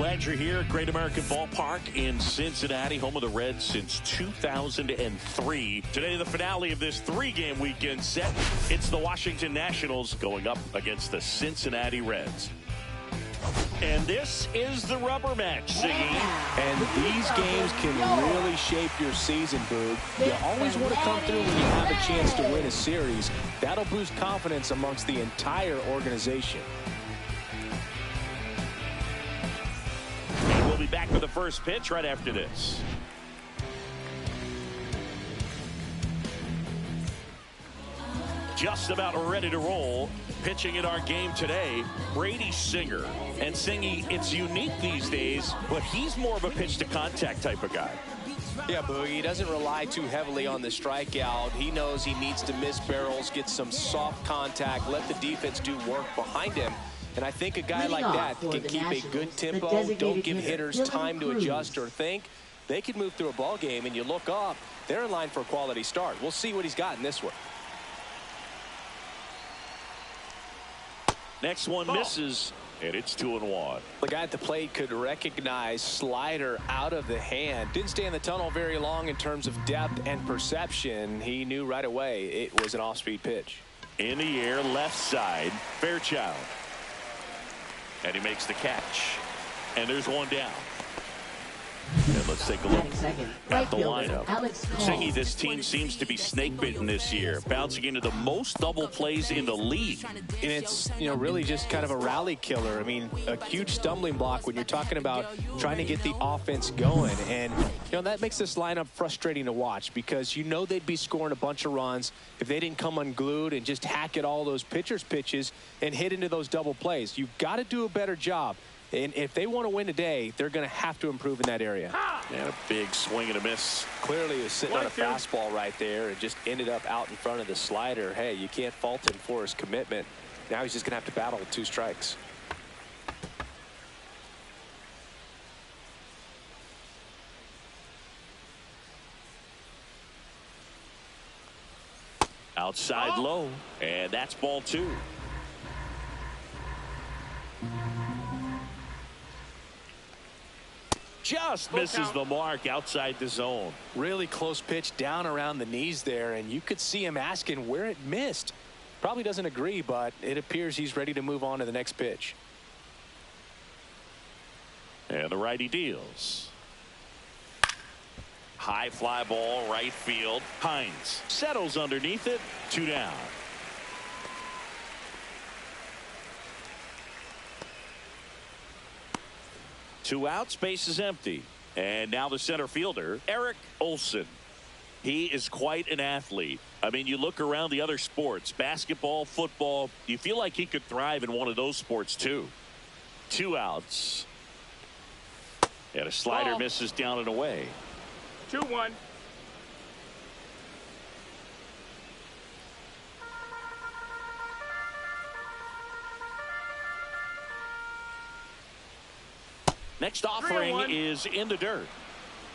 Glad you're here. Great American Ballpark in Cincinnati, home of the Reds since 2003. Today, the finale of this three-game weekend set. It's the Washington Nationals going up against the Cincinnati Reds. And this is the rubber match, Siggy. And these games can really shape your season, Boog. You always want to come through when you have a chance to win a series. That'll boost confidence amongst the entire organization. And we'll be back for the first pitch right after this. Just about ready to roll. Pitching in our game today, Brady Singer. And Singy, it's unique these days, but he's more of a pitch-to-contact type of guy. Yeah, Boogie, he doesn't rely too heavily on the strikeout. He knows he needs to miss barrels, get some soft contact, let the defense do work behind him. And I think a guy like that can keep a good tempo, don't give hitters time to adjust or think. They can move through a ball game, and you look up, they're in line for a quality start. We'll see what he's got in this one. Next one misses, and it's 2-1. The guy at the plate could recognize slider out of the hand. Didn't stay in the tunnel very long in terms of depth and perception. He knew right away it was an off-speed pitch. In the air, left side, Fairchild. And he makes the catch. And there's one down. And let's take a look at the lineup. Singy, this team seems to be snake-bitten this year, bouncing into the most double plays in the league. And it's, really just kind of a rally killer. I mean, a huge stumbling block when you're talking about trying to get the offense going. And, that makes this lineup frustrating to watch because they'd be scoring a bunch of runs if they didn't come unglued and just hack at all those pitchers' pitches and hit into those double plays. You've got to do a better job. And if they want to win today, they're going to have to improve in that area. And a big swing and a miss. Clearly he was sitting on a fastball right there and just ended up out in front of the slider. Hey, you can't fault him for his commitment. Now he's just going to have to battle with 2 strikes. Outside low, and that's ball 2. Just misses the mark outside the zone. Really close pitch down around the knees there, and you could see him asking where it missed. Probably doesn't agree, but it appears he's ready to move on to the next pitch. And the righty deals. High fly ball, right field. Hines settles underneath it. 2 down. Two outs, base is empty. And now the center fielder, Eric Olson. He is quite an athlete. I mean, you look around the other sports, basketball, football, you feel like he could thrive in one of those sports too. 2 outs. And a slider misses down and away. 2-1. Next offering is in the dirt.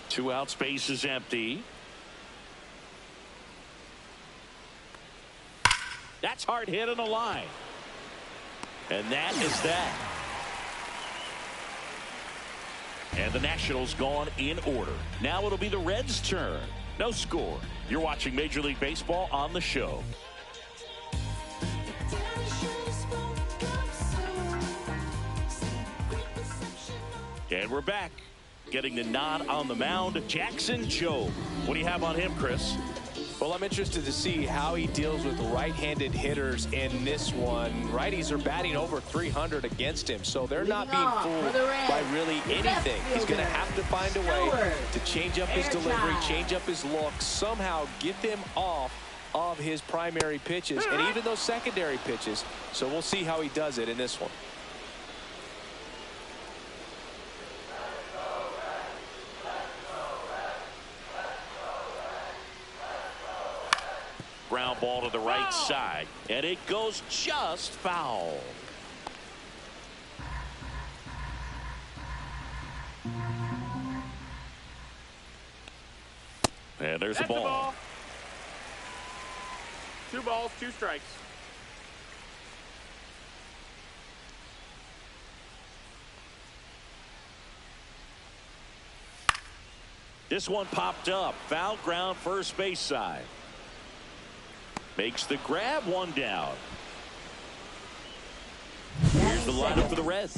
2 outs, base is empty. That's hard hit on the line. And that is that. And the Nationals gone in order. Now it'll be the Reds' turn. No score. You're watching Major League Baseball on the show. And we're back. Getting the nod on the mound, Jackson Jobe. What do you have on him, Chris? Well, I'm interested to see how he deals with right-handed hitters in this one. Righties are batting over 300 against him, so they're not being fooled by really anything. He's going to have to find a way to change up his delivery, change up his look, somehow get them off of his primary pitches and even those secondary pitches. So we'll see how he does it in this one. Ground ball to the right side, and it goes just foul. And there's a ball. 2 balls, 2 strikes. This one popped up. Foul ground, first base side. Makes the grab, one down. Here's the lineup for the Reds.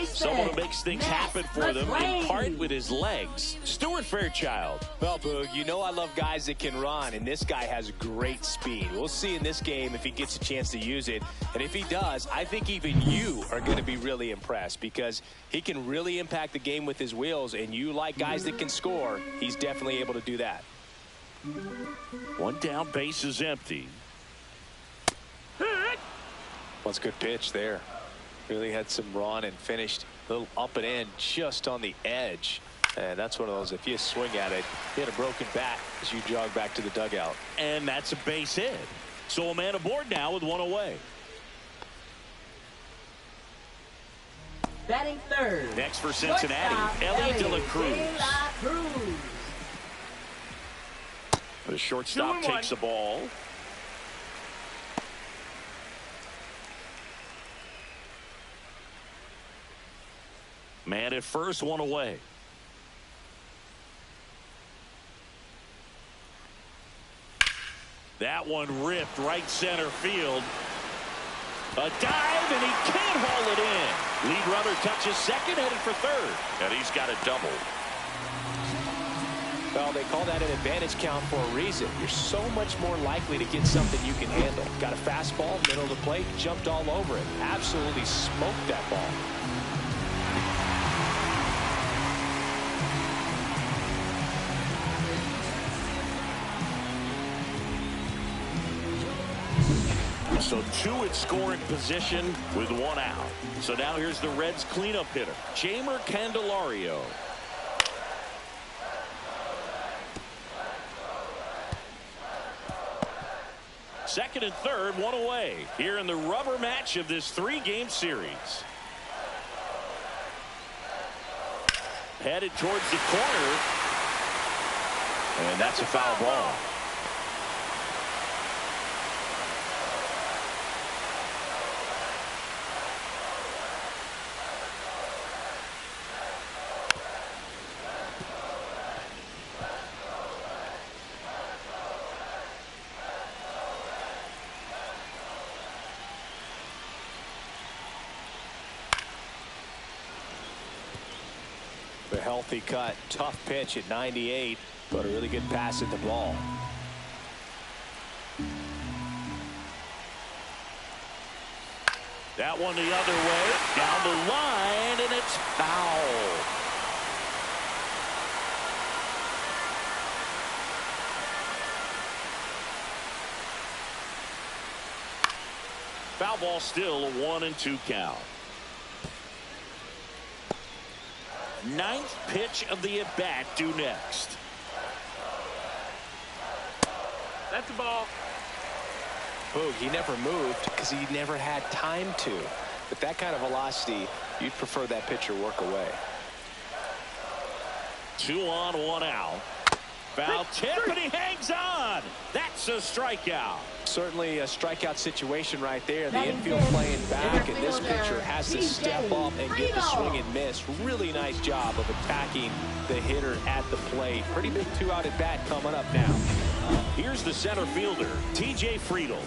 Someone who makes things happen for them, in part with his legs. Stuart Fairchild. Well, Boog, you know I love guys that can run, and this guy has great speed. We'll see in this game if he gets a chance to use it. And if he does, I think even you are going to be really impressed because he can really impact the game with his wheels, and you like guys that can score, he's definitely able to do that. One down, base is empty. That's a good pitch there. Really had some run and finished a little up and in just on the edge. And that's one of those, if you swing at it, you hit a broken bat as you jog back to the dugout. And that's a base hit. So a man aboard now with one away. Batting third. Next for Cincinnati, Ellie De La Cruz. The shortstop takes the ball. Man at first, one away. That one ripped right center field. A dive, and he can't haul it in. Lead runner touches second, headed for third. And he's got a double. Well, they call that an advantage count for a reason. You're so much more likely to get something you can handle. Got a fastball, middle of the plate, jumped all over it. Absolutely smoked that ball. So two in scoring position with one out. So now here's the Reds cleanup hitter, Jeimer Candelario. Second and third, one away here in the rubber match of this three-game series. Headed towards the corner. And that's a foul ball. A healthy cut, tough pitch at 98, but a really good pass at the ball. That one the other way, down the line, and it's foul. Foul ball, still a 1-2 count. Ninth pitch of the at-bat due next. That's a ball. Boog, he never moved because he never had time to. With that kind of velocity, you'd prefer that pitcher work away. 2 on, 1 out. Foul tip, and he hangs on. That's a strikeout. Certainly a strikeout situation right there. The infield playing back, and this pitcher has to step up and get the swing and miss. Really nice job of attacking the hitter at the plate. Pretty big 2-out at bat coming up now. Here's the center fielder, T.J. Friedel.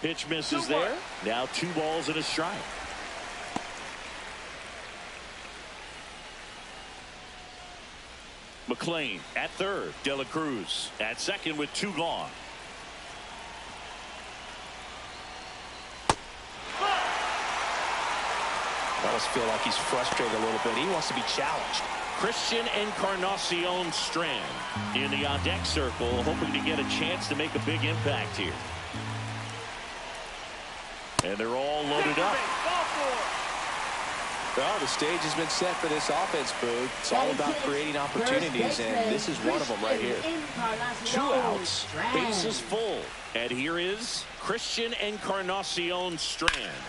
Pitch misses there. Now 2 balls and a strike. McLean at third. De La Cruz at second with 2 gone. I almost feel like he's frustrated a little bit. He wants to be challenged. Christian Encarnacion Strand in the on-deck circle, hoping to get a chance to make a big impact here. And they're all loaded up. Well, the stage has been set for this offense, Boog. It's all about creating opportunities, and this is one of them right here. 2 outs, bases full. And here is Christian Encarnacion Strand.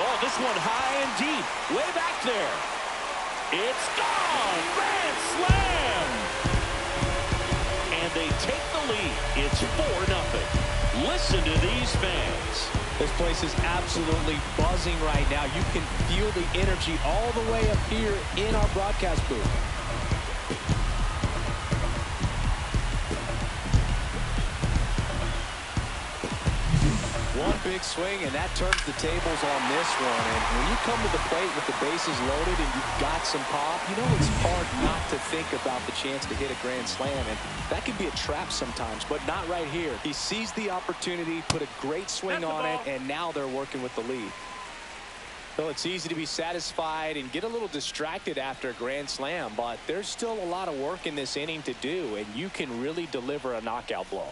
Oh, this one high and deep, way back there. It's gone! Grand slam! And they take the lead. It's 4-0. Listen to these fans. This place is absolutely buzzing right now. You can feel the energy all the way up here in our broadcast booth. One big swing, and that turns the tables on this one. And when you come to the plate with the bases loaded and you've got some pop, you know it's hard not to think about the chance to hit a grand slam. And that can be a trap sometimes, but not right here. He sees the opportunity, put a great swing on it, and now they're working with the lead. So it's easy to be satisfied and get a little distracted after a grand slam, but there's still a lot of work in this inning to do, and you can really deliver a knockout blow.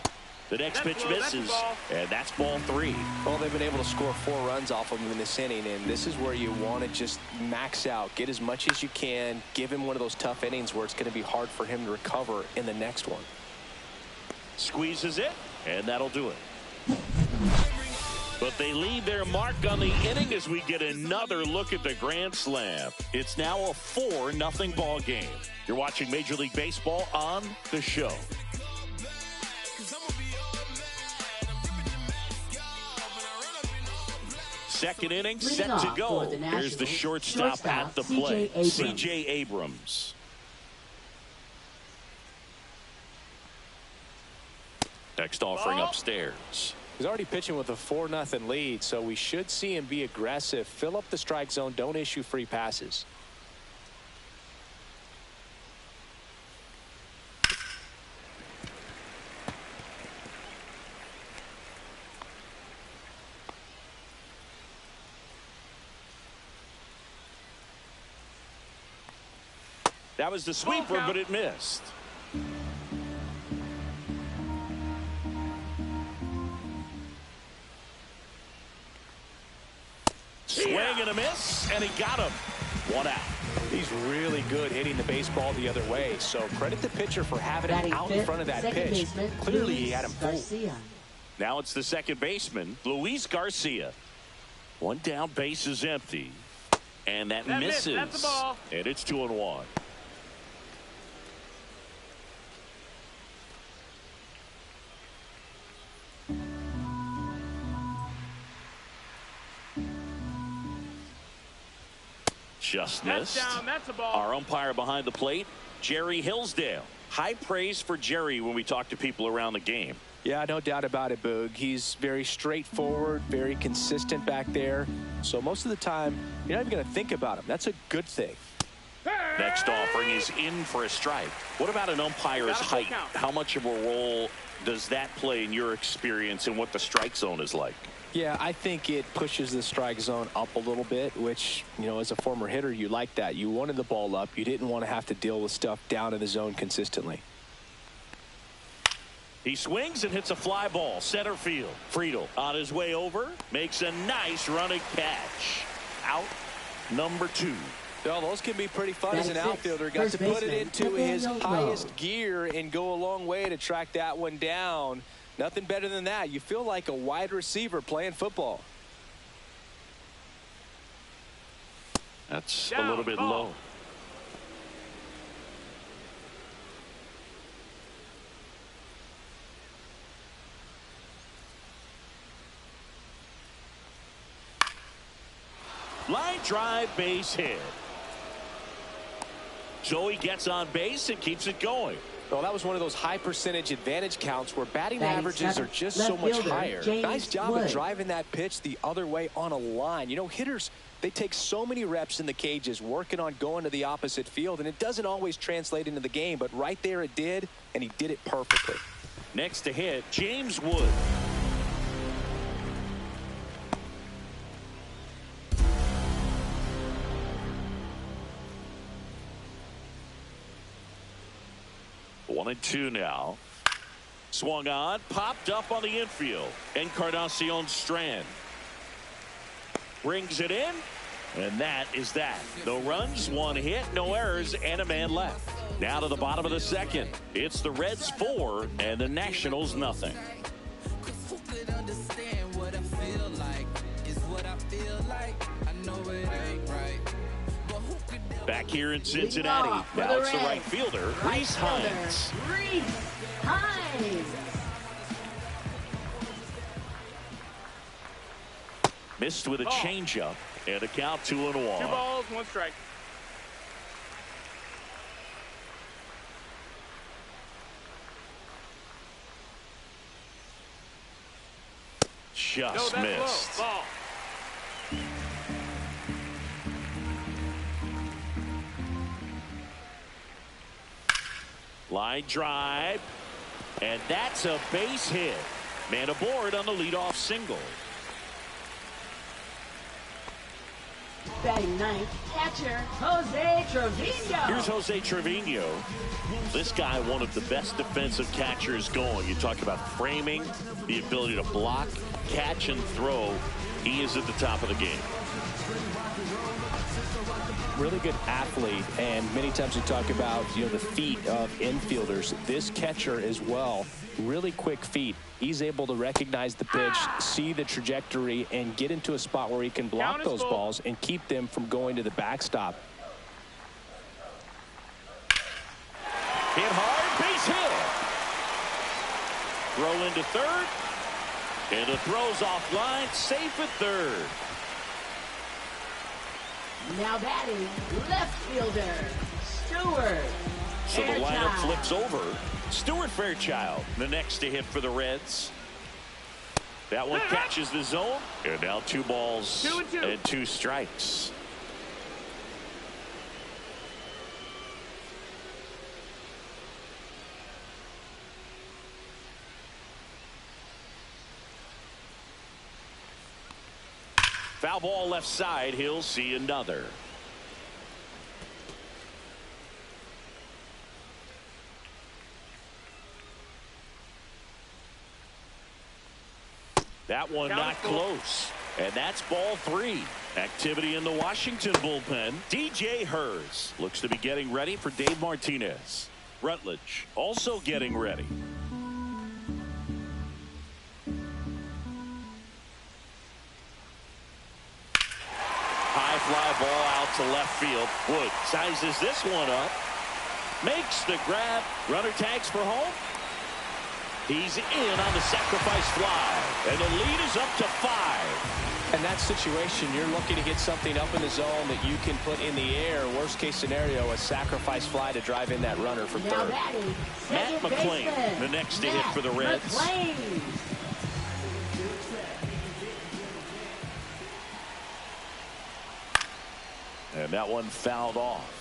The next pitch misses, and that's ball 3. Well, they've been able to score 4 runs off of him in this inning, and this is where you want to just max out, get as much as you can, give him one of those tough innings where it's going to be hard for him to recover in the next one. Squeezes it, and that'll do it. But they leave their mark on the inning as we get another look at the grand slam. It's now a 4-0 ball game. You're watching Major League Baseball on The Show. Second inning set to go. Here's the shortstop at the plate, C.J. Abrams. Next offering upstairs. He's already pitching with a 4-0 lead, so we should see him be aggressive, fill up the strike zone, don't issue free passes. That was the sweeper, but it missed. Swing and a miss, and he got him. 1 out. He's really good hitting the baseball the other way, so credit the pitcher for having him out in front of that pitch. Clearly, he had him fooled. Now it's the second baseman, Luis Garcia. 1 down, base is empty. And that misses. That's the ball. And it's 2-1. Just missed. That's a ball. Our umpire behind the plate, Jerry Hillsdale. High praise for Jerry when we talk to people around the game. Yeah, no doubt about it, Boog. He's very straightforward, very consistent back there. So most of the time, you're not even going to think about him. That's a good thing. Next offering is in for a strike. What about an umpire's height? How much of a role does that play in your experience and what the strike zone is like? Yeah, I think it pushes the strike zone up a little bit, which, you know, as a former hitter, you like that. You wanted the ball up. You didn't want to have to deal with stuff down in the zone consistently. He swings and hits a fly ball, center field. Friedel on his way over, makes a nice running catch. Out number 2. Well, those can be pretty fun as an outfielder. Got to put it into his highest gear and go a long way to track that one down. Nothing better than that. You feel like a wide receiver playing football. That's a little bit low. Line drive, base hit. Joey gets on base and keeps it going. Well, that was one of those high percentage advantage counts where batting averages are just so much higher. Nice job of driving that pitch the other way on a line. You know, hitters, they take so many reps in the cages working on going to the opposite field, and it doesn't always translate into the game, but right there it did, and he did it perfectly. Next to hit, James Wood. One and two now. Swung on, popped up on the infield. Encarnacion Strand brings it in, and that is that. No runs, one hit, no errors, and a man left. Now to the bottom of the second. It's the Reds 4 and the Nationals nothing. Back here in Cincinnati. Now it's the right fielder, Reese Hines. Missed with a changeup, and a count 2-1. 2 balls, 1 strike. Just no, missed. Low. Ball. Line drive, and that's a base hit. Man aboard on the leadoff single. Batting ninth, catcher Jose Trevino. Here's Jose Trevino. This guy, one of the best defensive catchers going. You talk about framing, the ability to block, catch, and throw. He is at the top of the game. Really good athlete, and many times we talk about the feet of infielders. This catcher as well, really quick feet. He's able to recognize the pitch, see the trajectory, and get into a spot where he can block those balls and keep them from going to the backstop. Hit hard, base hit. Throw into third, and the throw's offline, safe at third. Now batting left fielder Stewart. So the lineup flips over. Stuart Fairchild, the next to hit for the Reds. That one catches the zone, and now 2 balls 2 and 2. and 2 strikes. Foul ball left side. He'll see another. That one not close. And that's ball 3. Activity in the Washington bullpen. DJ Hers looks to be getting ready for Dave Martinez. Rutledge also getting ready. High fly ball out to left field. Wood sizes this one up. Makes the grab. Runner tags for home. He's in on the sacrifice fly. And the lead is up to 5. In that situation, you're looking to get something up in the zone that you can put in the air. Worst case scenario, a sacrifice fly to drive in that runner from third. Matt McLean, the next to hit for the Reds. And that one fouled off.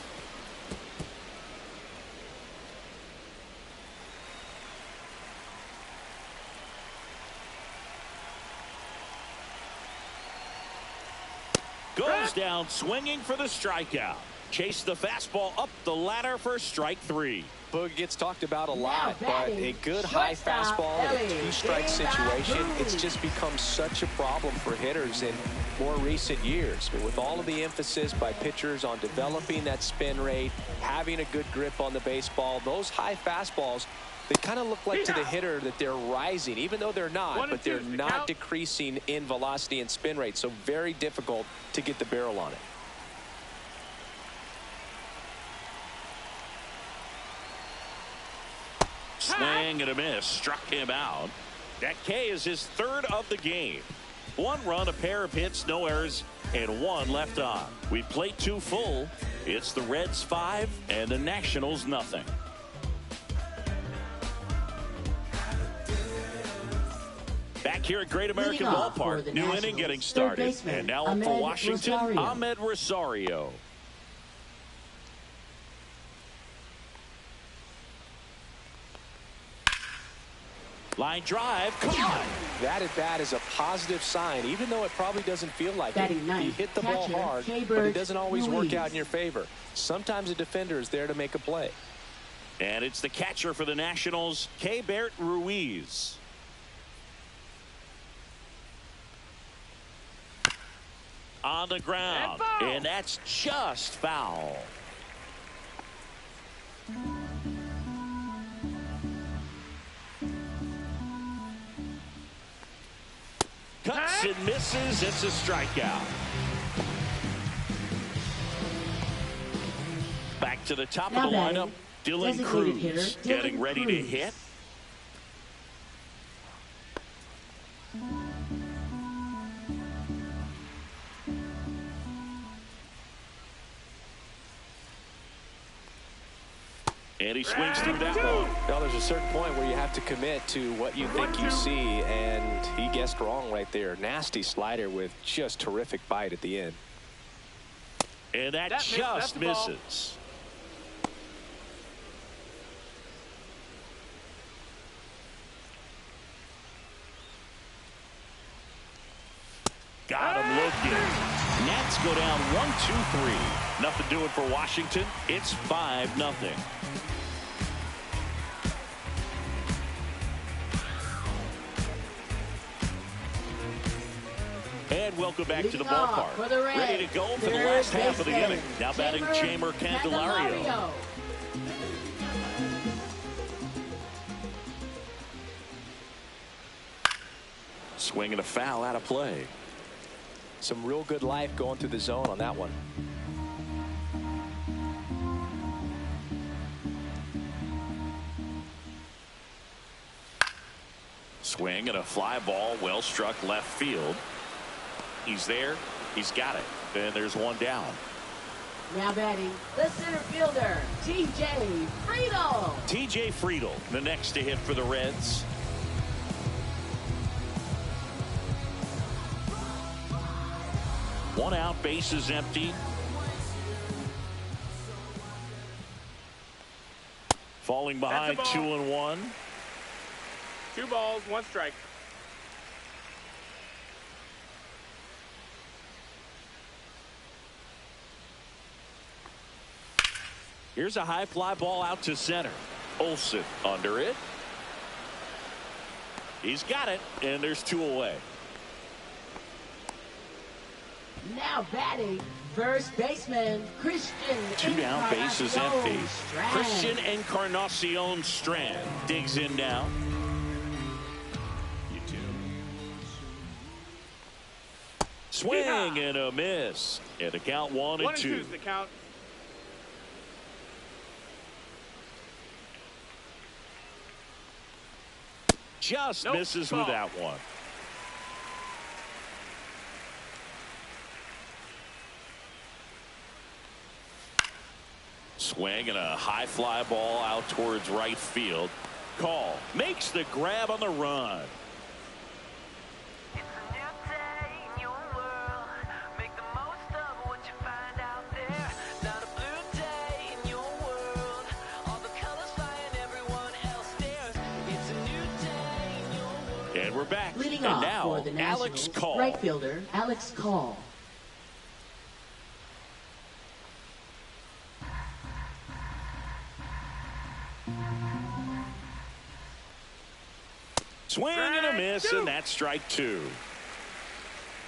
Goes down swinging for the strikeout. Chase the fastball up the ladder for strike 3. Boog gets talked about a lot, but a good high fastball in a 2-strike situation, it's just become such a problem for hitters in more recent years. But with all of the emphasis by pitchers on developing that spin rate, having a good grip on the baseball, those high fastballs, they kind of look like to the hitter that they're rising, even though they're not, but they're not decreasing in velocity and spin rate. So very difficult to get the barrel on it. Swing and a miss. Struck him out. That K is his 3rd of the game. 1 run, a pair of hits, no errors, and 1 left on. We play 2 full. It's the Reds 5 and the Nationals nothing. Back here at Great American Ballpark, new inning getting started. And now up for Washington, Ahmed Rosario. Line drive, caught. That at bat is a positive sign, even though it probably doesn't feel like it. You hit the ball hard, but it doesn't always work out in your favor. Sometimes a defender is there to make a play. And it's the catcher for the Nationals, Keibert Ruiz. On the ground, and that's just foul. Cuts and misses. It's a strikeout. Back to the top of the lineup. Dylan Cruz getting ready to hit. And he swings through that one. Well, there's a certain point where you have to commit to what you think you see, and he guessed wrong right there. Nasty slider with just terrific bite at the end. And that just misses. Got him looking. Nats go down 1-2-3. Nothing doing for Washington. It's 5-0. And welcome back to the ballpark. Ready to go for the last half of the inning. Now batting Jeimer Candelario. Swinging a foul out of play. Some real good life going through the zone on that one. Swing and a fly ball, well struck left field. He's there. He's got it. And there's one down. Now batting the center fielder, T.J. Friedel. T.J. Friedel, the next to hit for the Reds. One out, bases empty. Falling behind 2-1. 2 balls, 1 strike. Here's a high fly ball out to center. Olsen under it. He's got it, and there's 2 away. Now batting first baseman Christian. 2 down, bases empty. Strand. Christian Encarnacion Strand digs in now. Swing and a miss. And the count 1-2. 1-2 is the count. Just misses with that one. Swing and a high fly ball out towards right field. Call makes the grab on the run. And we're back. Leading and off now for the Alex Nationals, Call. right fielder Alex Call. Swing and a miss, and that's strike 2.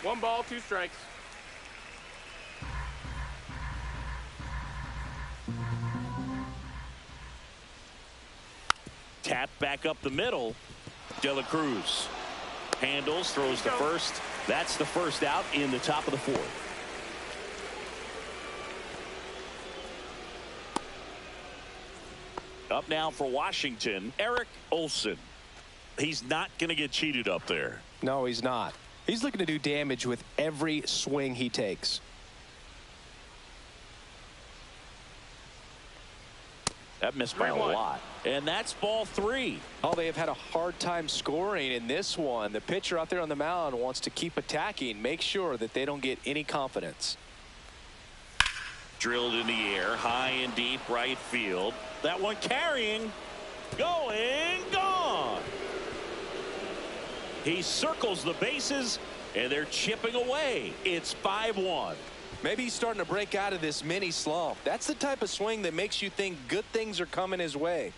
1 ball, 2 strikes. Tap back up the middle. De La Cruz handles, throws to first. That's the first out in the top of the 4th. Up now for Washington, Eric Olson. He's not going to get cheated up there. No, he's not. He's looking to do damage with every swing he takes. That missed by a lot. And that's ball 3. Oh, they have had a hard time scoring in this one. The pitcher out there on the mound wants to keep attacking, make sure that they don't get any confidence. Drilled in the air, high and deep right field. That one carrying, going, gone. He circles the bases, and they're chipping away. It's 5-1. Maybe he's starting to break out of this mini slump. That's the type of swing that makes you think good things are coming his way.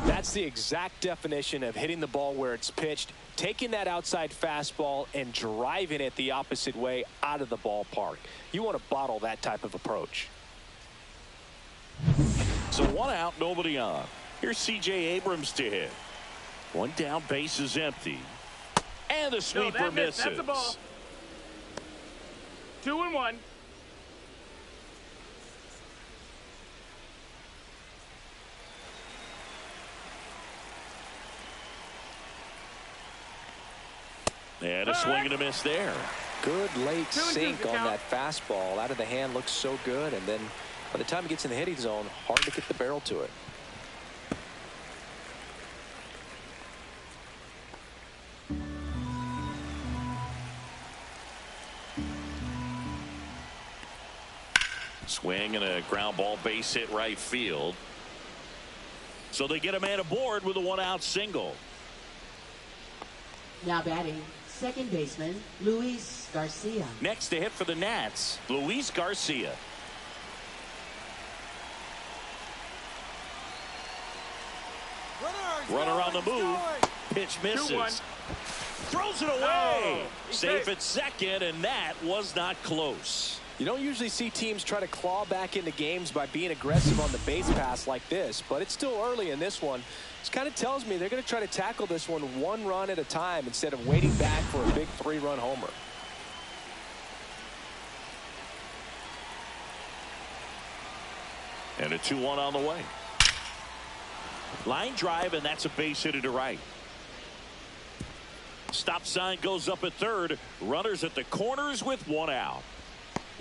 That's the exact definition of hitting the ball where it's pitched, taking that outside fastball and driving it the opposite way out of the ballpark. You want to bottle that type of approach. So 1 out, nobody on. Here's C.J. Abrams to hit. 1 down, base is empty. And the sweeper misses. That's a ball. 2-1. And a swing and a miss there. Good late 2-2 sink the on count. that fastball. Out of the hand, looks so good. And then by the time it gets in the hitting zone, hard to get the barrel to it. Swing and a ground ball, base hit right field. So they get a man aboard with a 1-out single. Now batting, second baseman, Luis Garcia. Next to hit for the Nats, Luis Garcia. Runner on the move. Pitch misses. 2-1. Throws it away. Oh, Safe okay. at second, and that was not close. You don't usually see teams try to claw back into games by being aggressive on the base pass like this, but it's still early in this one. This kind of tells me they're going to try to tackle this one 1 run at a time instead of waiting back for a big 3-run homer. And a 2-1 on the way. Line drive, and that's a base hit to right. Stop sign goes up at third. Runners at the corners with 1 out.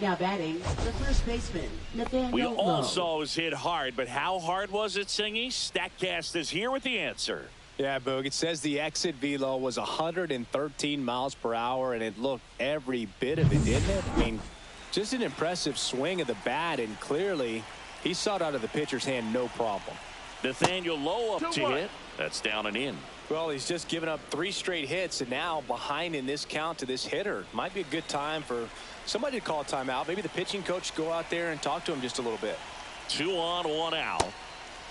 Now batting, the first baseman, Nathaniel We all Lowe. saw it was hit hard, but how hard was it, Singy? StatCast is here with the answer. Yeah, Boog, it says the exit velo was 113 miles per hour, and it looked every bit of it, didn't it? I mean, just an impressive swing of the bat, and clearly he saw it out of the pitcher's hand no problem. Nathaniel Lowe up to 2-1. hit. That's down and in. Well, he's just given up 3 straight hits, and now behind in this count to this hitter. Might be a good time for somebody to call a timeout. Maybe the pitching coach go out there and talk to him just a little bit. 2 on, 1 out.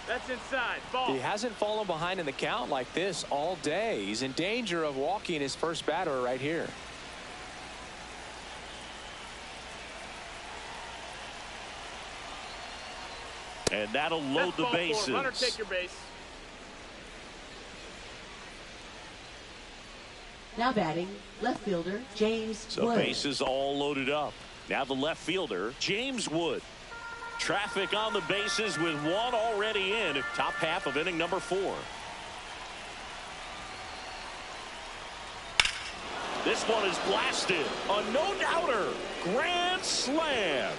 That's inside. Ball. He hasn't fallen behind in the count like this all day. He's in danger of walking his first batter right here. And that'll load That's the ball 4. bases. Runner, take your base. Now batting, left fielder, James So Wood. bases all loaded up. Now the left fielder, James Wood. Traffic on the bases with 1 already in. Top half of inning number 4. This one is blasted. A no-doubter. Grand slam.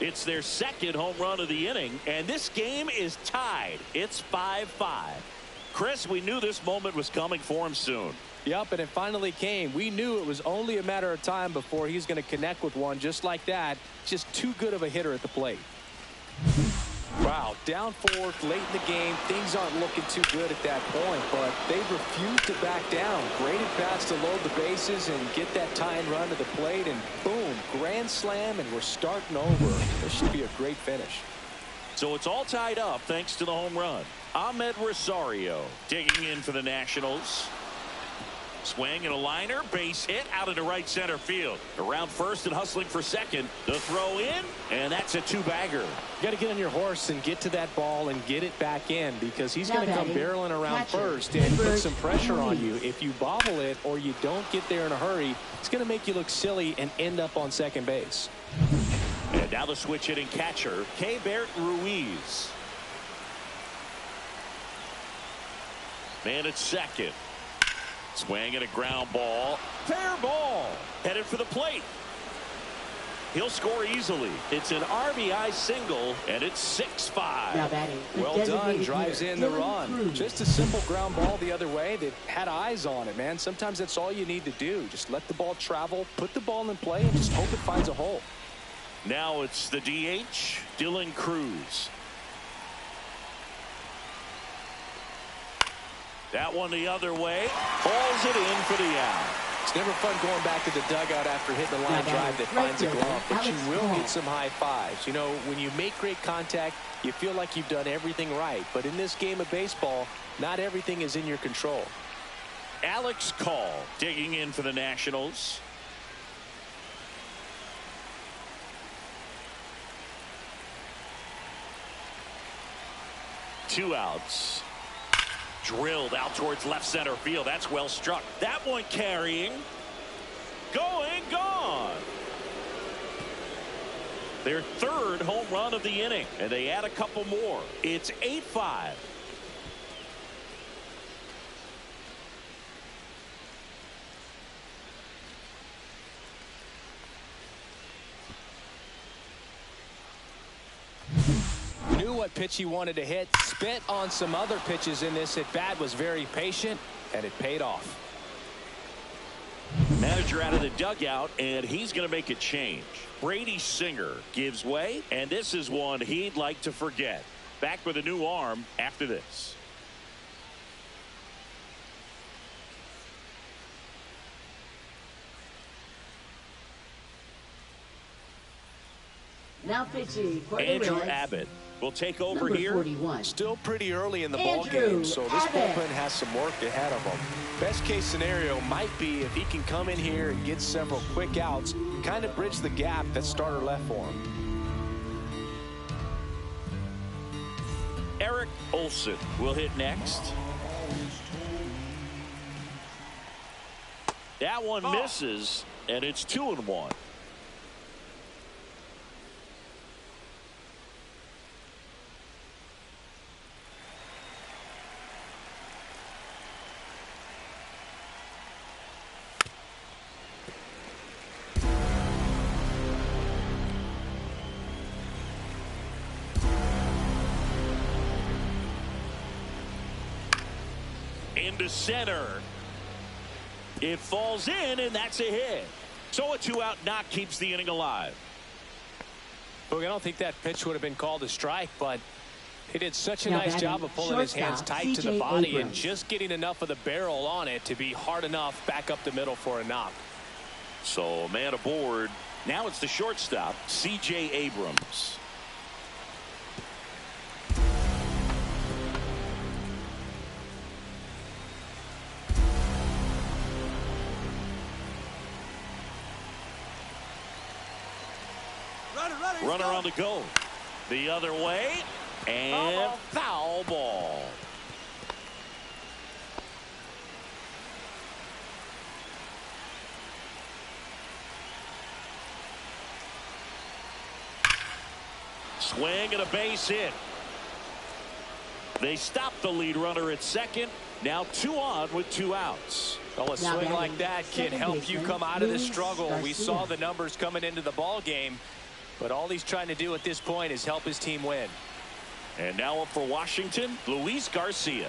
It's their second home run of the inning, and this game is tied. It's 5-5. Chris, we knew this moment was coming for him soon. Yep, and it finally came. We knew it was only a matter of time before he's going to connect with one just like that. Just too good of a hitter at the plate. Wow, down 4 late in the game. Things aren't looking too good at that point, but they refused to back down. Great at bats to load the bases and get that tying run to the plate, and boom, grand slam, and we're starting over. This should be a great finish. So it's all tied up thanks to the home run. Ahmed Rosario digging in for the Nationals. Swing and a liner, base hit out into right center field. Around first and hustling for second. The throw in, and that's a 2-bagger. You got to get on your horse and get to that ball and get it back in, because he's going to come barreling around Catcher, first and put some pressure on you. Ruiz. If you bobble it or you don't get there in a hurry, it's going to make you look silly and end up on second base. And now the switch hitting catcher, Keibert Ruiz. Man at second. Swing and a ground ball. Fair ball. Headed for the plate. He'll score easily. It's an RBI single, and it's 6-5. Now batting, the Well done. designated Drives hitter, in the Dylan run. Cruz. Just a simple ground ball the other way that had eyes on it, man. Sometimes that's all you need to do. Just let the ball travel, put the ball in play, and just hope it finds a hole. Now it's the DH, Dylan Cruz. That one the other way. Hauls it in for the out. It's never fun going back to the dugout after hitting the line drive that finds a glove, but you will get some high fives. You know, when you make great contact, you feel like you've done everything right. But in this game of baseball, not everything is in your control. Alex Call digging in for the Nationals. Two outs. Drilled out towards left center field. That's well struck. That one carrying. Going, gone. Their third home run of the inning, and they add a couple more. It's 8-5. Knew what pitch he wanted to hit. Spit on some other pitches in this at bat. Was very patient, and it paid off. Manager out of the dugout, and he's going to make a change. Brady Singer gives way, and this is one he'd like to forget. Back with a new arm after this. Now pitching for the Andrew Reds, Abbott will take over number here. 41. Still pretty early in the ball Andrew game, so this Abbott. bullpen has some work ahead of him. Best case scenario might be if he can come in here and get several quick outs, kind of bridge the gap that starter left for him. Eric Olson will hit next. That one misses, and it's 2-1. Into center. It falls in, and that's a hit. So a 2-out knock keeps the inning alive. Look, I don't think that pitch would have been called a strike, but he did such a Now nice batting, job of pulling his hands shortstop, tight to the C.J. body and Abrams. just getting enough of the barrel on it to be hard enough back up the middle for a knock. So a man aboard. Now it's the shortstop, C.J. Abrams. Runner on the go. The other way. And foul ball. Swing and a base hit. They stop the lead runner at second. Now 2 on with 2 outs. Well, a Now swing like batting, that can second help you baseman, come out of this Luis struggle. We Garcia. saw the numbers coming into the ball game, but all he's trying to do at this point is help his team win. And now up for Washington, Luis Garcia.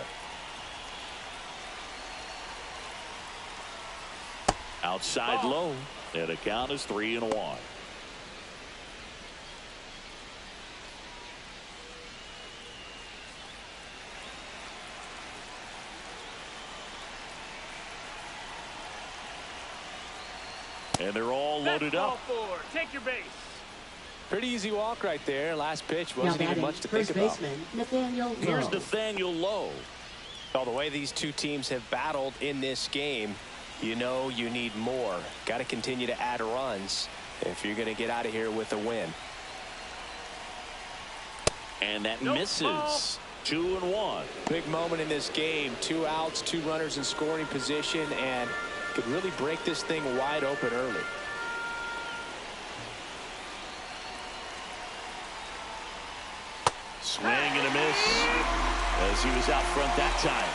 Outside low. And the count is 3-1. And they're all loaded up. Take your base. Pretty easy walk right there. Last pitch Now wasn't even batting, much to think first about. baseman, Nathaniel Here's Lowe. Nathaniel Lowe. Well, the way these two teams have battled in this game, you know you need more. Got to continue to add runs if you're going to get out of here with a win. And that Nope. misses. 2-1. Big moment in this game. 2 outs, 2 runners in scoring position, and could really break this thing wide open early. Swing and a miss as he was out front that time.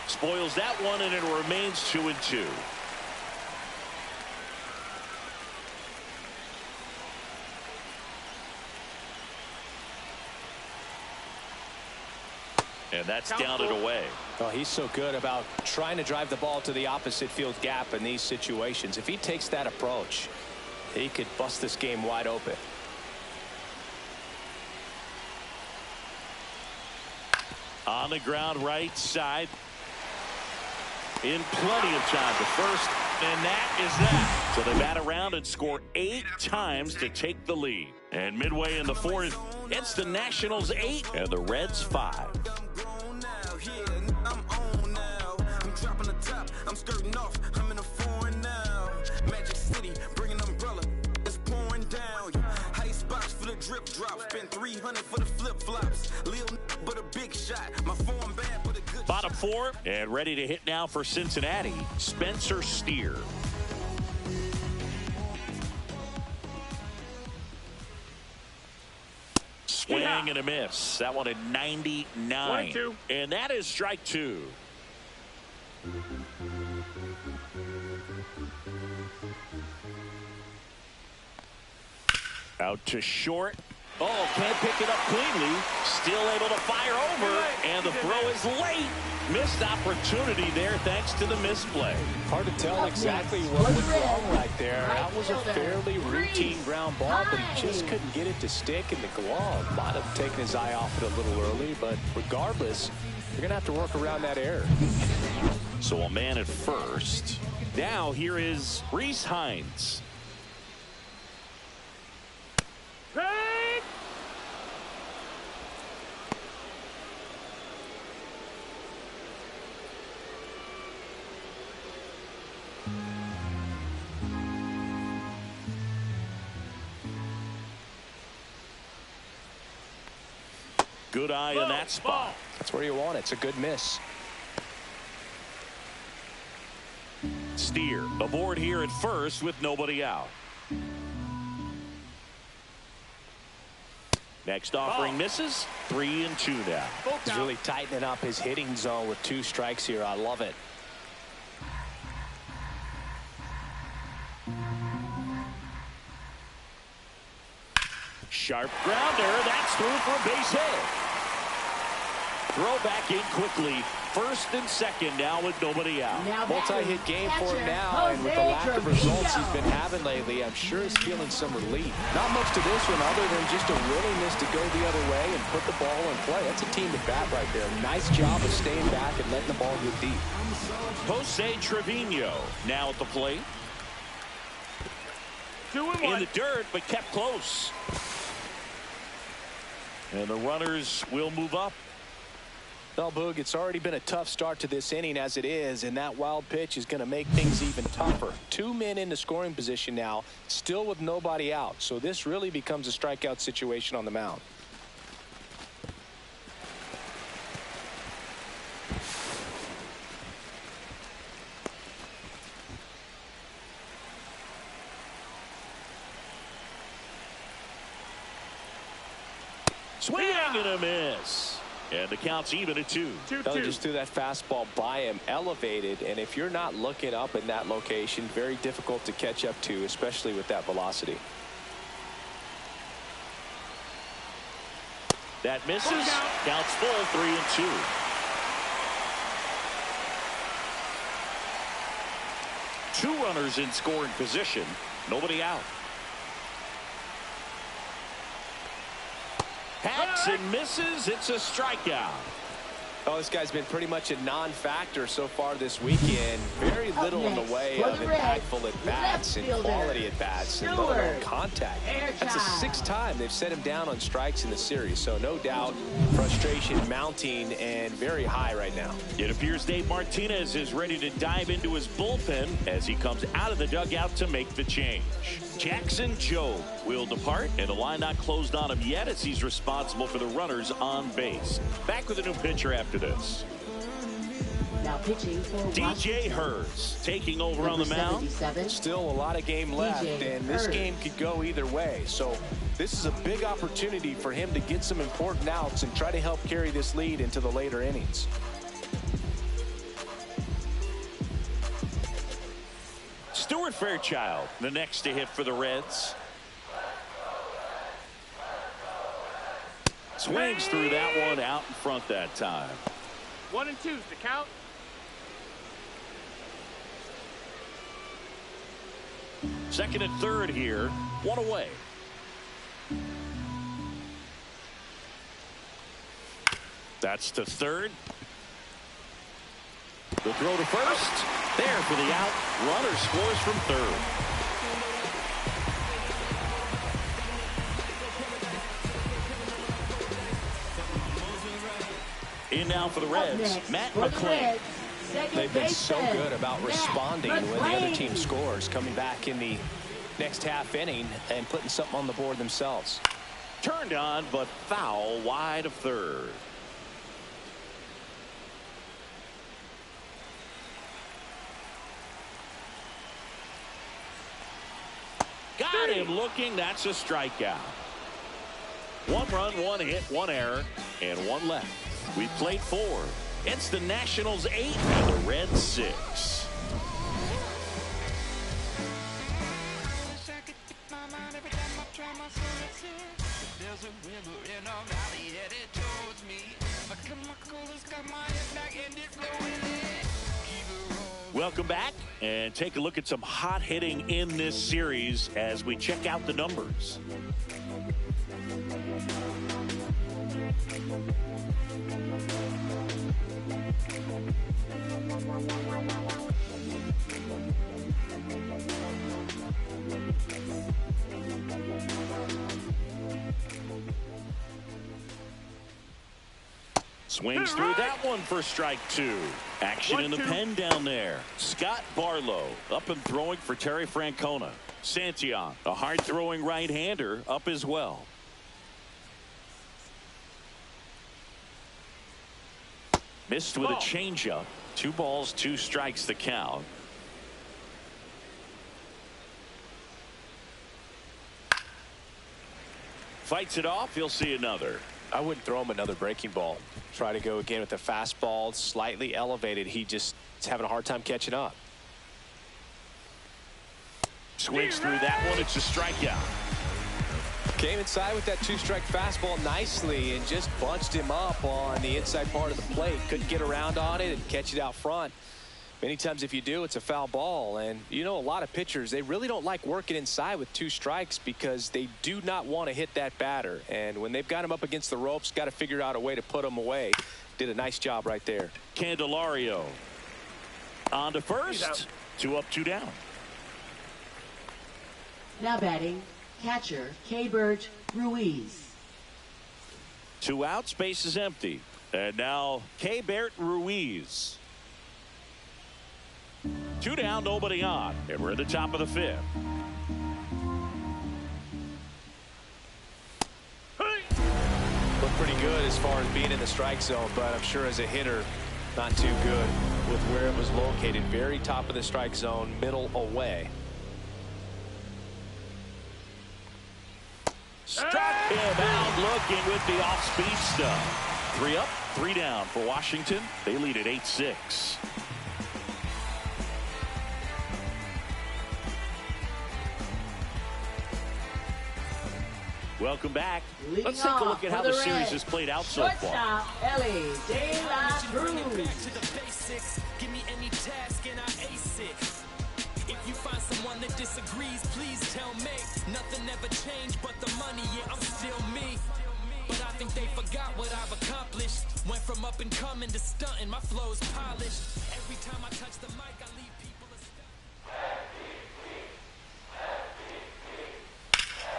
2-2. Spoils that one, and it remains 2-2. And that's down and away. Oh, he's so good about trying to drive the ball to the opposite field gap in these situations. If he takes that approach, he could bust this game wide open. On the ground right side. In plenty of time to first, and that is that. So they bat around and score 8 times to take the lead. And midway in the 4th, it's the Nationals 8 and the Reds 5. I'm skirting off. I'm in a foreign now. Magic City, bring an umbrella. It's pouring down. Ice box for the drip drop. Spend 300 for the flip flops. Lil but a big shot. My form bad but a good Bottom 4 and ready to hit now for Cincinnati, Spencer Steer. Swing and a miss. That one at 99. 22. And that is strike 2. Out to short. Oh, can't pick it up cleanly. Still able to fire over, and the throw is late. Missed opportunity there thanks to the misplay. Hard to tell exactly what went wrong right there. That was a fairly routine ground ball, but he just couldn't get it to stick in the glove. Might have taken his eye off it a little early, but regardless, you're going to have to work around that error. So a man at first. Now here is Reese Hines. Good eye in that spot. That's where you want it. It's a good miss. Steer aboard here at first with nobody out. Next offering misses. 3-2 now. He's really tightening up his hitting zone with 2 strikes here. I love it. Sharp grounder. That's through for a base hit. Throw back in quickly. First and second now with nobody out. Multi-hit game for him now, and with the lack of results he's been having lately, I'm sure he's feeling some relief. Not much to this one other than just a willingness to go the other way and put the ball in play. That's a team at bat right there. Nice job of staying back and letting the ball get deep. Jose Trevino now at the plate. 2-1. In the dirt, but kept close. And the runners will move up. Well, Boog, it's already been a tough start to this inning as it is, and that wild pitch is going to make things even tougher. 2 men in the scoring position now, still with nobody out. So this really becomes a strikeout situation on the mound. Swing and a miss. And the count's even at 2. They just threw that fastball by him, elevated, and if you're not looking up in that location, very difficult to catch up to, especially with that velocity. That misses. Counts full. 3-2. Two runners in scoring position. Nobody out. Hacks and misses. It's a strikeout. Oh, this guy's been pretty much a non-factor so far this weekend. Very little in the way of impactful at-bats and quality at-bats and let alone contact. That's the 6th time they've set him down on strikes in the series. So no doubt frustration mounting and very high right now. It appears Dave Martinez is ready to dive into his bullpen as he comes out of the dugout to make the change. Jackson Jobe will depart, and the line not closed on him yet as he's responsible for the runners on base. Back with a new pitcher after this. Now pitching for DJ Hurts taking over on the mound. Still a lot of game left, and this game could go either way. So this is a big opportunity for him to get some important outs and try to help carry this lead into the later innings. Stuart Fairchild, the next to hit for the Reds. Swings through that one out in front that time. 1-2's the count. Second and third here. One away. That's to third. The throw to first. There for the out. Runner scores from third. In now for the Reds, Matt McClain. They've been so good about responding when the other team scores, coming back in the next half inning and putting something on the board themselves. Turned on, but foul wide of third. Got him looking. That's a strikeout. 1 run, 1 hit, 1 error, and 1 left. We played 4. It's the Nationals 8 and the Reds 6. Wish I could take my mind every time I try myself. Welcome back, and take a look at some hot hitting in this series as we check out the numbers. Swings through that one for strike two. Action in the pen down there. Scott Barlow up and throwing for Terry Francona. Santillan, a hard-throwing right-hander, up as well. Missed with a changeup. 2 balls, 2 strikes the count. Fights it off. He'll see another. I wouldn't throw him another breaking ball. Try to go again with the fastball, slightly elevated. He just is having a hard time catching up. Swings through that one. It's a strikeout. Came inside with that 2-strike fastball nicely and just bunched him up on the inside part of the plate. Couldn't get around on it and catch it out front. Many times if you do, it's a foul ball. And you know, a lot of pitchers, they really don't like working inside with 2 strikes because they do not want to hit that batter. And when they've got him up against the ropes, got to figure out a way to put him away. Did a nice job right there. Candelario on to first. 2 up, 2 down. Now batting, catcher Keibert Ruiz. 2 outs, base is empty. And now Keibert Ruiz. 2 down, nobody on. And we're at the top of the 5th. Looked pretty good as far as being in the strike zone, but I'm sure as a hitter, not too good with where it was located. Very top of the strike zone, middle away. Struck him out looking with the off-speed stuff. 3 up, 3 down for Washington. They lead at 8-6. Welcome back. Let's take a look at how the series has played out so far. Ellie De La Cruz. Give me any task and I ace it. If you find someone that disagrees, please tell me. Nothing ever changed but the money, yeah, I'm still me. But I think they forgot what I've accomplished. Went from up and coming to stunting, my flow's polished. Every time I touch the mic, I leave people astounded.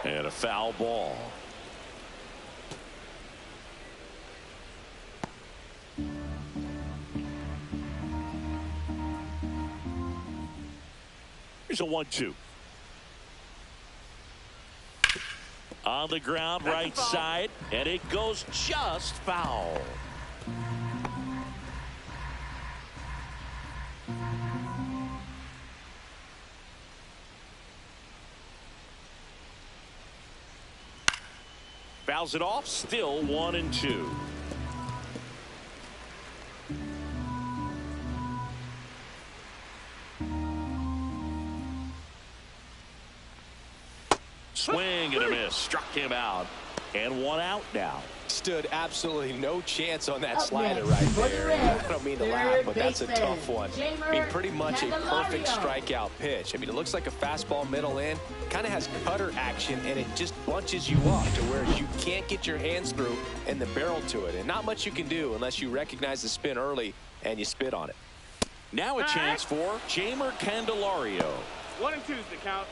And a foul ball. Here's a 1-2. On the ground, right side, and it goes just foul. Fouls it off, still 1-2. Swing and a miss. Struck him out. And 1 out now. Stood absolutely no chance on that slider right there. I don't mean to laugh, but that's a tough one. I mean, pretty much a perfect strikeout pitch. I mean, it looks like a fastball middle in. Kind of has cutter action, and it just bunches you up to where you can't get your hands through and the barrel to it. And not much you can do unless you recognize the spin early and you spit on it. Now a chance for Jeimer Candelario. 1 and 2's the count.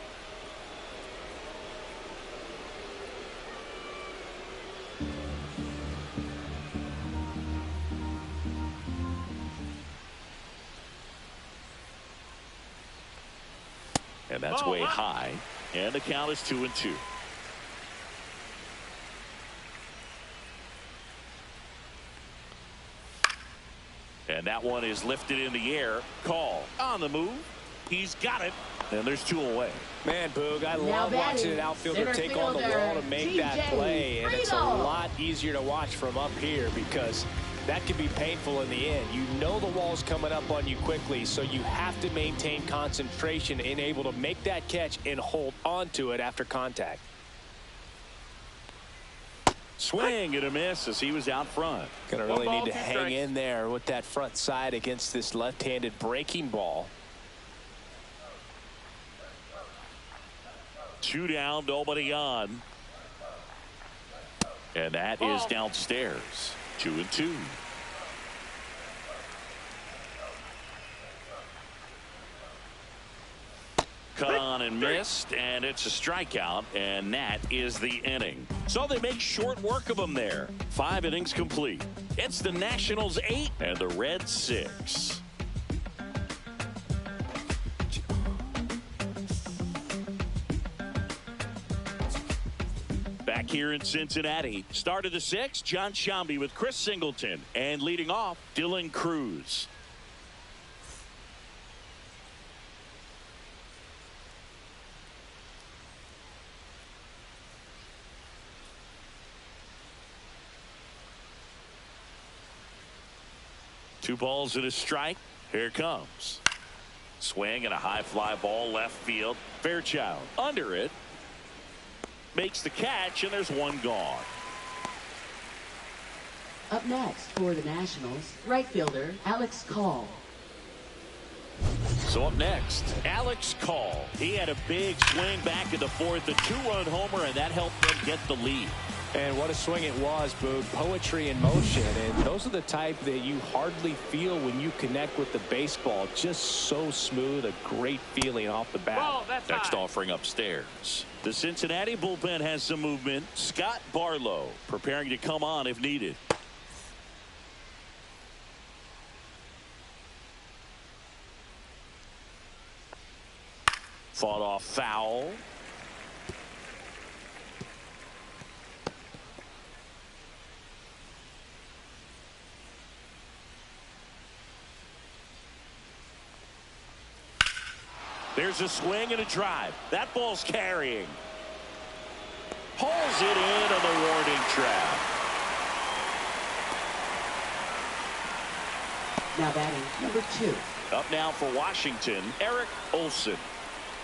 And that's way high. And the count is 2-2. And that one is lifted in the air. Call on the move. He's got it. And there's 2 away. Man, Boog, I love watching an outfielder take on the wall to make that play. And it's a lot easier to watch from up here because that can be painful in the end. You know the wall's coming up on you quickly, so you have to maintain concentration and able to make that catch and hold on to it after contact. Swing and a miss as he was out front. Gonna really need to hang in there with that front side against this left-handed breaking ball. 2 down, nobody on. And that is downstairs. 2-2. Cut on and missed, and it's a strikeout, and that is the inning. So they make short work of them there. 5 innings complete. It's the Nationals 8 and the Reds 6. Back here in Cincinnati, start of the 6th, John Sciambi with Chris Singleton, and leading off, Dylan Cruz. Two balls and a strike. Here it comes. Swing and a high fly ball left field. Fairchild under it. Makes the catch, and there's one gone. Up next for the Nationals, right fielder Alex Call. So up next, Alex Call. He had a big swing back in the 4th, a 2-run homer, and that helped them get the lead. And what a swing it was, Boog. Poetry in motion. And those are the type that you hardly feel when you connect with the baseball. Just so smooth, a great feeling off the bat. Next offering upstairs. The Cincinnati bullpen has some movement. Scott Barlow preparing to come on if needed. Fought off foul. There's a swing and a drive. That ball's carrying. Pulls it in on the warning track. Now batting number 2. Up now for Washington, Eric Olson.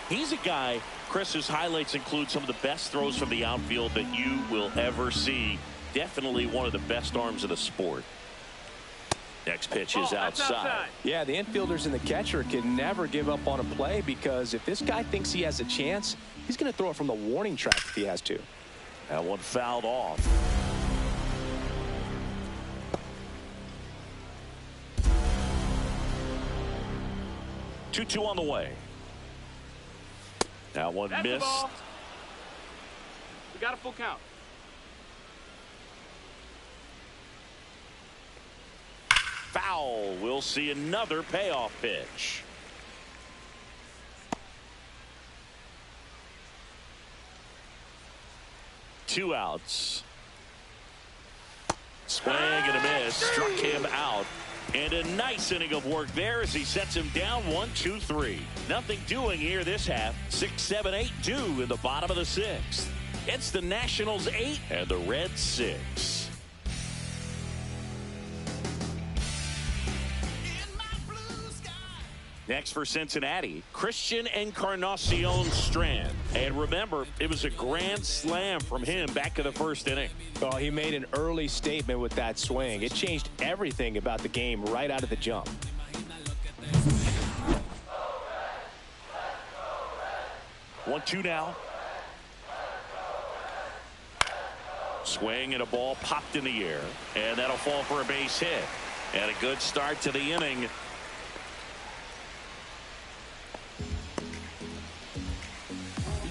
He's a guy, Chris, whose highlights include some of the best throws from the outfield that you will ever see. Definitely one of the best arms of the sport. Next pitch is outside. Yeah, the infielders and the catcher can never give up on a play, because if this guy thinks he has a chance, he's going to throw it from the warning track if he has to. That one fouled off. Two on the way. That one missed. We got a full count. Foul. We'll see another payoff pitch. Two outs. Swing and a miss. Struck him out. And a nice inning of work there as he sets him down 1-2-3. Nothing doing here this half. 6, 7, 8, 2 in the bottom of the 6th. It's the Nationals 8 and the Reds 6. Next for Cincinnati, Christian Encarnacion Strand. And remember, it was a grand slam from him back in the 1st inning. Well, he made an early statement with that swing. It changed everything about the game right out of the jump. One, two now. Swing and a ball popped in the air. And that'll fall for a base hit. And a good start to the inning.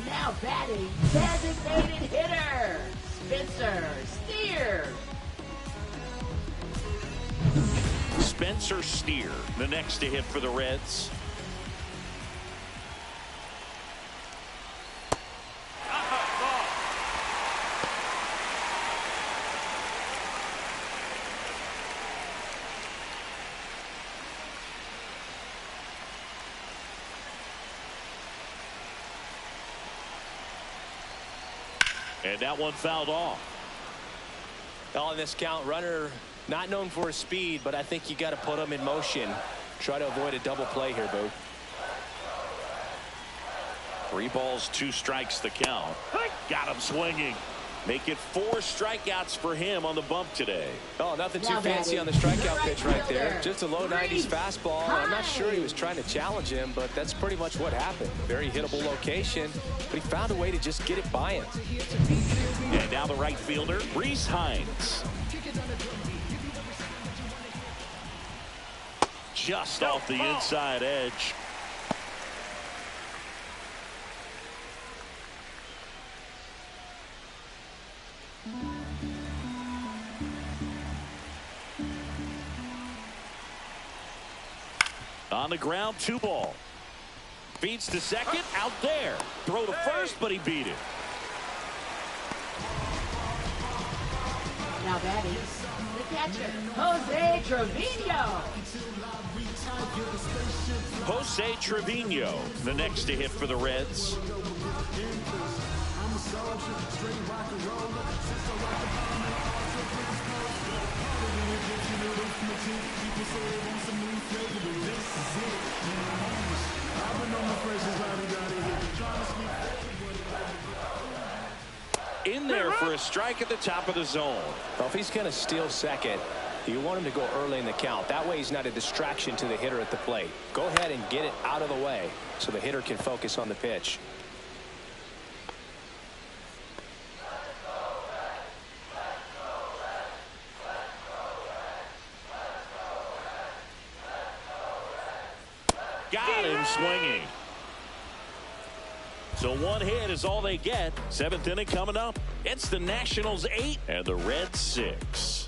Now batting, designated hitter, Spencer Steer. Spencer Steer, the next to hit for the Reds. And that one fouled off. On this count, runner not known for his speed, but I think you got to put him in motion. Try to avoid a double play here, Boo. 3 balls, 2 strikes the count. Got him swinging. Make it 4 strikeouts for him on the bump today. Oh, nothing too fancy on the the pitch right there. Just a low 90s fastball. I'm not sure he was trying to challenge him, but that's pretty much what happened. Very hittable location, but he found a way to just get it by him. And now the right fielder, Reese Hines. Just off the inside edge. On the ground, 2 ball. Feeds to second, out there. Throw to first, but he beat it. Now batting, the catcher, Jose Trevino. Jose Trevino, the next to hit for the Reds. In there for a strike at the top of the zone. Well, if he's going to steal second, you want him to go early in the count. That way he's not a distraction to the hitter at the plate. Go ahead and get it out of the way so the hitter can focus on the pitch. Got him swinging. So 1 hit is all they get. 7th inning coming up. It's the Nationals 8 and the Reds 6.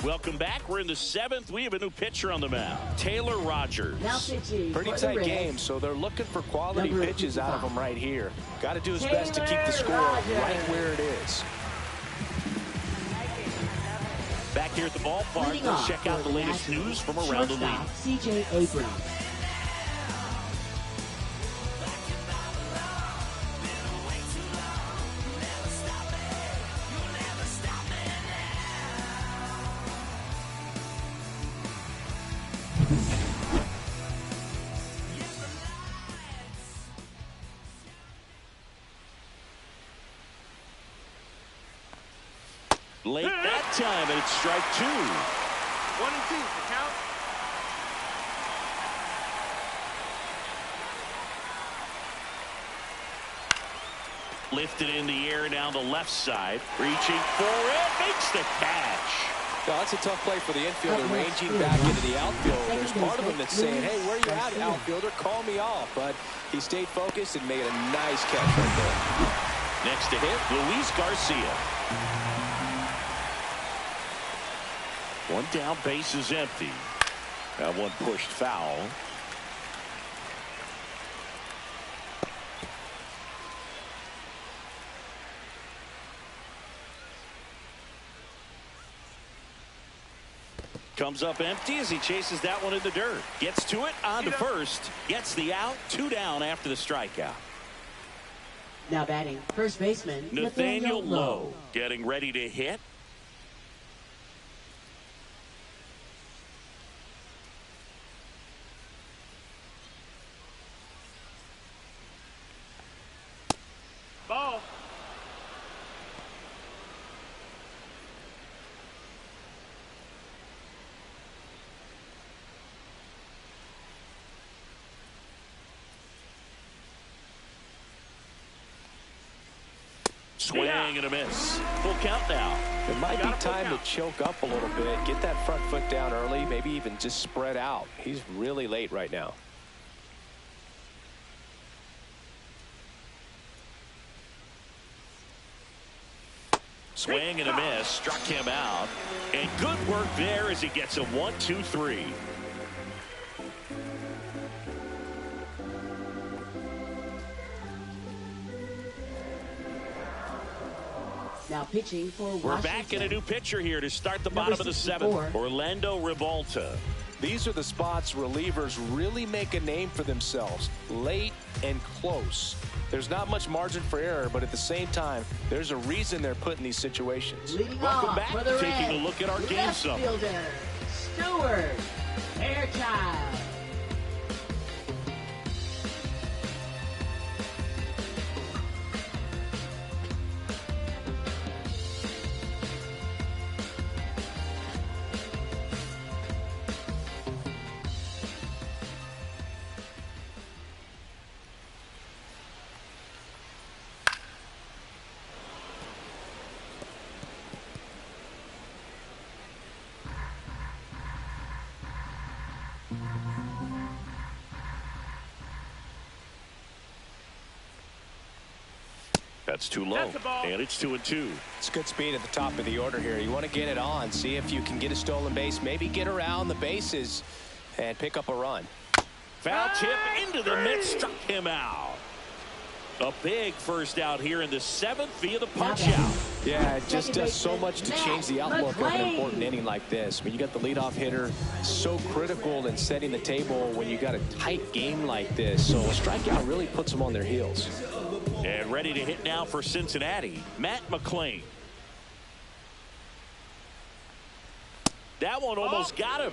Welcome back. We're in the 7th. We have a new pitcher on the mound, Taylor Rogers. Now pitching Pretty for the tight Reds. game, so they're looking for quality Number pitches out of 55. him right here. Got to do his best to keep the Taylor score Rogers. right where it is. Back here at the ballpark, Leading let's off check out for the latest Nationals, news from around the league. shortstop, C.J. Abrams. Late that time, and it's strike 2. 1 and 2, the count. Lifted in the air down the left side. Reaching for it. Makes the catch. Well, that's a tough play for the infielder, ranging back into the outfield. There's part of him that's saying, hey, where you at, outfielder? Call me off. But he stayed focused and made a nice catch right there. Next to hit, Luis Garcia. 1 down, base is empty. That one pushed foul. Comes up empty as he chases that one in the dirt. Gets to it, on to first. Gets the out, 2 down after the strikeout. Now batting, first baseman, Nathaniel Lowe getting ready to hit. Ball. Swing and a miss. Full count now. It might be time to choke up a little bit, get that front foot down early, maybe even just spread out. He's really late right now. Swing and a miss. Struck him out. And good work there as he gets a 1-2-3. Now pitching for Washington. We're back in a new pitcher here to start the bottom of the 7th. Orlando Rivalta. These are the spots relievers really make a name for themselves. Late and close. There's not much margin for error, but at the same time, there's a reason they're put in these situations. Leading Welcome off back. for the Taking a Reds, look at our game left summary. fielder, Stewart Fairchild. That's too low, That's the ball. and it's 2-2. It's good speed at the top of the order here. You want to get it on, see if you can get a stolen base, maybe get around the bases and pick up a run. Foul tip into the mix, struck him out. A big first out here in the 7th via the punch out. Yeah, it just does so much to change the outlook of an important inning like this. When you got the leadoff hitter, so critical in setting the table when you got a tight game like this. So a strikeout really puts them on their heels. And ready to hit now for Cincinnati, Matt McClain. That one almost got him.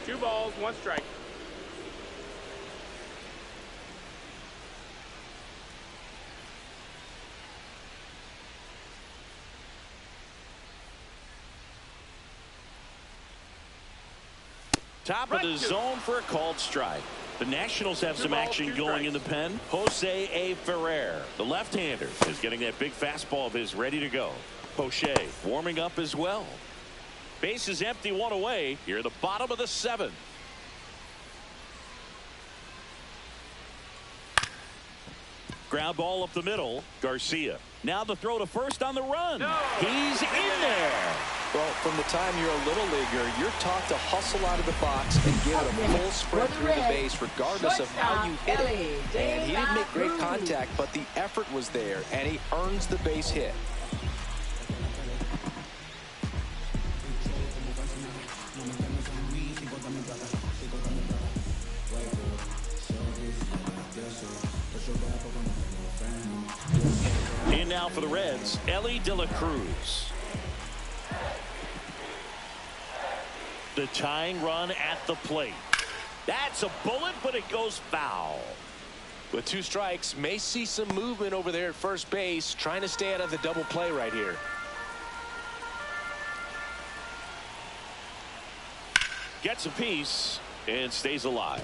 2 balls, 1 strike. Top of the zone for a called strike. The Nationals have some action going in the pen. Jose A. Ferrer, the left-hander, is getting that big fastball of his ready to go. Poche warming up as well. Base is empty, 1 away. Here at the bottom of the 7th. Ground ball up the middle. Garcia. Now the throw to first on the run. No. He's in there. Well, from the time you're a little leaguer, you're taught to hustle out of the box and give it a full sprint through the base regardless of how you hit it. And he didn't make great contact, but the effort was there, and he earns the base hit. In now for the Reds, Ellie De La Cruz. The tying run at the plate. That's a bullet, but it goes foul. With 2 strikes, may see some movement over there at first base, trying to stay out of the double play right here. Gets a piece and stays alive.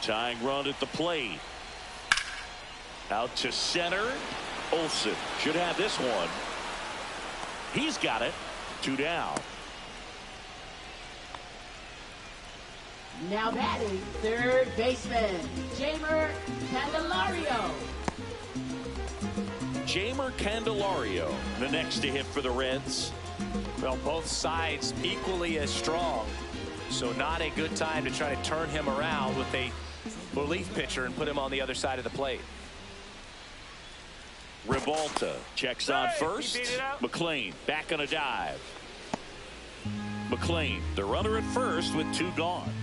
Tying run at the plate. Out to center. Olsen should have this one. He's got it. 2 down. Now batting, third baseman, Jamer Candelario. Jamer Candelario, the next to hit for the Reds. Well, both sides equally as strong. So not a good time to try to turn him around with a relief pitcher and put him on the other side of the plate. Ribalta checks on first. He beat it out. McClain back on a dive. McClain, the runner at first with 2 gone.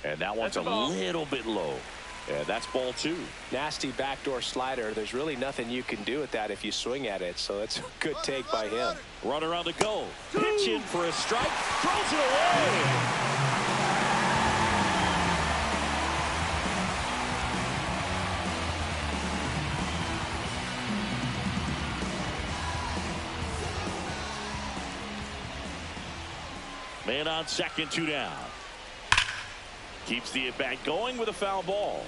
And that one's a little bit low. And that's ball 2. Nasty backdoor slider. There's really nothing you can do with that if you swing at it. So it's a good take by him. Runner on the go. Pitch in for a strike. Throws it away. Man on second, 2 down. Keeps the at-bat going with a foul ball.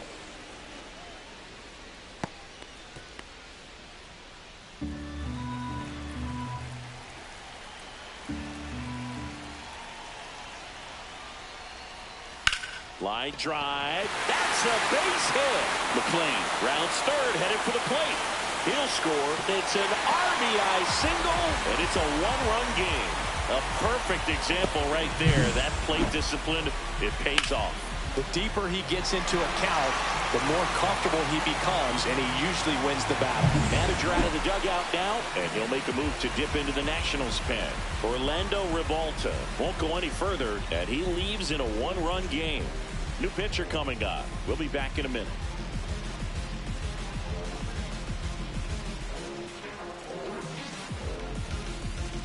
Line drive. That's a base hit. McClain rounds third, headed for the plate. He'll score. It's an RBI single, and it's a 1-run game. A perfect example right there. That plate discipline, it pays off. The deeper he gets into a count, the more comfortable he becomes, and he usually wins the battle. Manager out of the dugout now, and he'll make a move to dip into the Nationals pen. Orlando Rivalta won't go any further, and he leaves in a one-run game. New pitcher coming on. We'll be back in a minute.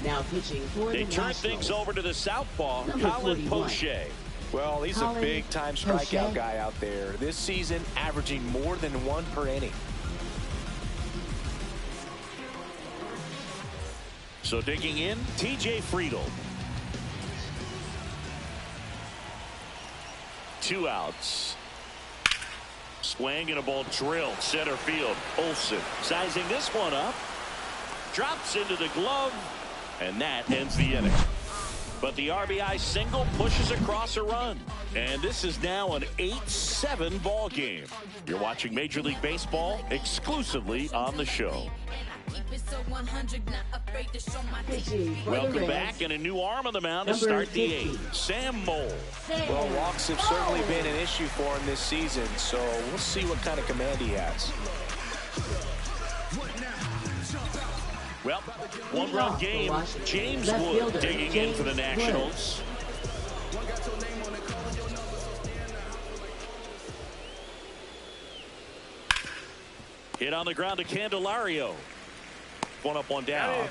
Now pitching for They the turn Nationals. things over to the southpaw, Number Colin 41. Poche. Well, he's a Colin big-time strikeout Poche. guy out there. This season, averaging more than 1 per inning. So digging in, TJ Friedel. 2 outs. Swing and a ball drilled center field. Olsen sizing this one up. Drops into the glove, and that ends the inning. But the RBI single pushes across a run. And this is now an 8-7 ball game. You're watching Major League Baseball exclusively on the show. Pitching for the Welcome Reds. back, and a new arm on the mound to Number start the 50. 8th. Sam Mole. Well, walks have certainly been an issue for him this season, so we'll see what kind of command he has. Well, one-run game. James Left Wood fielder, digging in for the James Nationals. Hit on the ground to Candelario. One up, one down.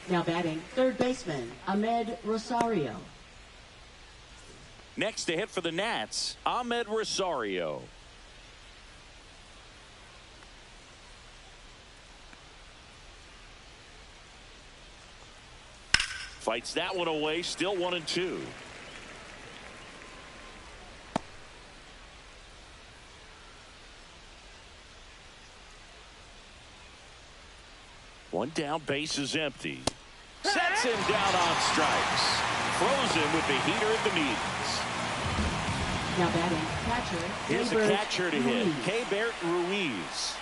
Now batting third baseman Ahmed Rosario. Next to hit for the Nats, Ahmed Rosario. Fights that one away, still 1-2. One down, base is empty. Sets him down on strikes. Throws him with the heater at the knees. Now batting catcher. Here's a Keibert catcher to hit. Ruiz. Keibert Ruiz.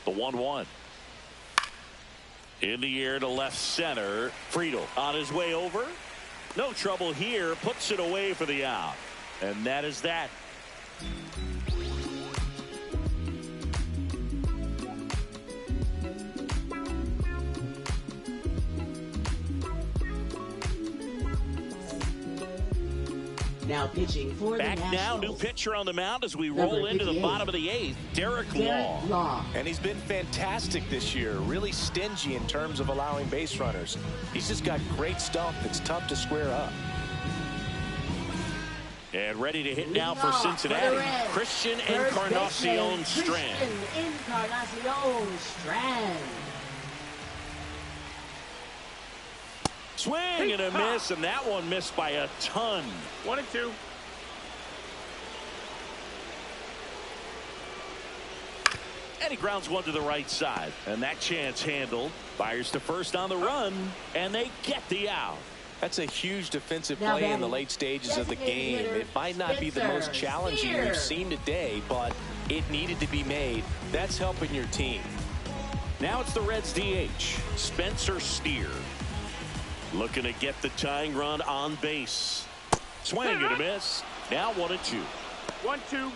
The 1-1. In the air to left center. Friedel on his way over. No trouble here. Puts it away for the out. And that is that. Now pitching for Back the now, Nationals. new pitcher on the mound as we Number roll into the 58. bottom of the 8th. Derek Law. Derek Law. And he's been fantastic this year, really stingy in terms of allowing base runners. He's just got great stuff that's tough to square up. And ready to hit now for Leading off Cincinnati, the Reds. Christian First Encarnacion baseman, Strand. Christian Encarnacion Strand. Swing and a miss, and that one missed by a ton. 1-2. And he grounds one to the right side. And that chance handled. Fires to first on the run, and they get the out. That's a huge defensive Now play in the batting, late stages of the designated game. hitter, It might not be the most Spencer challenging Steer. we've seen today, but it needed to be made. That's helping your team. Now it's the Reds DH, Spencer Steer. Looking to get the tying run on base. Swing and a miss. Now 1-2. 1-2.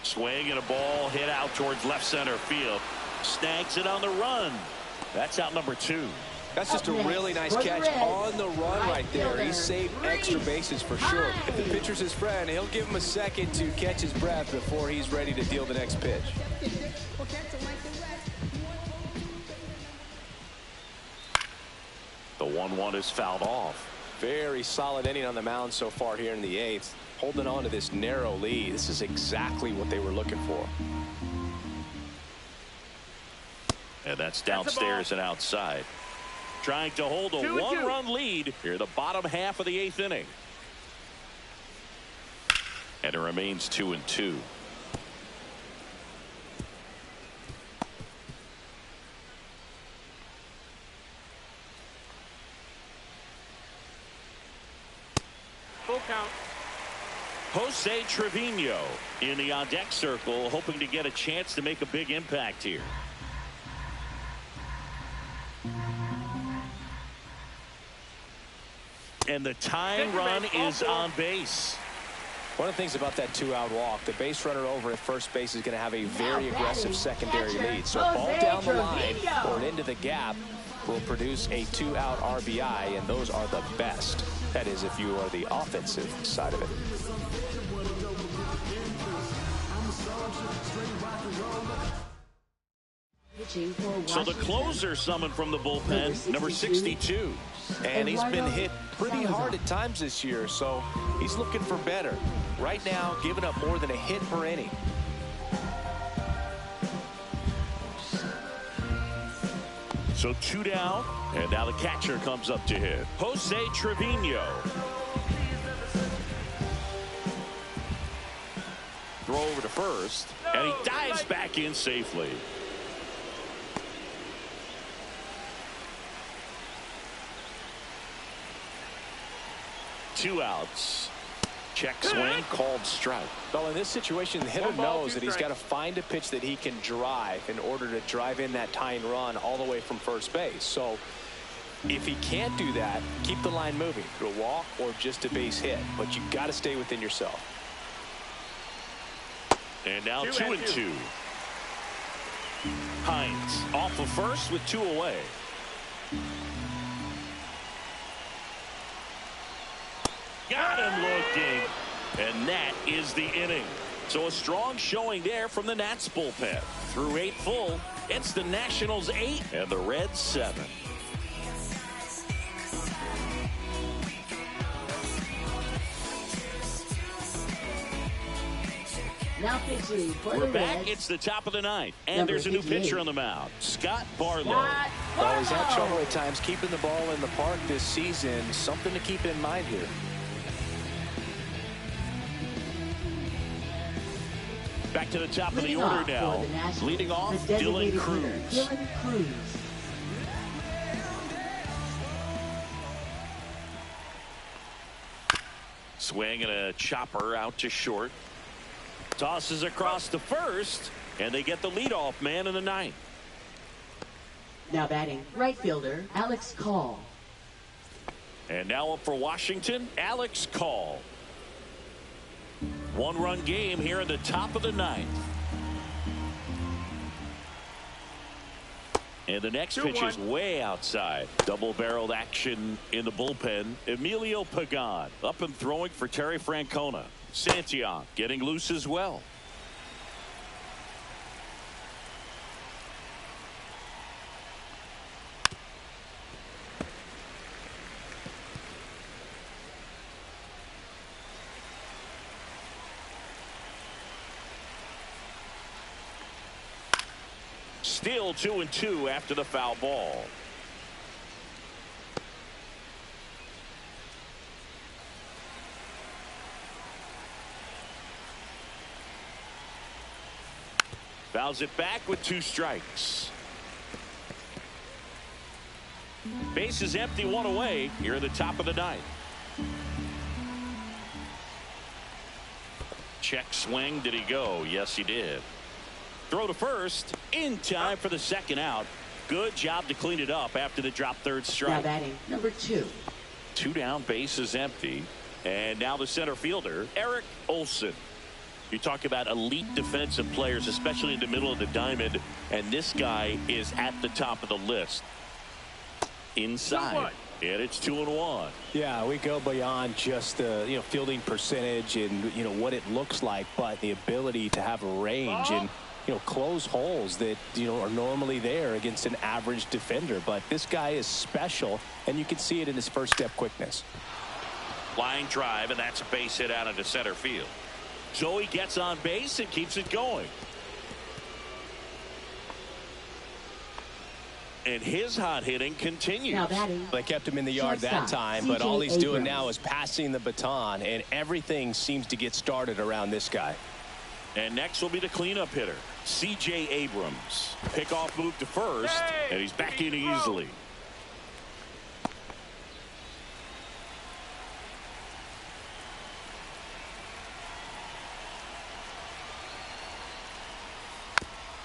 Swing and a ball hit out towards left center field. Snags it on the run. That's out number 2. That's just a Up really nice next, for the catch Reds, on the run right there. He fielder, saved extra Reese bases for sure. If the pitcher's his friend, he'll give him a second to catch his breath before he's ready to deal the next pitch. The 1-1 is fouled off. Very solid inning on the mound so far here in the 8th. Holding on to this narrow lead. This is exactly what they were looking for. And that's That's a downstairs ball. and outside. Trying to hold a 2-2. one-run lead here in the bottom half of the 8th inning. And it remains 2-2. Full count. Jose Trevino in the on-deck circle, hoping to get a chance to make a big impact here. And the tying run is on base. One of the things about that two-out walk, the base runner over at first base is going to have a very aggressive secondary lead. So a ball down the line or into the gap will produce a two-out RBI, and those are the best. That is, if you are the offensive side of it. So the closer summoned from the bullpen, number 62. And he's been hit pretty hard at times this year, so he's looking for better. Right now, giving up more than a hit per inning. So 2 down, and now the catcher comes up to hit. Jose Trevino. Throw over to first, and he dives back in safely. Two outs. Check swing, called strike. Well, in this situation, the hitter knows that he's got to find a pitch that he can drive in order to drive in that tying run all the way from first base. So if he can't do that, keep the line moving through a walk or just a base hit. But you've got to stay within yourself. And now 2-2. Hines off of first with 2 away. Got him looking, and that is the inning. So a strong showing there from the Nats bullpen. Through 8 full, it's the Nationals 8 and the Reds 7. Now pitching for We're the back. Reds. It's the top of the ninth, and Number there's a new 58. pitcher on the mound, Scott Barlow. Well, he's had trouble at times keeping the ball in the park this season. Something to keep in mind here. Back to the top of the Leading order off now. for the Nationals, Leading off, the Dylan designated Cruz. hitter, Dylan Cruz. Swing and a chopper out to short. Tosses across to first, and they get the leadoff man in the ninth. Now batting, right fielder, Alex Call. And now up for Washington, Alex Call. 1-run game here in the top of the ninth. And the next pitch is way outside. Double-barreled action in the bullpen. Emilio Pagan up and throwing for Terry Francona. Santillan getting loose as well. Still 2-2 after the foul ball. Fouls it back with 2 strikes. Base is empty, 1 away here at the top of the ninth. Check swing. Did he go? Yes, he did. Throw to first in time for the second out. Good job to clean it up after the drop third strike. Now batting, number 2. 2 down, base is empty. And now the center fielder, Eric Olson. You talk about elite defensive players, especially in the middle of the diamond, and this guy is at the top of the list. Inside, and it's 2-1. Yeah, we go beyond just the fielding percentage and what it looks like, but the ability to have range and close holes that are normally there against an average defender. But this guy is special, and you can see it in his first step quickness. Line drive, and that's a base hit out into center field. So he gets on base and keeps it going. And his hot hitting continues. Now batting, They kept him in the yard that time, but all he's doing now is passing the baton, and everything seems to get started around this guy. And next will be the cleanup hitter, C.J. Abrams. Pickoff move to first, and he's back in easily.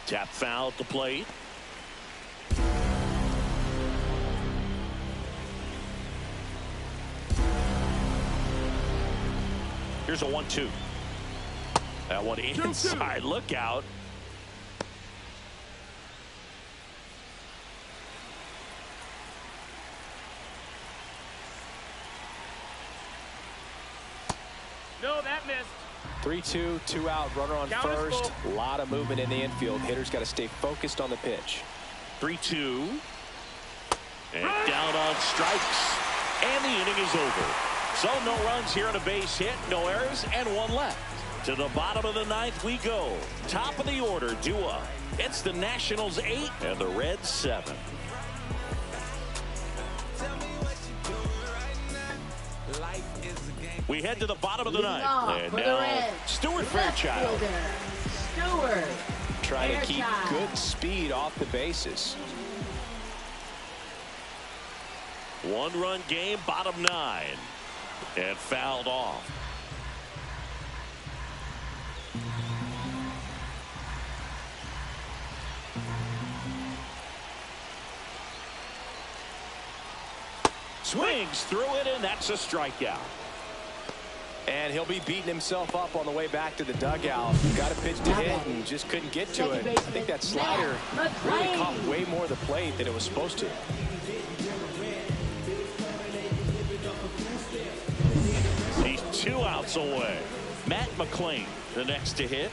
Tap foul at the plate. Here's a 1-2. That one inside. Look out. No, that missed. 3-2, 2 out, runner on first. A lot of movement in the infield. Hitters got to stay focused on the pitch. 3-2. And down on strikes. And the inning is over. So no runs here on a base hit, no errors, and one left. To the bottom of the ninth we go. Top of the order, due up. It's the Nationals 8 and the Reds 7. We head to the bottom of the ninth. And now Stuart Fairchild. Stewart. Trying to keep good speed off the bases. One-run game, bottom 9. And fouled off. Swings through it, and that's a strikeout. And he'll be beating himself up on the way back to the dugout. Got a pitch to hit and just couldn't get to it. I think that slider really caught way more of the plate than it was supposed to. He's 2 outs away. Matt McClain, the next to hit.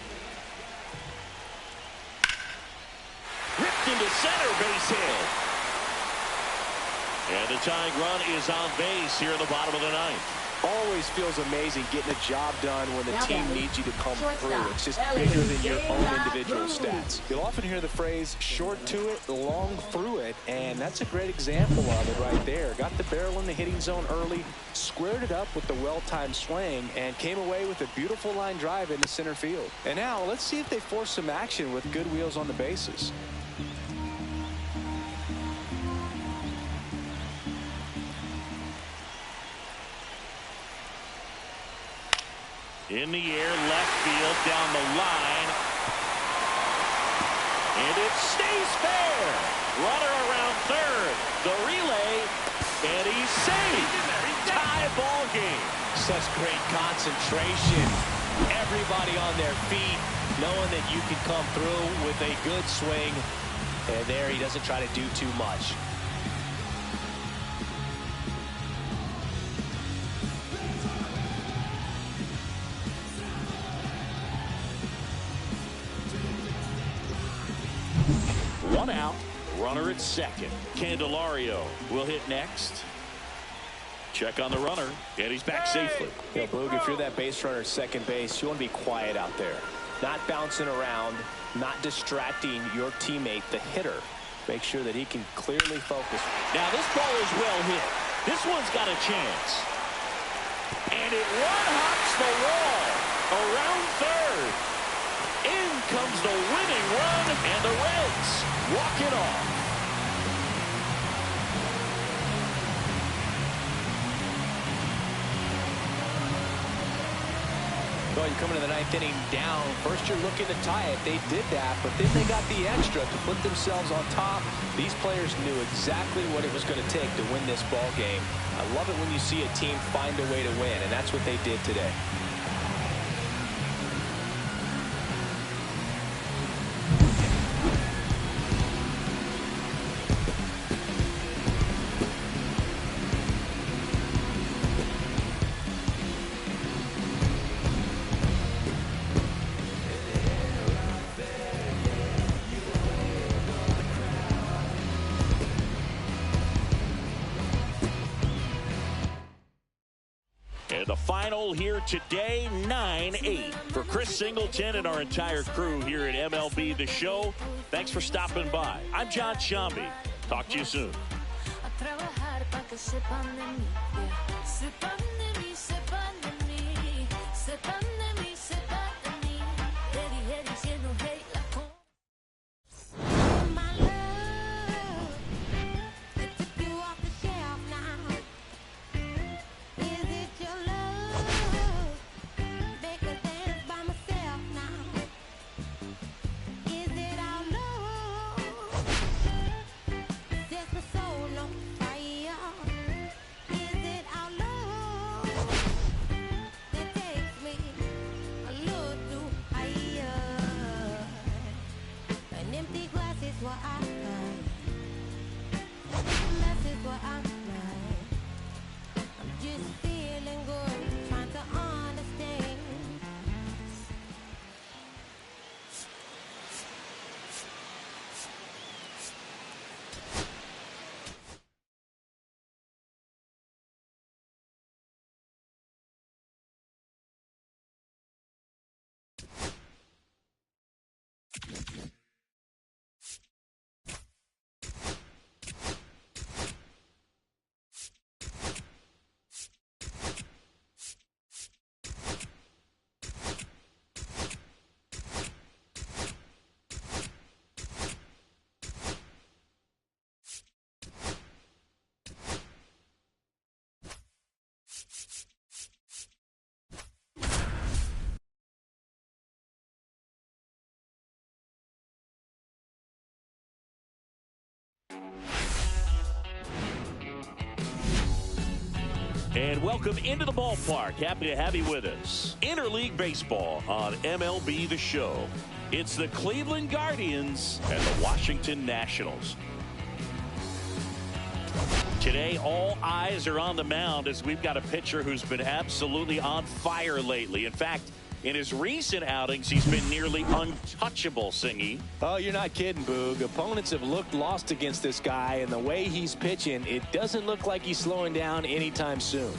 Ripped into center, base hit. And the tying run is on base here in the bottom of the ninth. Always feels amazing getting a job done when the team needs you to come through. It's just bigger than your own individual stats. You'll often hear the phrase short to it, long through it, and that's a great example of it right there. Got the barrel in the hitting zone early, squared it up with the well-timed swing, and came away with a beautiful line drive into center field. And now let's see if they force some action with good wheels on the bases. In the air, left field, down the line. And it stays fair. Runner around third. The relay, and he's safe. Tie ball game. Such great concentration. Everybody on their feet, knowing that you can come through with a good swing. And there he doesn't try to do too much. One out, runner at second. Candelario will hit next. Check on the runner, and he's back safely. You know, Boog, if you're that base runner at second base, you want to be quiet out there. Not bouncing around, not distracting your teammate, the hitter. Make sure that he can clearly focus. Now this ball is well hit. This one's got a chance. And it one-hops the wall around third. In comes the winning run, and the Reds walk it off. Well, you come into the ninth inning down. First, you're looking to tie it. They did that, but then they got the extra to put themselves on top. These players knew exactly what it was going to take to win this ball game. I love it when you see a team find a way to win, and that's what they did today. And the final here today, 9-8. For Chris Singleton and our entire crew here at MLB The Show, thanks for stopping by. I'm John Shambi. Talk to you soon. Is it all And welcome into the ballpark. Happy to have you with us. Interleague Baseball on MLB The Show. It's the Cleveland Guardians and the Washington Nationals. Today, all eyes are on the mound as we've got a pitcher who's been absolutely on fire lately. In fact, in his recent outings, he's been nearly untouchable, Singy. Oh, you're not kidding, Boog. Opponents have looked lost against this guy, and the way he's pitching, it doesn't look like he's slowing down anytime soon.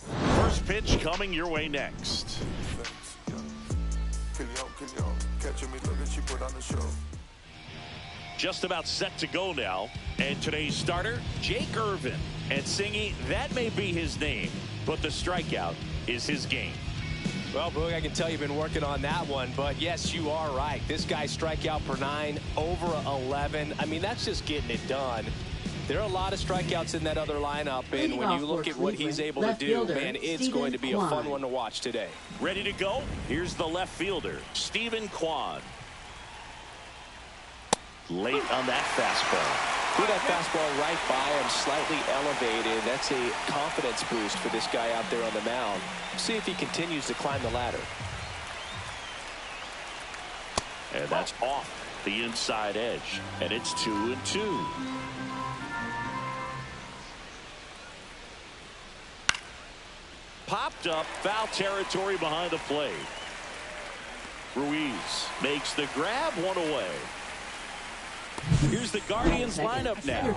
First pitch coming your way next. Just about set to go now. And today's starter, Jake Irvin. And Singy, that may be his name, but the strikeout is his game. Well, Boog, I can tell you've been working on that one, but yes, you are right. This guy's strikeout per 9, over 11. I mean, that's just getting it done. There are a lot of strikeouts in that other lineup, and when you look at what he's able to do, man, it's going to be a fun one to watch today. Ready to go? Here's the left fielder, Stephen Kwan. Late on that fastball. Threw that fastball right by him, slightly elevated. That's a confidence boost for this guy out there on the mound. See if he continues to climb the ladder. And that's off the inside edge. And it's 2-2. Popped up, foul territory behind the plate. Ruiz makes the grab, one away. Here's the Guardians lineup now.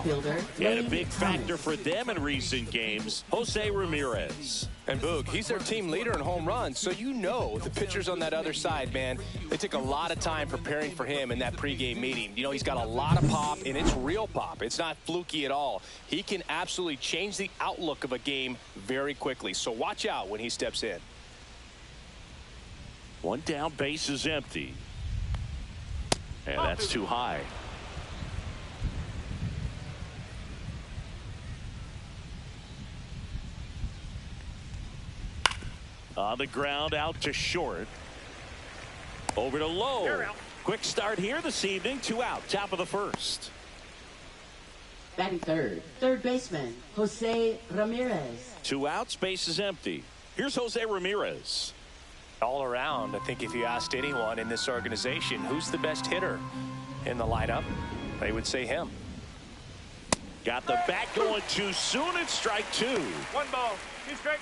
And a big factor for them in recent games, Jose Ramirez. And Boog, he's their team leader in home runs, so you know the pitchers on that other side, man, they took a lot of time preparing for him in that pregame meeting. You know, he's got a lot of pop, and it's real pop. It's not fluky at all. He can absolutely change the outlook of a game very quickly, so watch out when he steps in. One down, base is empty. And that's too high. On the ground, out to short. Over to Lowe. Quick start here this evening. 2 out, top of the first. Batting third, third baseman, Jose Ramirez. 2 outs, base is empty. Here's Jose Ramirez. All around, I think if you asked anyone in this organization who's the best hitter in the lineup, they would say him. Got the bat going too soon. It's strike 2. 1 ball, 2 strikes.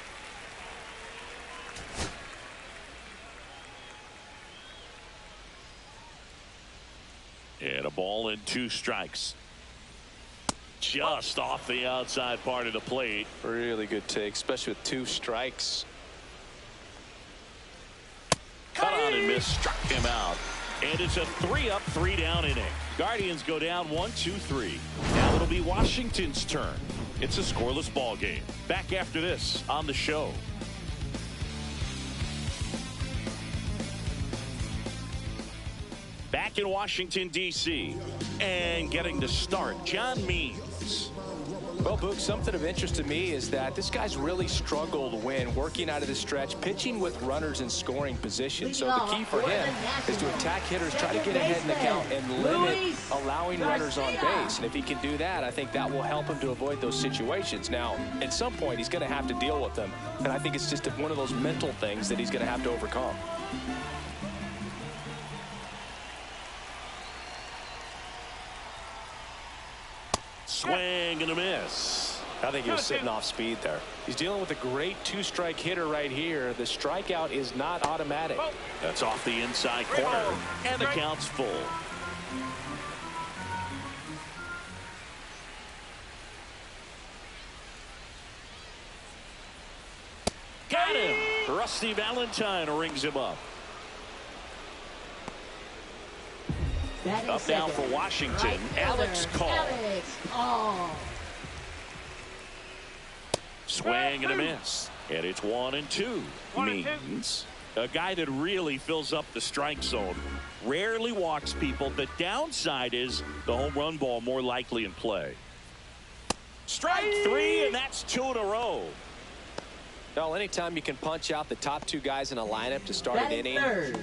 And a ball and 2 strikes. Just off the outside part of the plate. Really good take, especially with 2 strikes. Cut on and miss, struck him out. And it's a 3-up, 3-down inning. Guardians go down 1-2-3. Now it'll be Washington's turn. It's a scoreless ball game. Back after this on the show. Back in Washington, D.C. and getting to start, John Means. Well, Boog, something of interest to me is that this guy's really struggled when working out of the stretch, pitching with runners in scoring position. So the key for him is to attack hitters, try to get ahead in the count, and limit allowing runners on base. And if he can do that, I think that will help him to avoid those situations. Now, at some point, he's going to have to deal with them. And I think it's just one of those mental things that he's going to have to overcome. Swing and a miss. I think he was sitting off speed there. He's dealing with a great 2-strike hitter right here. The strikeout is not automatic. That's off the inside corner. And the count's full. Got him. Rusty Valentine rings him up. Up now for Washington, Alex Call. Swing and a miss. And it's 1-2. Means a guy that really fills up the strike zone. Rarely walks people. The downside is the home run ball more likely in play. Strike 3, and that's 2 in a row. Well, anytime you can punch out the top two guys in a lineup to start an inning,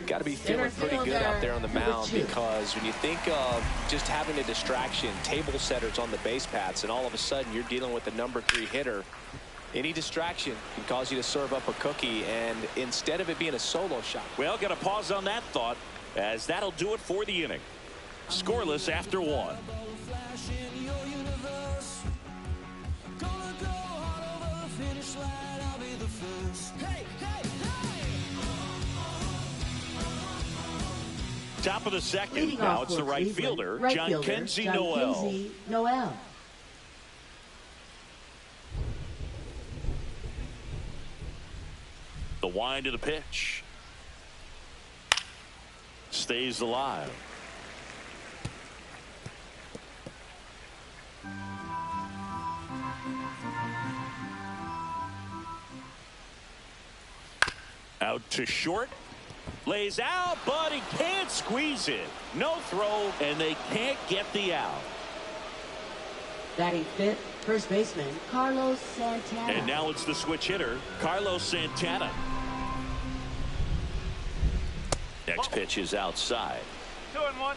got to be feeling pretty good out there on the mound, because when you think of just having a distraction, table setters on the base paths, and all of a sudden you're dealing with the #3 hitter, any distraction can cause you to serve up a cookie, and instead of it being a solo shot. Well, got to pause on that thought, as that'll do it for the inning. Scoreless after 1. Top of the second. Now it's the right fielder, John Kenzie Noel. The wind of the pitch. Stays alive. Out to short. Lays out, but he can't squeeze it. No throw, and they can't get the out. Batting fifth, first baseman, Carlos Santana. And now it's the switch hitter, Carlos Santana. Next pitch is outside. 2-1.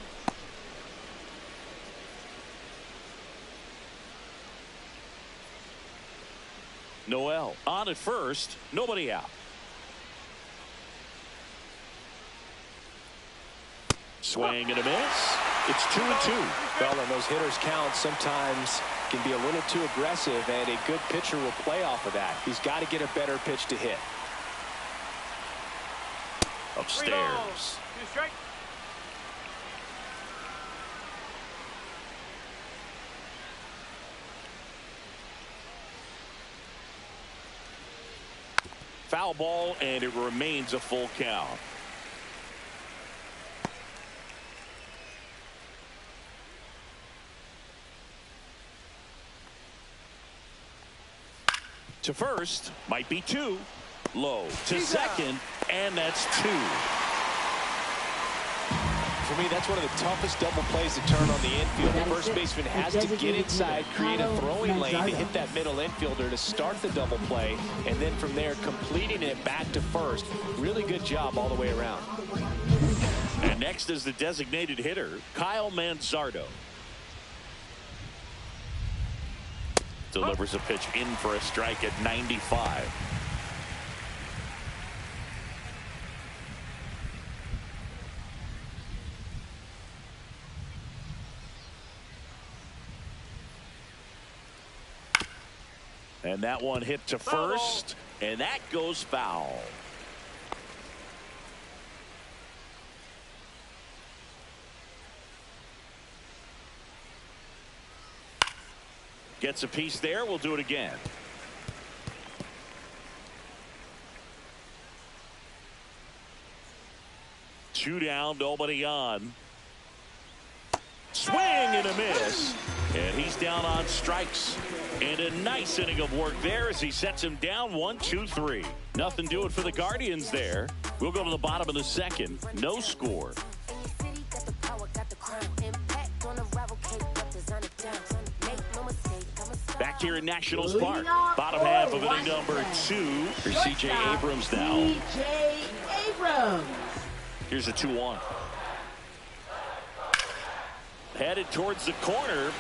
Noel on at first, nobody out. Swing and a miss. It's 2-2. Well, and those hitters count sometimes can be a little too aggressive, and a good pitcher will play off of that. He's got to get a better pitch to hit. Upstairs. 2 strike. Foul ball, and it remains a full count. To first, might be 2. Low to second, and that's 2. For me, that's one of the toughest double plays to turn on the infield. The first baseman has to get inside, create a throwing lane to hit that middle infielder to start the double play, and then from there completing it back to first. Really good job all the way around. And next is the designated hitter, Kyle Manzardo. Delivers a pitch in for a strike at 95. And that one hit to first, and that goes foul. Gets a piece there. We'll do it again. Two down, nobody on. Swing and a miss. And he's down on strikes. And a nice inning of work there as he sets him down 1-2-3. Nothing doing for the Guardians there. We'll go to the bottom of the second. No score. Back here in Nationals Park. Bottom half of inning number 2 for C.J. Abrams now. C.J. Abrams. Here's a 2-1. Headed towards the corner.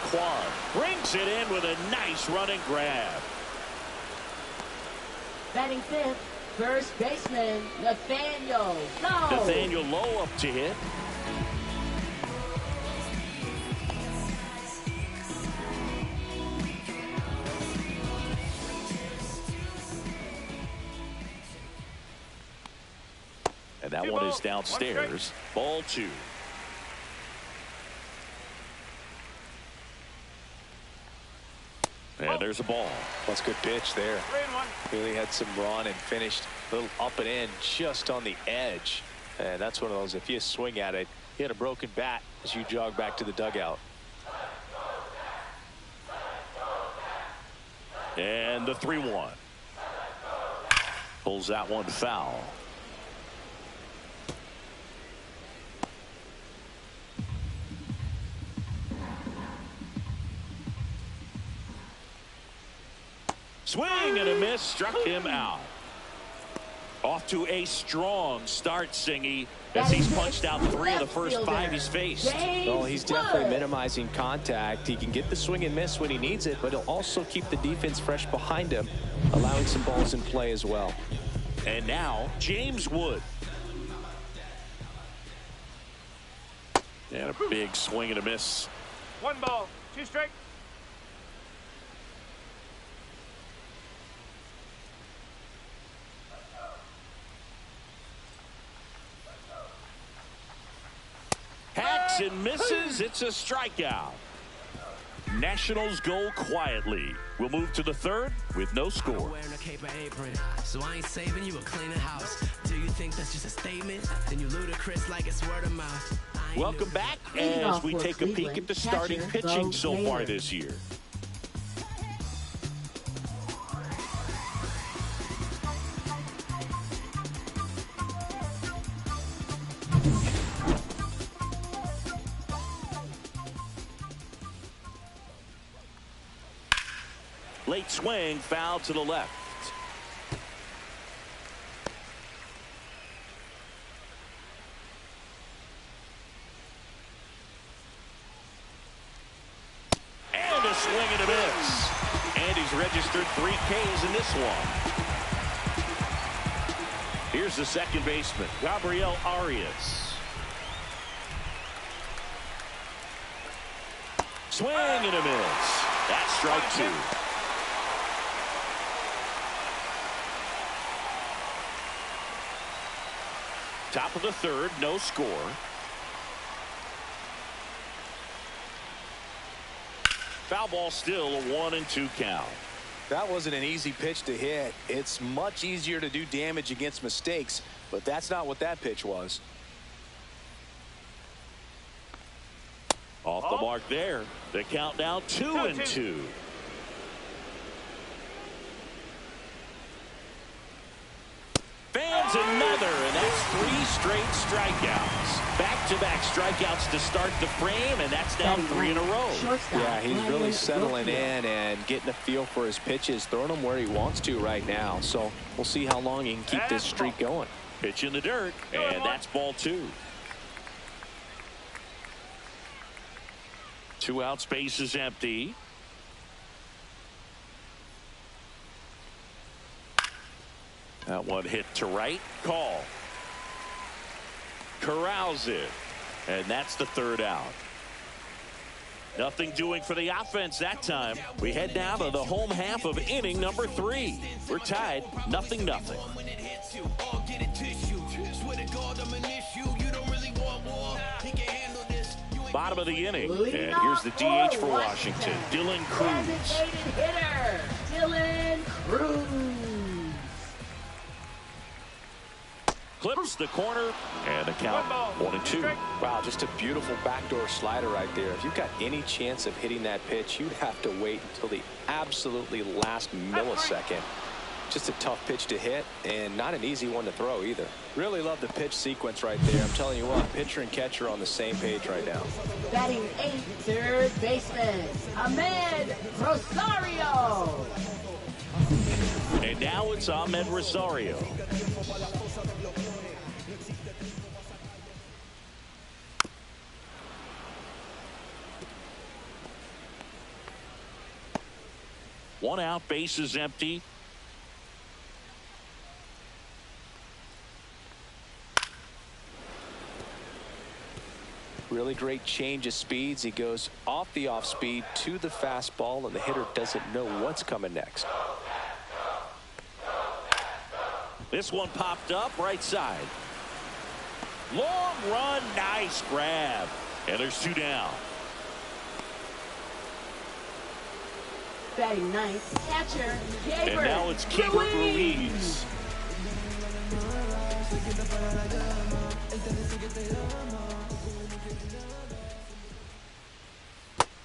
Kwan brings it in with a nice running grab. Batting fifth, first baseman, Nathaniel Lowe. Nathaniel Lowe up to hit. And that one is downstairs. Ball 2. And there's a ball. That's a good pitch there. 3-1. Really had some run and finished a little up and in just on the edge. And that's one of those, if you swing at it, you had a broken bat as you jog back to the dugout. And the 3-1. Pulls that one foul. Swing and a miss, struck him out. Off to a strong start, Singy, as he's punched out 3 of the first 5 he's faced. Well, he's definitely minimizing contact. He can get the swing and miss when he needs it, but he'll also keep the defense fresh behind him, allowing some balls in play as well. And now, James Wood. And a big swing and a miss. 1 ball, 2 strikes. Hacks and misses. It's a strikeout. Nationals go quietly. We'll move to the 3rd with no score. Wearing a cape and apron, so I ain't saving you a cleaner house. Do you think that's just a statement? Then you ludicrous like it's word of mouth. Welcome back as we take a peek at the starting pitching so far this year. Late swing, foul to the left. And a swing and a miss. And he's registered 3 Ks in this one. Here's the second baseman, Gabriel Arias. Swing and a miss. That's strike 2. Top of the 3rd, no score. Foul ball, still a 1-2 count. That wasn't an easy pitch to hit. It's much easier to do damage against mistakes, but that's not what that pitch was. Off the mark there. The count now 2-2. Fans another, and that's 3 straight strikeouts. Back-to-back strikeouts to start the frame, and that's now 3 in a row. Yeah, he's really settling in and getting a feel for his pitches, throwing them where he wants to right now. So we'll see how long he can keep this streak going. Pitch in the dirt, and that's ball 2. 2 out, space is empty. That one hit to right. Call. Corrals it. And that's the 3rd out. Nothing doing for the offense that time. We head down to the home half of inning number 3. We're tied 0-0. Bottom of the inning. And here's the DH for Washington, Dylan Cruz. Designated hitter, Dylan Cruz. Clips the corner, and the count 1-2. Wow, just a beautiful backdoor slider right there. If you've got any chance of hitting that pitch, you'd have to wait until the absolutely last millisecond. Just a tough pitch to hit, and not an easy one to throw either. Really love the pitch sequence right there. I'm telling you what, pitcher and catcher on the same page right now. Batting 8th, 3rd baseman, Ahmed Rosario. And now it's Ahmed Rosario. One out, base is empty. Really great change of speeds. He goes off the off speed to the fastball, and the hitter doesn't know what's coming next. This one popped up right side. Long run, nice grab. And there's 2 down. Batting 9th, catcher, Gabriel. And now it's Keibert Ruiz.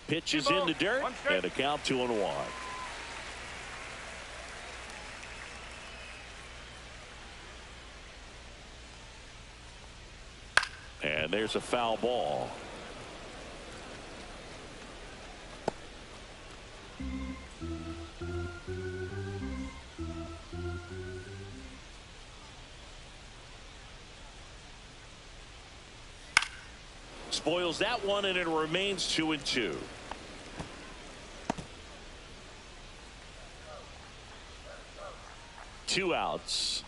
Pitch is in the dirt, and a count 2-1. And there's a foul ball. spoils that one, and it remains 2-2. Two outs.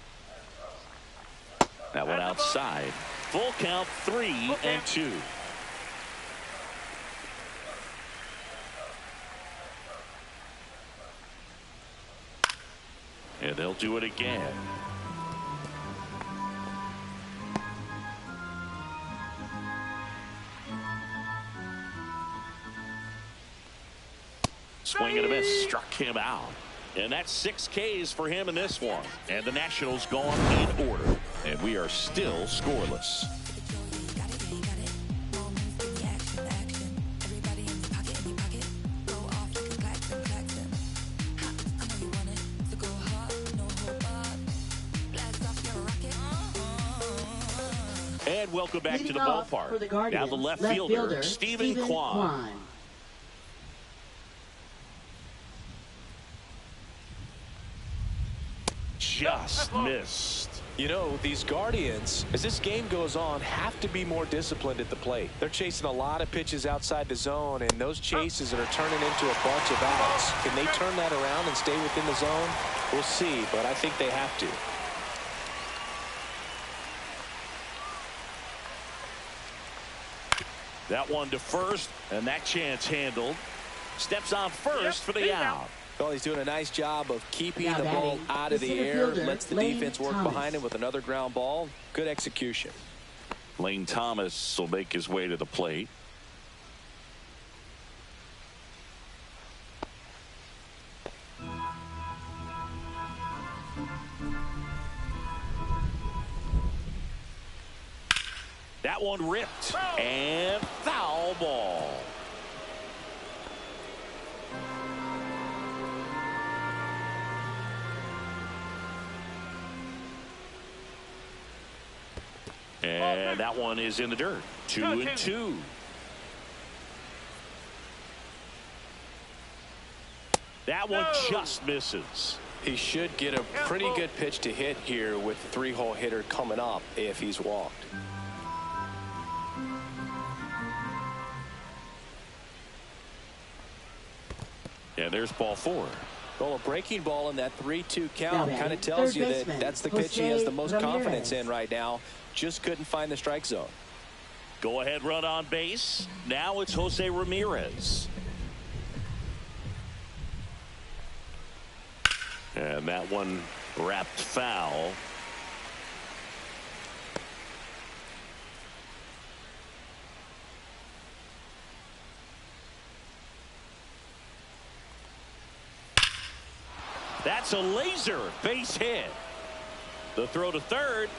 That one outside. Full count, 3-2. And they'll do it again. Swing and a miss, struck him out. And that's 6 Ks for him in this one. And the Nationals gone in order. And we are still scoreless. And welcome back to the ballpark. Now the left fielder, Stephen Kwan. Just missed. You know, these Guardians, as this game goes on, have to be more disciplined at the plate. They're chasing a lot of pitches outside the zone, and those chases are turning into a bunch of outs. Can they turn that around and stay within the zone? We'll see, but I think they have to. That one to first, and that chance handled. Steps on first for the out. Well, he's doing a nice job of keeping the ball out of the air. Lets the defense work behind him with another ground ball. Good execution. Lane Thomas will make his way to the plate. That one ripped. And foul ball. And that one is in the dirt. 2-2. That one just misses. He should get a pretty good pitch to hit here with the 3-hole hitter coming up if he's walked. And there's ball 4. Well, a breaking ball in that 3-2 count kind of tells you that that's the pitch he has the most confidence in right now. Just couldn't find the strike zone. Go ahead run on base. Now it's Jose Ramirez. And that one wrapped foul. That's a laser base hit. The throw to third.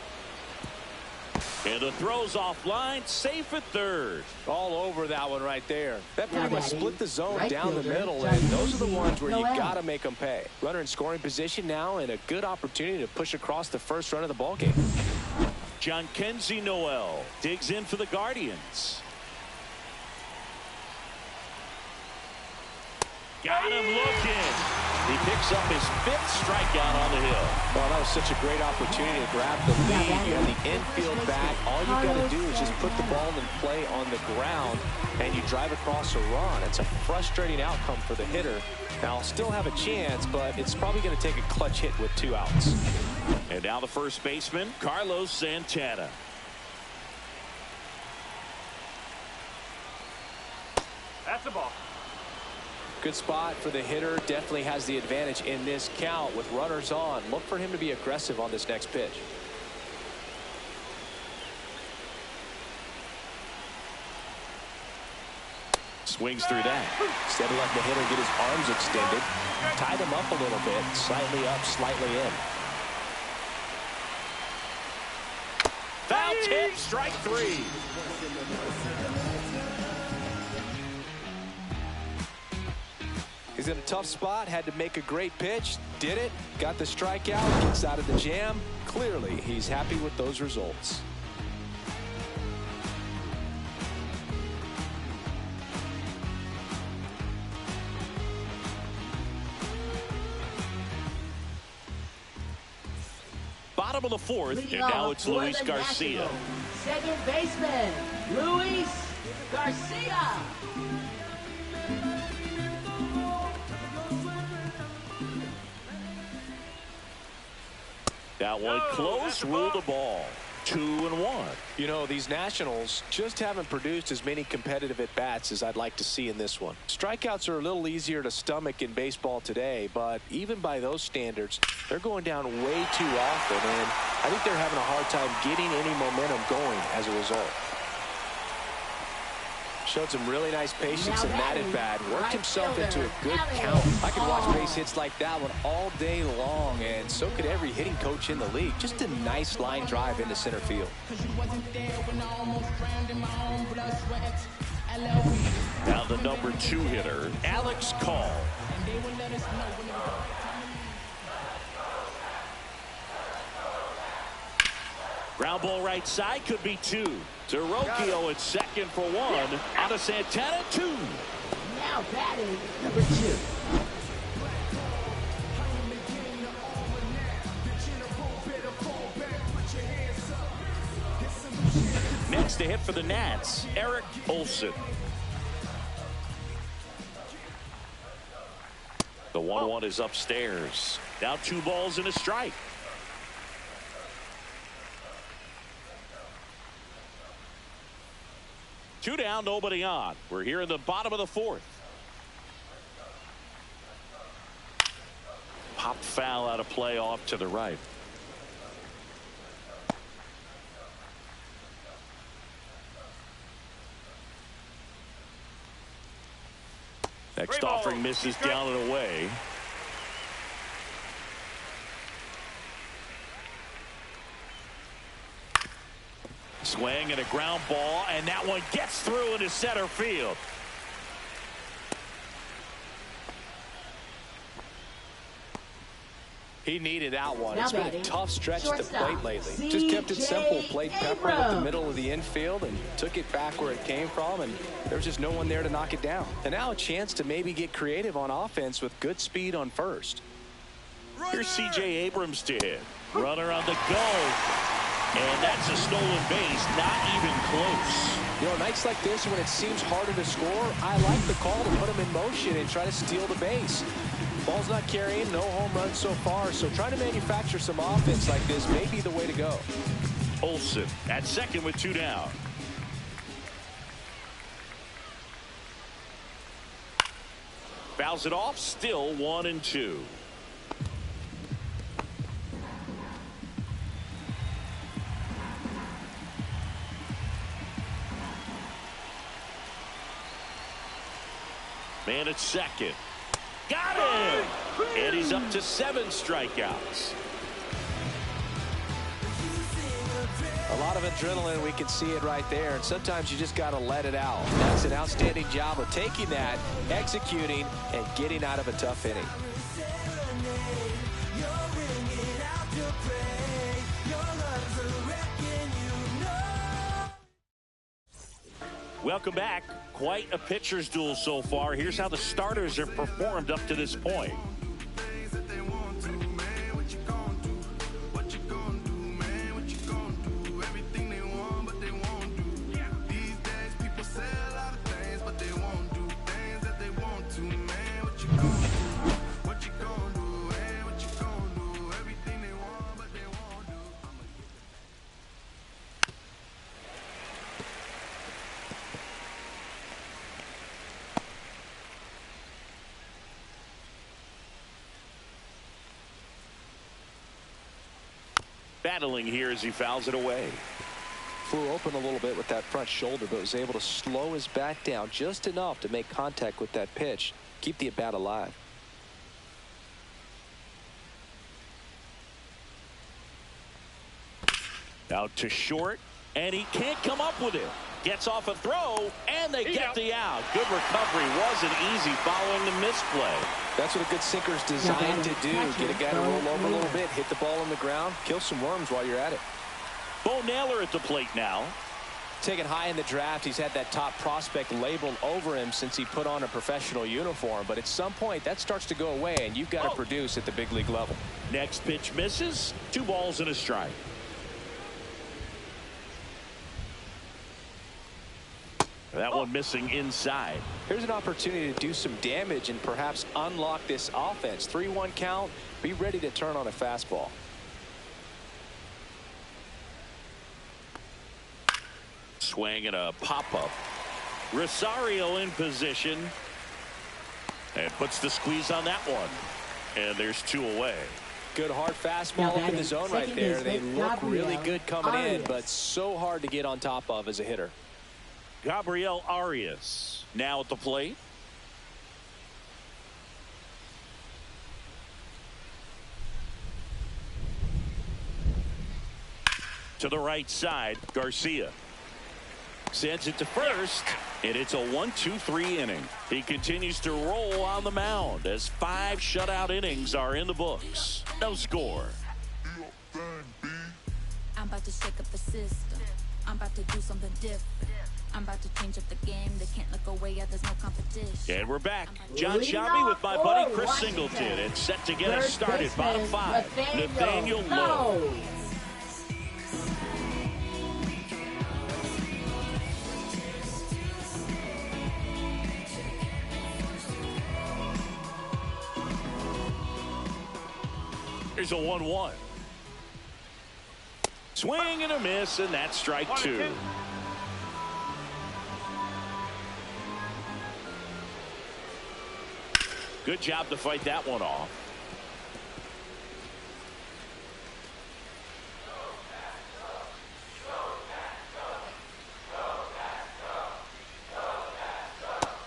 And the throw's offline, safe at third. All over that one right there. That pretty much split the zone down the middle, and those are the ones where you got to make them pay. Runner in scoring position now, and a good opportunity to push across the first run of the ballgame. Jhonkensy Noel digs in for the Guardians. Got him looking. He picks up his 5th strikeout on the hill. Well, that was such a great opportunity to grab the lead. You have the infield back. All you got to do is just put the ball in play on the ground, and you drive across a run. It's a frustrating outcome for the hitter. Now, I'll still have a chance, but it's probably going to take a clutch hit with 2 outs. And now the first baseman, Carlos Santana. That's a ball. Good spot for the hitter. Definitely has the advantage in this count with runners on. Look for him to be aggressive on this next pitch. Swings through that. Instead of letting the hitter get his arms extended, tie them up a little bit. Slightly up, slightly in. Foul tip, strike 3. He's in a tough spot, had to make a great pitch, did it, got the strikeout, gets out of the jam. Clearly, he's happy with those results. Bottom of the 4th, and now it's Luis Garcia. Second baseman, Luis Garcia. That one close, ruled a ball. 2-1. You know, these Nationals just haven't produced as many competitive at-bats as I'd like to see in this one. Strikeouts are a little easier to stomach in baseball today, but even by those standards, they're going down way too often, and I think they're having a hard time getting any momentum going as a result. Showed some really nice patience in that at-bat. Worked himself into a good count. I could watch base hits like that one all day long, and so could every hitting coach in the league. Just a nice line drive into center field. Now the number 2 hitter, Alex Call. Ground ball right side, could be 2. Terocchio at second for 1. On to Santana, 2. Now batting, number 2. Next to hit for the Nats, Eric Olson. The 1-1 is upstairs. Now 2 balls and a strike. Two down, nobody on. We're here in the bottom of the 4th. Popped foul out of play off to the right. Next offering misses down and away. Swing and a ground ball, and that one gets through into center field. He needed that one. It's been a tough stretch at the plate lately. Just kept it simple. Played pepper up the middle of the infield and took it back where it came from, and there's just no one there to knock it down. And now a chance to maybe get creative on offense with good speed on first. Here's C.J. Abrams to hit. Runner on the go. And that's a stolen base, not even close. You know, nights like this when it seems harder to score, I like the call to put him in motion and try to steal the base. Ball's not carrying, no home runs so far, so trying to manufacture some offense like this may be the way to go. Olson at second with 2 down. Fouls it off, still 1-2. Man at second. Got him! And he's up to 7 strikeouts. A lot of adrenaline, we can see it right there, and sometimes you just got to let it out. That's an outstanding job of taking that, executing, and getting out of a tough inning. Welcome back. Quite a pitcher's duel so far. Here's how the starters have performed up to this point. Battling here as he fouls it away. Flew open a little bit with that front shoulder, but was able to slow his bat down just enough to make contact with that pitch. Keep the at-bat alive. Out to short, and he can't come up with it. Gets off a throw, and they get the out. Good recovery. Wasn't easy following the misplay. That's what a good sinker's designed to do. Get a guy to roll over a little bit, hit the ball on the ground, kill some worms while you're at it. Bo Naylor at the plate now. Taken high in the draft, he's had that top prospect labeled over him since he put on a professional uniform. But at some point, that starts to go away, and you've got to produce at the big league level. Next pitch misses. 2 balls and a strike. That one missing inside. Here's an opportunity to do some damage and perhaps unlock this offense. 3-1 count. Be ready to turn on a fastball. Swing and a pop-up. Rosario in position. And puts the squeeze on that one. And there's 2 away. Good hard fastball up in the zone right there. They look really good coming in, but so hard to get on top of as a hitter. Gabriel Arias now at the plate. To the right side, Garcia sends it to first, and it's a 1-2-3 inning. He continues to roll on the mound as 5 shutout innings are in the books. No score. I'm about to shake up the system. I'm about to do something different. I'm about to change up the game. They can't look away. Yeah, there's no competition. And we're back. John Shelby with my buddy Chris Singleton, and set to get us started. Bottom 5, Nathaniel Lowe. Here's a 1-1. Swing and a miss, and that's strike 2. Good job to fight that one off.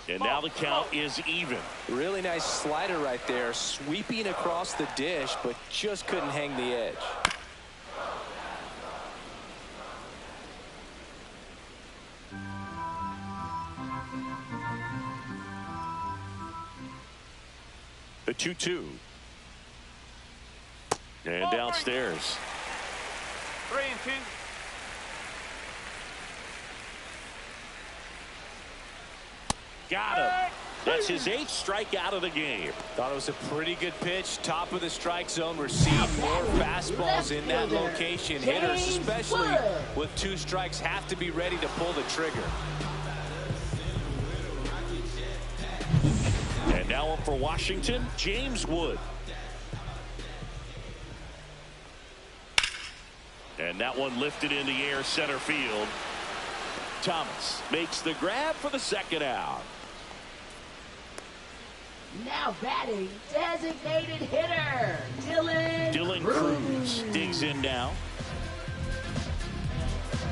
And now the count is even. Really nice slider right there, sweeping across the dish, but just couldn't hang the edge. The 2-2. And downstairs. 3-2. Got him. That's his 8th strikeout of the game. Thought it was a pretty good pitch. Top of the strike zone. We're seeing more fastballs in that location. Hitters, especially with 2 strikes, have to be ready to pull the trigger. And now up for Washington, James Wood. And that one lifted in the air, center field. Thomas makes the grab for the second out. Now batting, designated hitter, Dylan Cruz digs in now.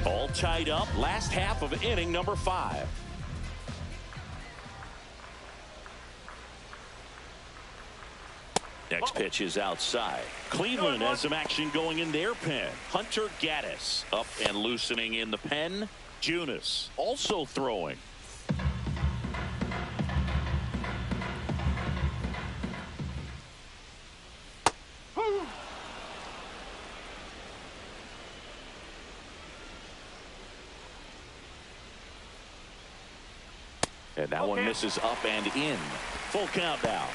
All tied up, last half of inning number 5. Next pitch is outside. Cleveland has some action going in their pen. Hunter Gaddis up and loosening in the pen. Junis also throwing. And that one misses up and in. Full count now.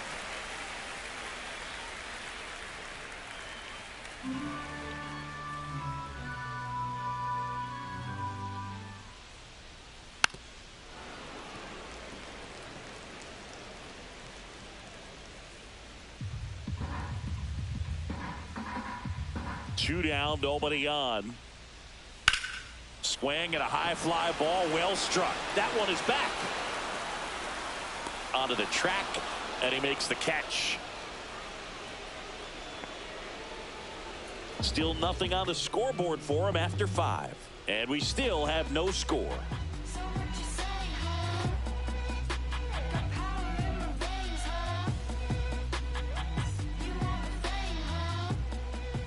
Two down, nobody on. Swing and a high fly ball, well struck. That one is back. Onto the track, and he makes the catch. Still nothing on the scoreboard for him after 5. And we still have no score.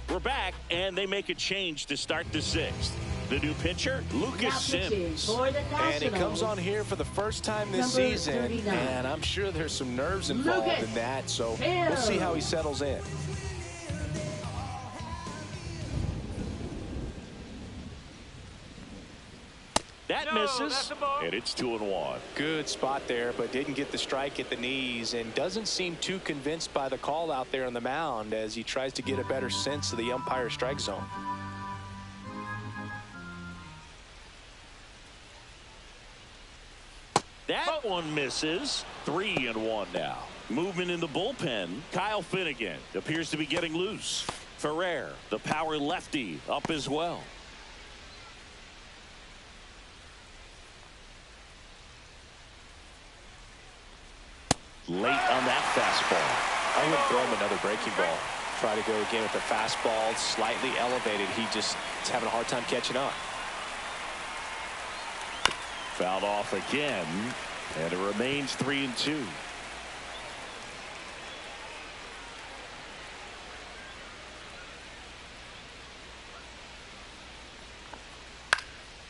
We're back, and they make a change to start the 6th. The new pitcher, Lucas Sims. And he comes on here for the first time this season, and I'm sure there's some nerves involved in that, so we'll see how he settles in. That misses, and it's 2-1. Good spot there, but didn't get the strike at the knees, and doesn't seem too convinced by the call out there on the mound as he tries to get a better sense of the umpire strike zone. one misses. 3-1 now. Movement in the bullpen. Kyle Finnegan appears to be getting loose. Ferrer, the power lefty, up as well. Late on that fastball. I would throw him another breaking ball. Try to go again with the fastball, slightly elevated. He just is having a hard time catching up. Fouled off again, and it remains 3-2.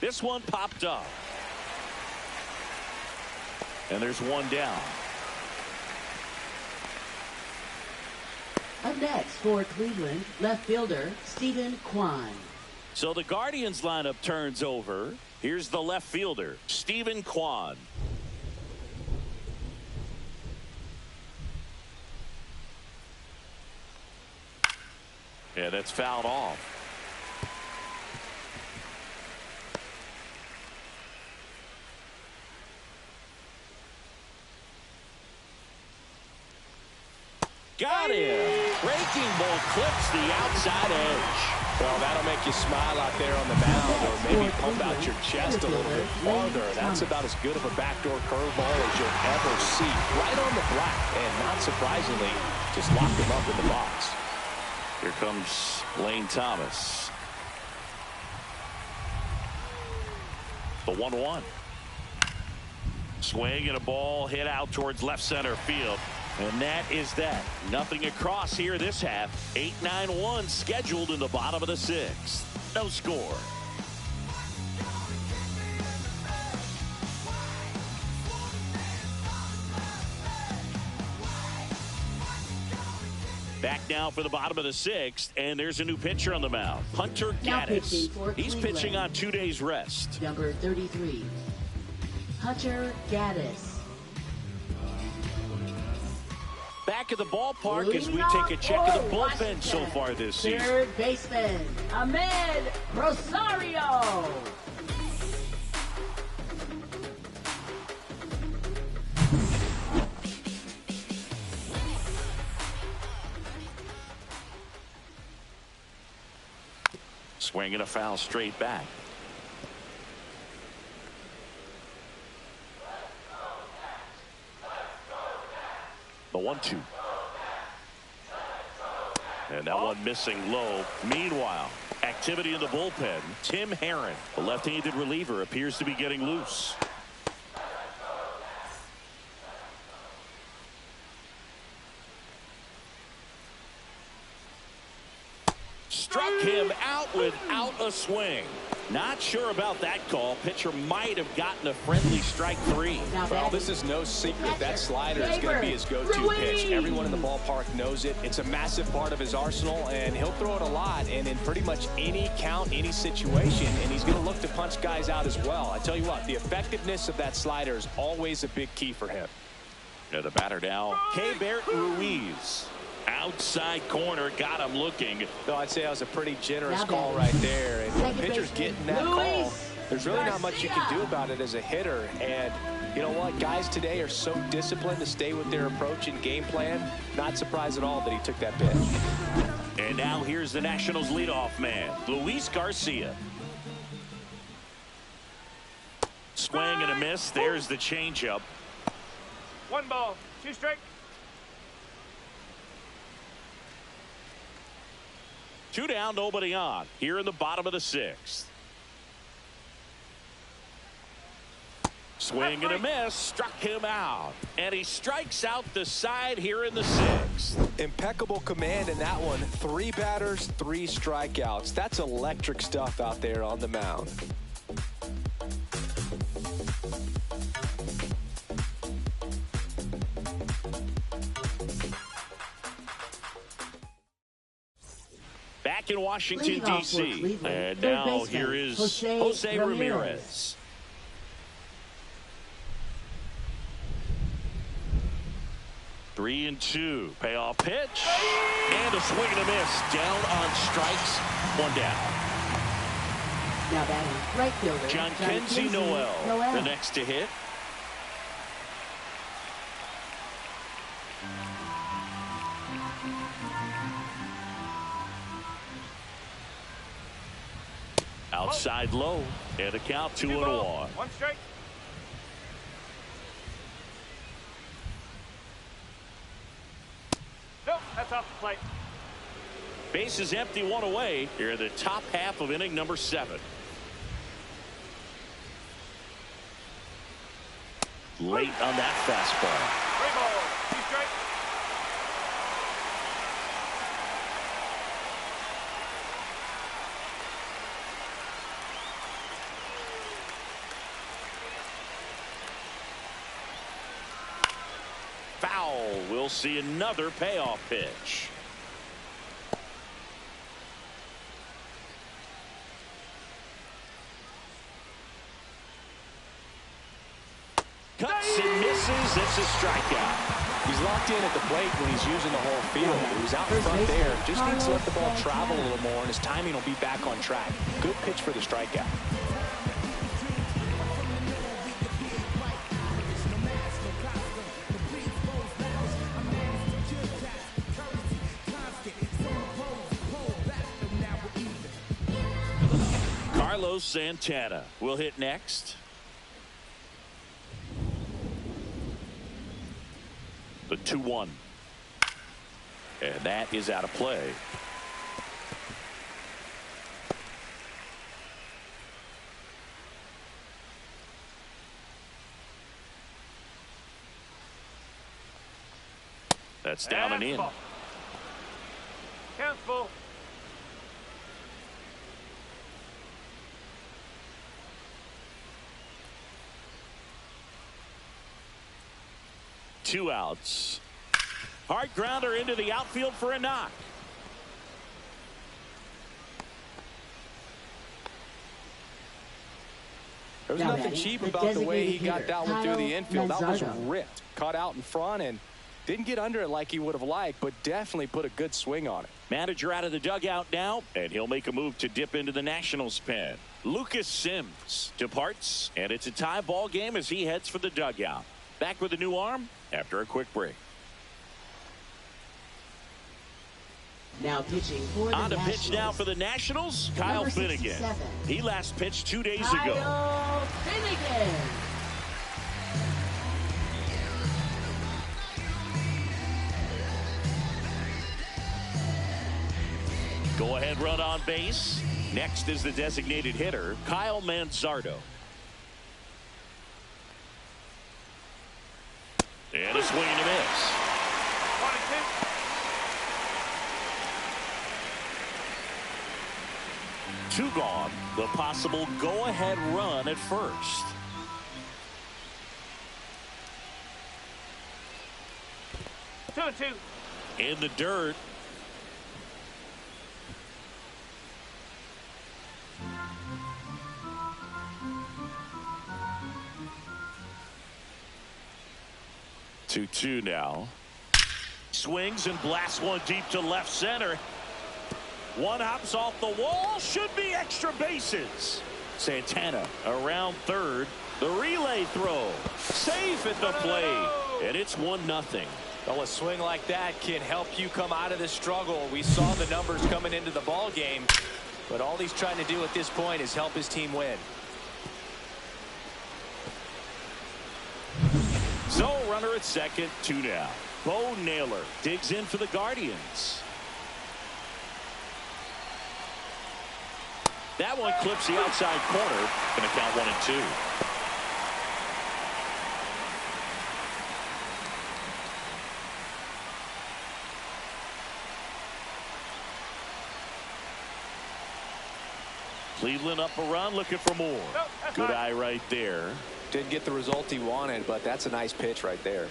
This one popped up. And there's one down. Up next for Cleveland, left fielder Stephen Kwan. So the Guardians lineup turns over. Here's the left fielder, Stephen Kwan. And it's fouled off. Got him. Breaking ball clips the outside edge. Well, that'll make you smile out there on the mound, or maybe pump out your chest a little bit farther. That's about as good of a backdoor curveball as you'll ever see. Right on the black, and not surprisingly, just locked him up in the box. Here comes Lane Thomas. The 1-1. Swing and a ball hit out towards left center field. And that is that. Nothing across here this half. 8-9-1 scheduled in the bottom of the 6th. No score. Back now for the bottom of the 6th, and there's a new pitcher on the mound. Hunter Gaddis. He's pitching on 2 days rest. Number 33, Hunter Gaddis. Back at the ballpark as we take a check of the bullpen so far this season. Third baseman, Ahmed Rosario. Swinging a foul straight back. The 1-2. And that one missing low. Meanwhile, activity in the bullpen. Tim Herron, the left-handed reliever, appears to be getting loose. Struck him out without a swing. Not sure about that call. Pitcher might have gotten a friendly strike 3. Well, this is no secret. That slider is going to be his go-to pitch. Everyone in the ballpark knows it. It's a massive part of his arsenal, and he'll throw it a lot and in pretty much any count, any situation, and he's going to look to punch guys out as well. I tell you what, the effectiveness of that slider is always a big key for him. Yeah, the batter now, Keibert Ruiz. Outside corner, got him looking. No, I'd say that was a pretty generous call right there. And when the pitcher's getting that call, there's really not much you can do about it as a hitter. And you know what? Guys today are so disciplined to stay with their approach and game plan. Not surprised at all that he took that pitch. And now here's the Nationals leadoff man, Luis Garcia. Swing and a miss. There's the changeup. 1 ball, 2 strikes. 2 down, nobody on. Here in the bottom of the 6th. Swing and a miss. Struck him out. And he strikes out the side here in the 6th. Impeccable command in that one. 3 batters, 3 strikeouts. That's electric stuff out there on the mound. Back in Washington, D.C. And now here is Jose Ramirez. Three and 2. Payoff pitch. And a swing and a miss. Down on strikes. 1 down. Now batting right fielder John Kenzie Noel, the next to hit. Outside low, and a count 2-1. One strike. Nope, that's off the plate. Base is empty, 1 away. Here in the top half of inning number 7. Late on that fastball. 3 balls, 2 strikes. Foul. We'll see another payoff pitch. Cuts and misses. It's a strikeout. He's locked in at the plate when he's using the whole field. He was out in front there. Just needs to let the ball travel a little more, and his timing will be back on track. Good pitch for the strikeout. Carlos Santana will hit next. The 2-1. And that is out of play. That's down and in. Count's full. Two outs. Hard grounder into the outfield for a knock. There was nothing cheap about the way he got that one through the infield. That was ripped. Caught out in front and didn't get under it like he would have liked, but definitely put a good swing on it. Manager out of the dugout now, and he'll make a move to dip into the Nationals pen. Lucas Sims departs, and it's a tie ball game as he heads for the dugout. Back with a new arm after a quick break. Now pitching for the On to Nationals. pitch now for the Nationals, Kyle Number Finnegan. 67. He last pitched 2 days ago. Kyle Finnegan. Go ahead run on base. Next is the designated hitter, Kyle Manzardo. And a swing and a miss. 2 gone. The possible go-ahead run at first. Two and two. In the dirt. Two now. Swings and blasts one deep to left center. One hops off the wall. Should be extra bases. Santana around third. The relay throw. Safe at the plate. And it's 1-0. Well, a swing like that can help you come out of this struggle. We saw the numbers coming into the ball game, but all he's trying to do at this point is help his team win. So runner at second, 2 now. Bo Naylor digs in for the Guardians. That one clips the outside corner. Going to count 1-2. Cleveland up a run, looking for more. Good eye right there. Didn't get the result he wanted, but that's a nice pitch right there.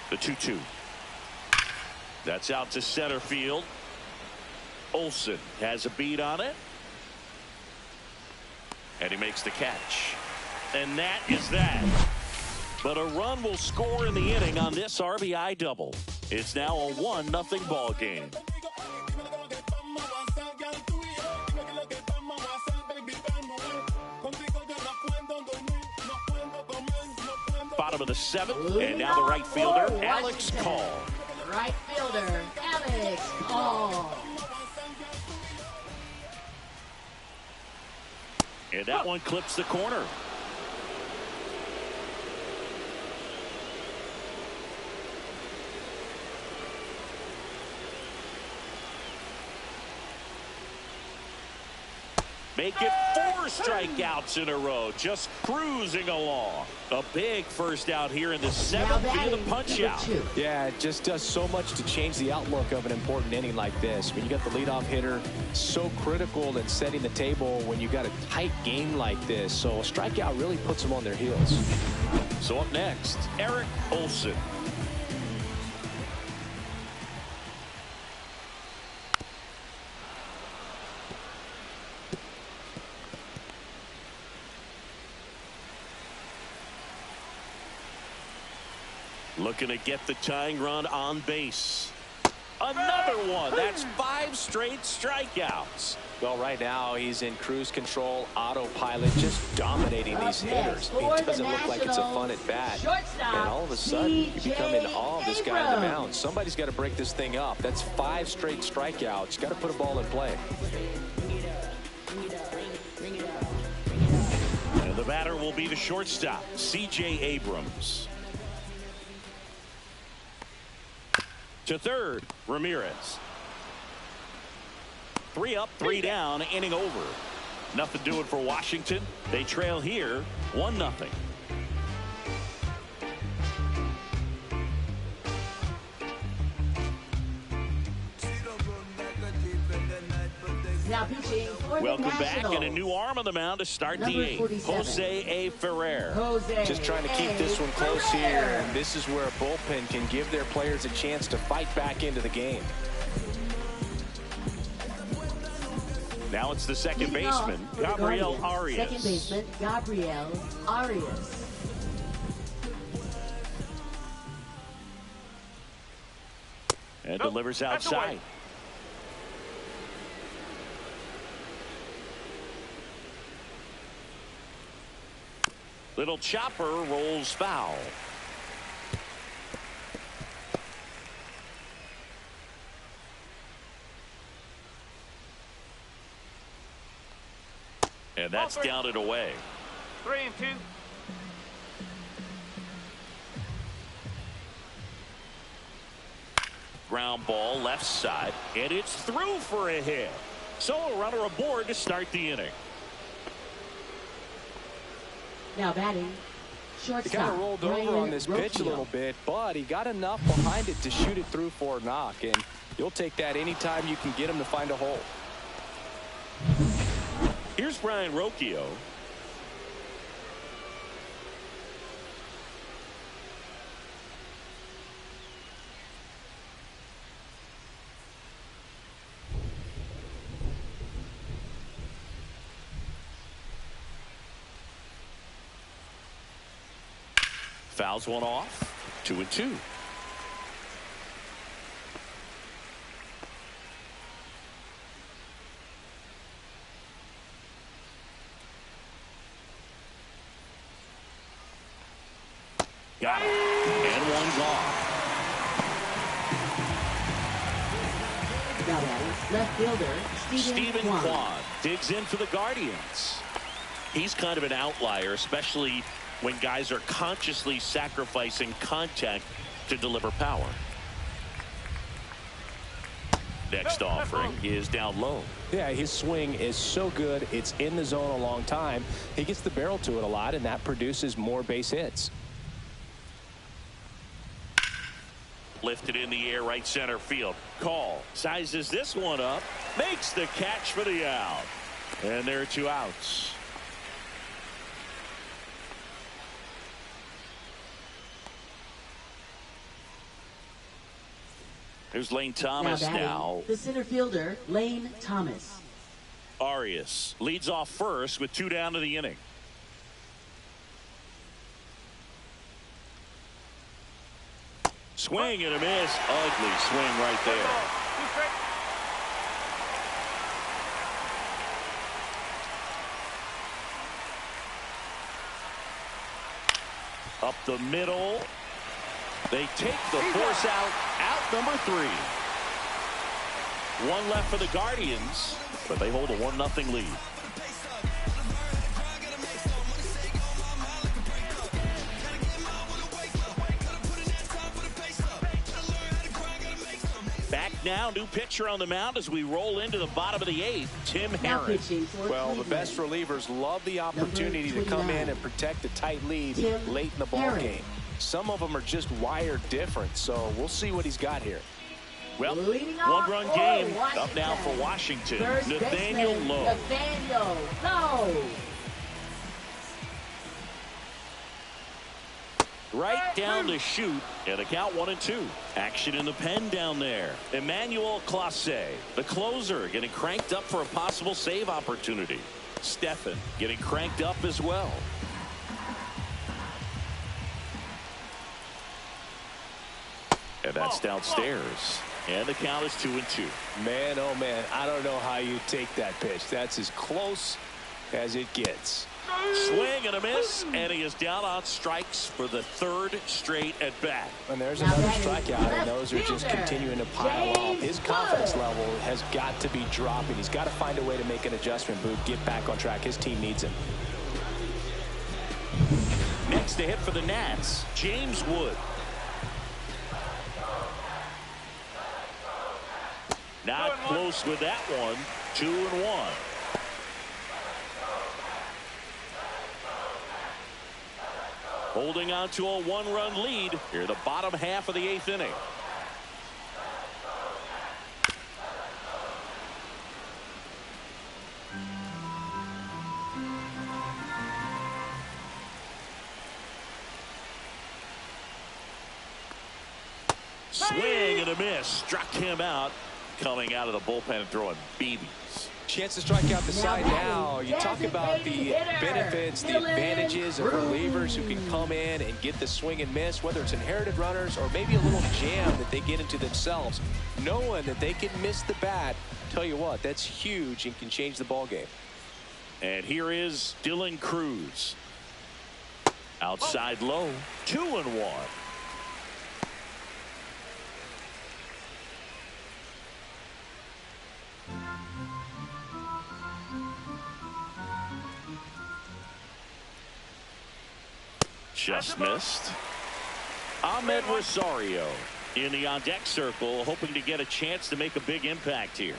The 2-2. That's out to center field. Olsen has a beat on it. And he makes the catch. And that is that. But a run will score in the inning on this RBI double. It's now a 1-0 ball game. bottom of the 7th. And now the right fielder, Alex Call. Right fielder, Alex Call. And that one clips the corner. Make it 4 strikeouts in a row. Just cruising along. A big first out here in the 7th via the punch out. Yeah, it just does so much to change the outlook of an important inning like this. When you got the leadoff hitter, so critical in setting the table when you got a tight game like this. So a strikeout really puts them on their heels. So up next, Eric Olson. Looking to get the tying run on base. Another one. That's 5 straight strikeouts. Well, right now he's in cruise control, autopilot, just dominating these hitters. It doesn't look like it's a fun at bat. And all of a sudden, you become in awe of this guy on the mound. Somebody's got to break this thing up. That's 5 straight strikeouts. Got to put a ball in play. And the batter will be the shortstop, C.J. Abrams. To third, Ramirez. 3 up, 3 down, inning over. Nothing doing for Washington. They trail here 1-0. Now pitching for Welcome the back, Nationals. and a new arm on the mound to start Number the 8th. 47. Jose A. Ferrer. Jose Just trying to keep this one close Ferrer. here. And this is where a bullpen can give their players a chance to fight back into the game. Now it's the second Leading off baseman, for the Gabriel Guardians, Arias. Second baseman, Gabriel Arias. And Nope, delivers that's away. outside. Little chopper rolls foul. And that's down and away. 3-2. Ground ball left side, and it's through for a hit. So a runner aboard to start the inning. Now batting, He shortstop. kind of rolled over Brian on this pitch a Rocchio. little bit, but he got enough behind it to shoot it through for a knock. And you'll take that anytime you can get him to find a hole. Here's Brian Rocchio. Fouls one off. 2-2. Got it. And one gone. Now batting, left fielder, Stephen Kwan. Kwan digs in for the Guardians. He's kind of an outlier, especially when guys are consciously sacrificing contact to deliver power. Next offering is down low. Yeah, his swing is so good. It's in the zone a long time. He gets the barrel to it a lot, and that produces more base hits. Lifted in the air, right center field. Call sizes this one up, makes the catch for the out. And there are 2 outs. There's Lane Thomas batting, now. the center fielder, Lane Thomas. Arias leads off first with 2 down to the inning. Swing and a miss. Ugly swing right there. 2 straight. Up the middle. They take the force out. Out number 3. One left for the Guardians, but they hold a 1-0 lead. Back now, new pitcher on the mound as we roll into the bottom of the 8th, Tim Herron. Well, the best relievers love the opportunity to come in and protect a tight lead late in the ball game. Some of them are just wired different, so we'll see what he's got here. Well, one-run game up now for Washington. Nathaniel Lowe. Right down to shoot, and the count 1-2. Action in the pen down there. Emmanuel Clase, the closer, getting cranked up for a possible save opportunity. Stephan getting cranked up as well. And that's downstairs. And the count is 2-2. Man, oh man, I don't know how you take that pitch. That's as close as it gets. Swing and a miss, and he is down on strikes for the 3rd straight at bat. And there's another strikeout, and those are just continuing to pile up. His confidence level has got to be dropping. He's got to find a way to make an adjustment, Boot, get back on track. His team needs him. Next to hit for the Nats, James Wood. Not close with that one. 2-1. Holding on to a 1-run lead here, the bottom half of the 8th inning. Swing and a miss. Struck him out. Coming out of the bullpen and throwing BBs. Chance to strike out the side now. You talk about the benefits, the advantages of relievers who can come in and get the swing and miss, whether it's inherited runners or maybe a little jam that they get into themselves. Knowing that they can miss the bat, tell you what, that's huge and can change the ball game. And here is Dylan Cruz. Outside low. 2-1. Just missed. Ahmed Rosario in the on-deck circle, hoping to get a chance to make a big impact here.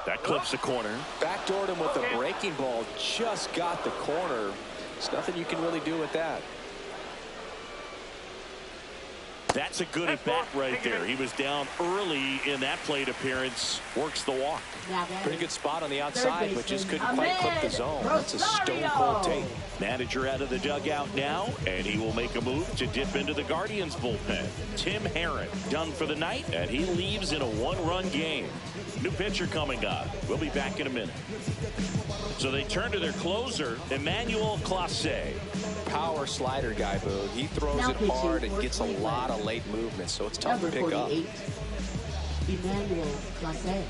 That clips the corner. Backdoored him with a breaking ball. Just got the corner. There's nothing you can really do with that. That's a good at bat right there. He was down early in that plate appearance. Works the walk. Pretty good spot on the outside, but just couldn't quite clip the zone. That's a stone cold take. Manager out of the dugout now, and he will make a move to dip into the Guardians bullpen. Tim Herron done for the night, and he leaves in a 1-run game. New pitcher coming up. We'll be back in a minute. So they turn to their closer, Emmanuel Clase. Power slider guy, Boo. He throws it hard and gets a lot of late movement, so it's tough to pick up. Emmanuel Clase.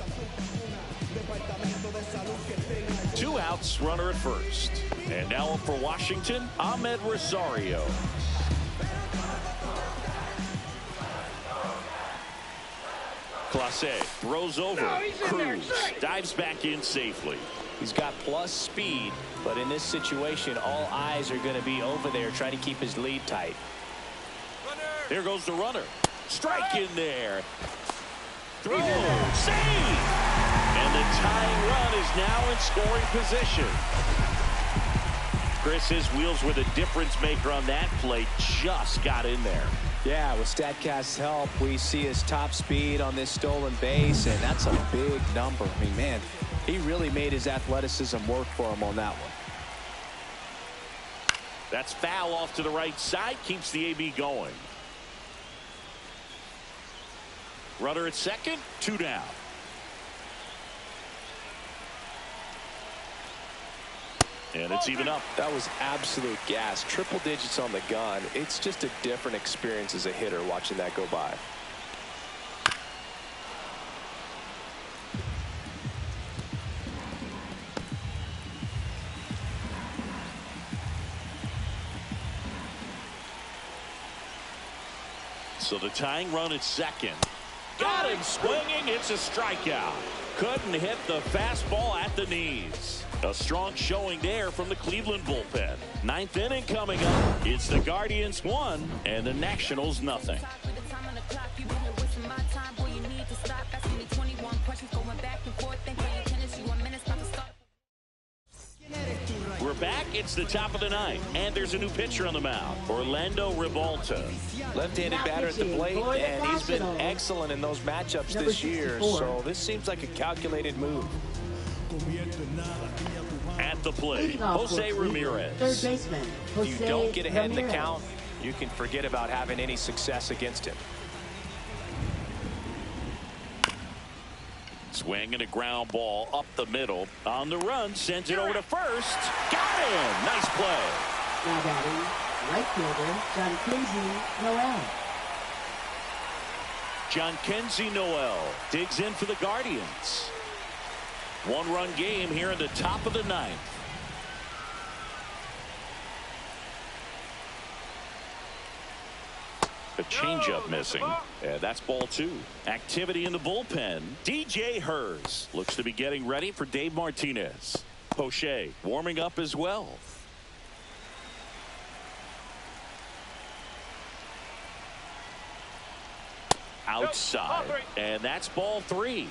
2 outs, runner at first. And now up for Washington, Ahmed Rosario. Clase throws over. Cruz dives back in safely. He's got plus speed, but in this situation, all eyes are going to be over there trying to keep his lead tight. There goes the runner. Strike in there. Throw. Save. And the tying run is now in scoring position. Chris, his wheels were the difference maker on that play. Just got in there. Yeah, with StatCast's help, we see his top speed on this stolen base, and that's a big number. I mean, man, he really made his athleticism work for him on that one. That's foul off to the right side. Keeps the AB going. Runner at second. 2 down. And it's even up. That was absolute gas. Triple digits on the gun. It's just a different experience as a hitter watching that go by. So the tying run at second. Got him swinging. It's a strikeout. Couldn't hit the fastball at the knees. A strong showing there from the Cleveland bullpen. Ninth inning coming up. It's the Guardians 1 and the Nationals nothing. We're back. It's the top of the ninth, and there's a new pitcher on the mound, Orlando Ribalta. Left-handed batter at the plate, and he's been excellent in those matchups this year, so this seems like a calculated move. At the plate, Jose Ramirez. Third baseman, Jose If you don't get ahead in the Ramirez. count, you can forget about having any success against him. Swinging a ground ball up the middle. On the run, sends it over to first. Got him. Nice play. Now batting, right fielder, John Kinsey Noel. John Kinsey Noel digs in for the Guardians. One-run game here in the top of the ninth. A changeup missing. And that's ball 2. Activity in the bullpen. DJ Hers looks to be getting ready for Dave Martinez. Poche warming up as well. Outside. And that's ball 3.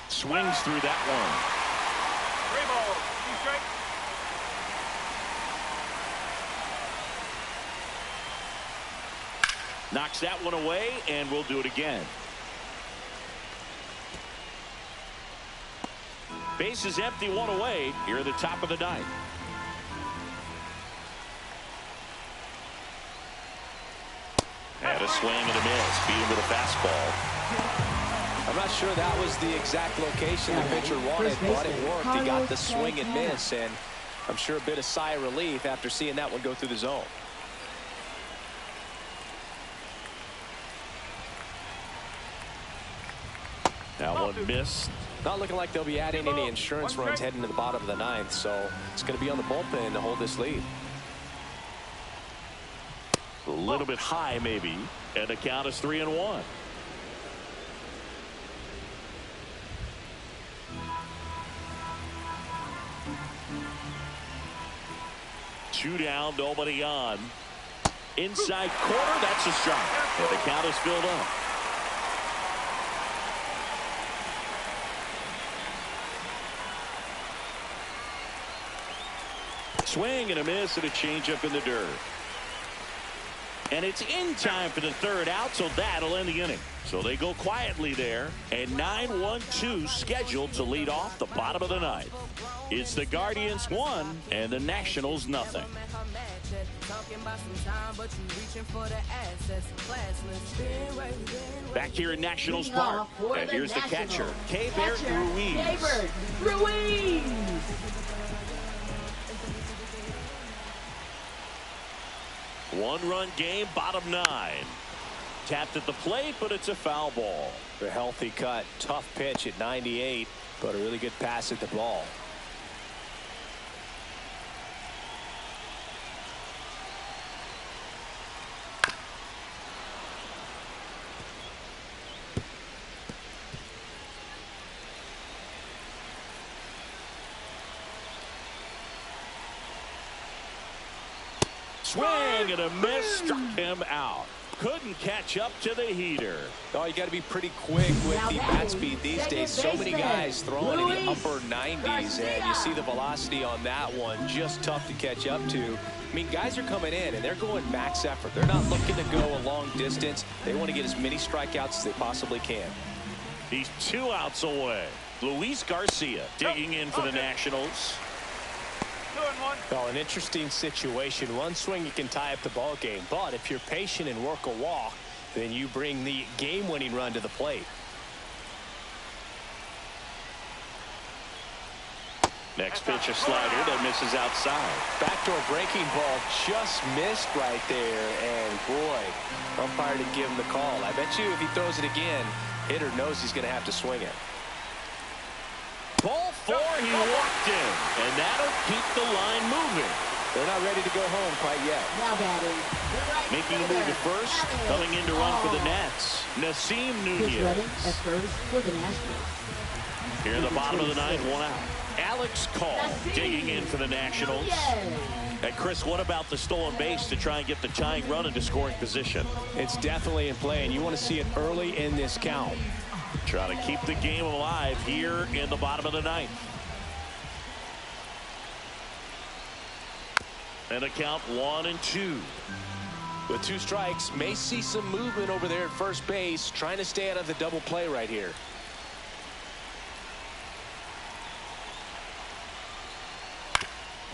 Swings through that one. 3 balls, 2 strikes. Knocks that one away, and we'll do it again. Base is empty, 1 away here at the top of the ninth. And a swing and a miss. Beat him with a fastball. I'm not sure that was the exact location the pitcher wanted, but it worked. He got the swing and miss, and I'm sure a bit of sigh of relief after seeing that one go through the zone. That one missed. Not looking like they'll be adding any insurance runs heading to the bottom of the ninth, so it's going to be on the bullpen to hold this lead. A little bit high, maybe, and the count is 3-1. Two down, nobody on. Inside corner, that's a strike. And the count is filled up. Swing and a miss and a changeup in the dirt. And it's in time for the third out, so that'll end the inning. So they go quietly there, and 9-1-2 scheduled to lead off the bottom of the ninth. It's the Guardians 1 and the Nationals nothing. Back here in Nationals Park, and here's the catcher, Keibert Ruiz. Keibert Ruiz. One-run game, bottom 9. Tapped at the plate, but it's a foul ball. A healthy cut, tough pitch at 98, but a really good pass at the ball. Swing and a miss, struck him out. Couldn't catch up to the heater. Oh, you got to be pretty quick with the bat speed these days. So many guys throwing in the upper 90s, and you see the velocity on that one, just tough to catch up to. I mean, guys are coming in, and they're going max effort. They're not looking to go a long distance. They want to get as many strikeouts as they possibly can. He's 2 outs away. Luis Garcia digging in for the Nationals. 2-1. Well, an interesting situation. One swing, you can tie up the ball game. But if you're patient and work a walk, then you bring the game-winning run to the plate. Next pitch, a slider that misses outside. Backdoor breaking ball just missed right there. And, boy, umpire to give him the call. I bet you if he throws it again, hitter knows he's going to have to swing it. Ball before he walked in. And that'll keep the line moving. They're not ready to go home quite yet. Now batting. Making a move to first. Coming in to run for the Nats. Nasim Chris Redding Nunez. at first for the Nationals. Here in the bottom of the ninth, 1 out. Alex Call digging in for the Nationals. And Chris, what about the stolen base to try and get the tying run into scoring position? It's definitely in play, and you want to see it early in this count. Trying to keep the game alive here in the bottom of the ninth. And a count 1-2. With 2 strikes, may see some movement over there at first base, trying to stay out of the double play right here.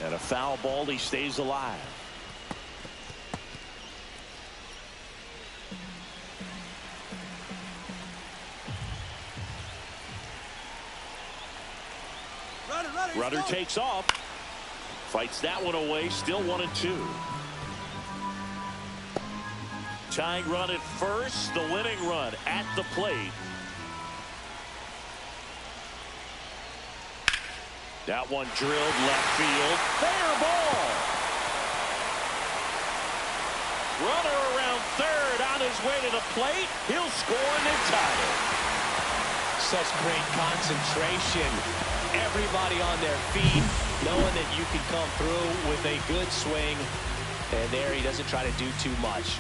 And a foul ball, he stays alive. Runner takes off. Fights that one away. Still 1-2. Tying run at first. The winning run at the plate. That one drilled left field. Fair ball. Runner around third on his way to the plate. He'll score and then tie it. Such great concentration. Everybody on their feet, knowing that you can come through with a good swing. And there he doesn't try to do too much.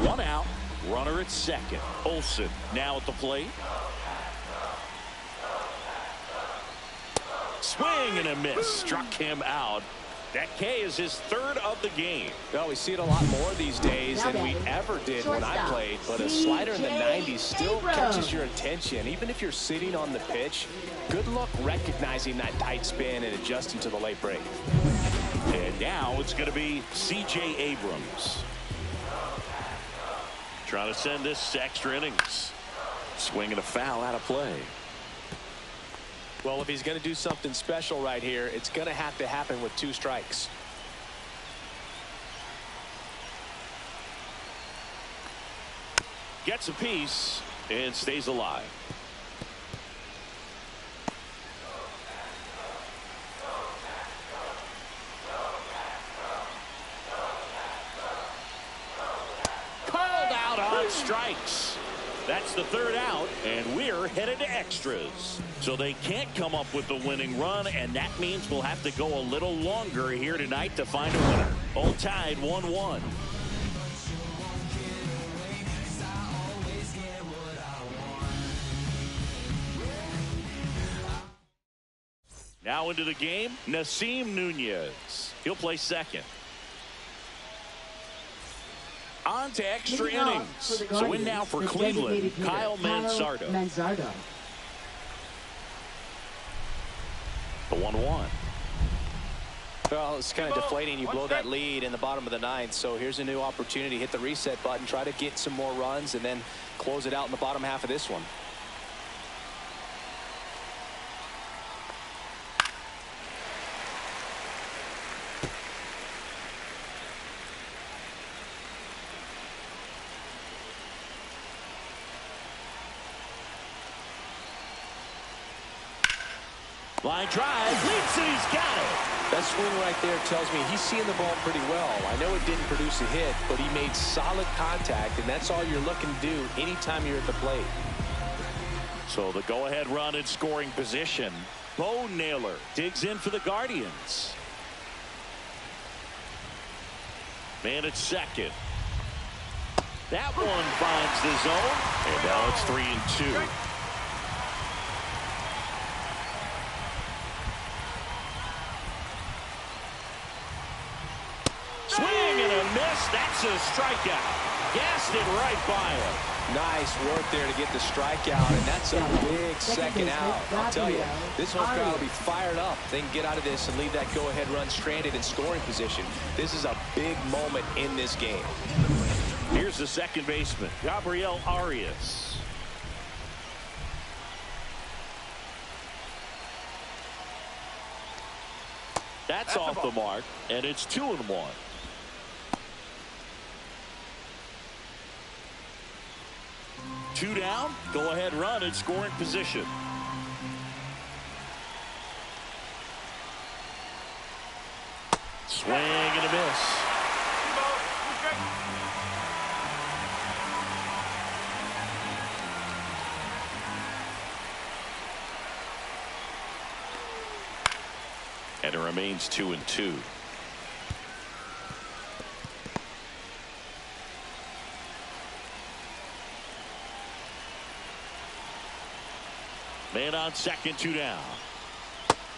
One out. Runner at second. Olsen now at the plate. Swing and a miss. Struck him out. That K is his third of the game. Well, we see it a lot more these days than we ever did when I played, but a slider in the 90s still catches your attention. Even if you're sitting on the pitch, good luck recognizing that tight spin and adjusting to the late break. And now it's going to be C.J. Abrams. Trying to send this to extra innings. Swinging a foul out of play. Well, if he's going to do something special right here, it's going to have to happen with 2 strikes. Gets a piece and stays alive. Called out on strikes. That's the third out, and we're headed to extras. So they can't come up with the winning run, and that means we'll have to go a little longer here tonight to find a winner. All tied 1-1. Now into the game, Nasim Nunez. He'll play second. On to extra innings. So in now for Cleveland, Kyle Manzardo. The 1-1. Well, it's kind of deflating. You blow that lead in the bottom of the ninth. So here's a new opportunity. Hit the reset button, try to get some more runs, and then close it out in the bottom half of this one. Line drive, leaps and he's got it. That swing right there tells me he's seeing the ball pretty well. I know it didn't produce a hit, but he made solid contact, and that's all you're looking to do anytime you're at the plate. So the go-ahead run in scoring position. Bo Naylor digs in for the Guardians. Man at second. That one finds the zone, and now it's 3-2. Swing and a miss. That's a strikeout. Gassed it right by him. Nice work there to get the strikeout, and that's a big second out. I'll tell you, this whole crowd will be fired up. They can get out of this and leave that go-ahead run stranded in scoring position. This is a big moment in this game. Here's the second baseman, Gabriel Arias. That's off the mark, and it's 2-1. 2 down. Go ahead run in scoring position. Swing and a miss. And it remains 2-2. Man on second, 2 down.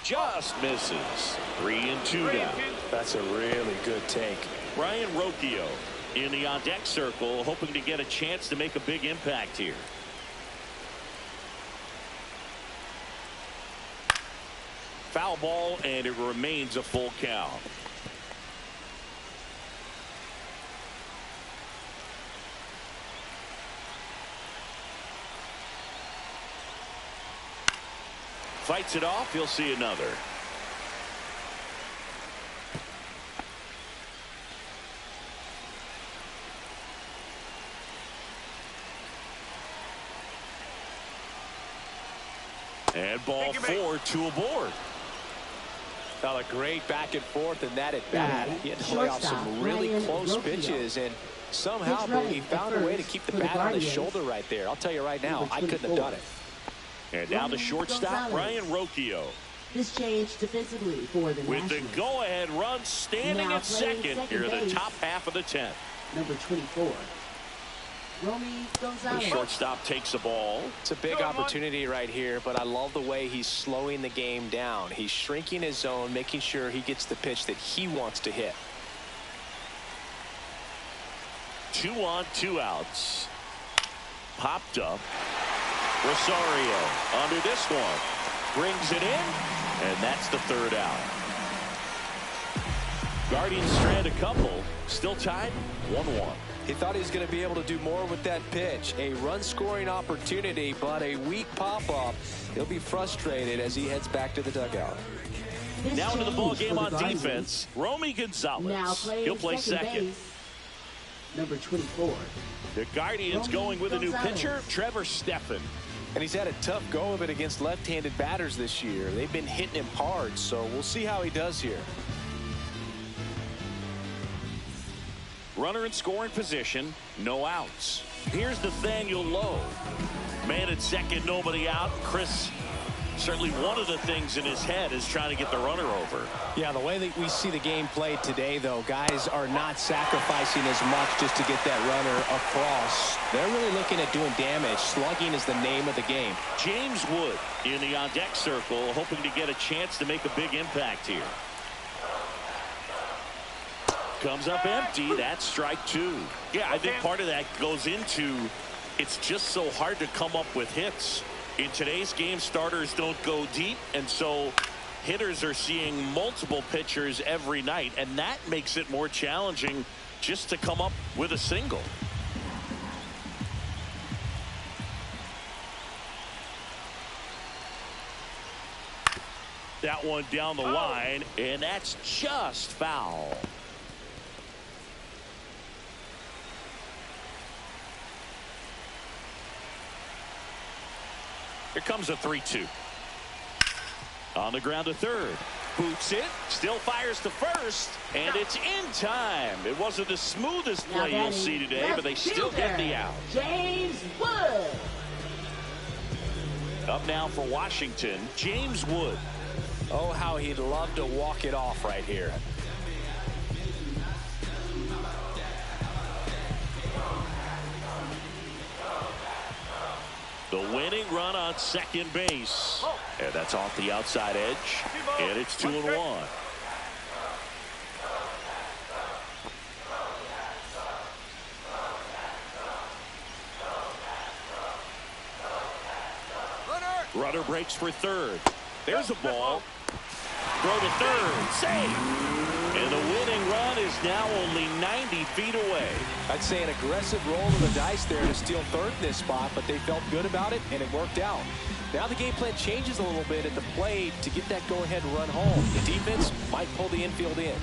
Just misses. 3-2 down. That's a really good take. Ryan Rocchio in the on-deck circle, hoping to get a chance to make a big impact here. Foul ball, and it remains a full count. Fights it off. He'll see another. And ball 4, 2 aboard. Now a great back and forth in that at bat. He had to play off some really close pitches, and somehow he found a way to keep the bat on his shoulder right there. I'll tell you right now, I couldn't have done it. And now the shortstop, Ryan Rocchio. This change defensively for the with the go-ahead run standing at second here in the top half of the 10th. Number 24. The shortstop takes the ball. It's a big opportunity right here, but I love the way he's slowing the game down. He's shrinking his zone, making sure he gets the pitch that he wants to hit. 2 on, 2 outs. Popped up. Rosario under this one. Brings it in, and that's the 3rd out. Guardians strand a couple. Still tied 1-1. He thought he was going to be able to do more with that pitch. A run-scoring opportunity, but a weak pop-up. He'll be frustrated as he heads back to the dugout. Now into the ball game on defense, Romy Gonzalez. He'll play second. Number 24. The Guardians going with a new pitcher, Trevor Stephan. And he's had a tough go of it against left-handed batters this year. They've been hitting him hard, so we'll see how he does here. Runner in scoring position, no outs. Here's Nathaniel Lowe. Man at second, nobody out. Chris, certainly one of the things in his head is trying to get the runner over. Yeah, the way that we see the game played today, though, guys are not sacrificing as much just to get that runner across. They're really looking at doing damage. Slugging is the name of the game. James Wood in the on-deck circle, hoping to get a chance to make a big impact here. Comes up empty. That's strike 2. Yeah, I think part of that goes into it's just so hard to come up with hits. In today's game, starters don't go deep, and so hitters are seeing multiple pitchers every night, and that makes it more challenging just to come up with a single. That one down the line, and that's just foul. Here comes a 3-2. On the ground to third. Boots it. Still fires to first. And it's in time. It wasn't the smoothest play you'll see today, but they still get the out. James Wood. Up now for Washington, James Wood. Oh, how he'd love to walk it off right here. The winning run on second base. And that's off the outside edge. And it's 2-1. Runner breaks for third. There's a ball. Throw to third. Save. And the winning run is now only 90 feet away. I'd say an aggressive roll of the dice there to steal third in this spot, but they felt good about it, and it worked out. Now the game plan changes a little bit at the plate to get that go-ahead run home. The defense might pull the infield in.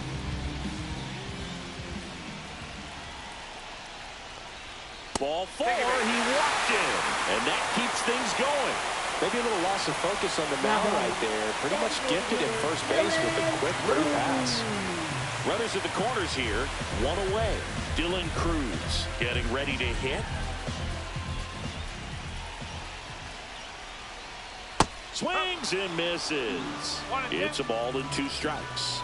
ball 4. He walked in, and that keeps things going. Maybe a little loss of focus on the mound right there. Pretty much gifted him first base with a quick third pass. Runners at the corners here, 1 away. Dylan Cruz getting ready to hit. Swings and misses. It's a ball and 2 strikes.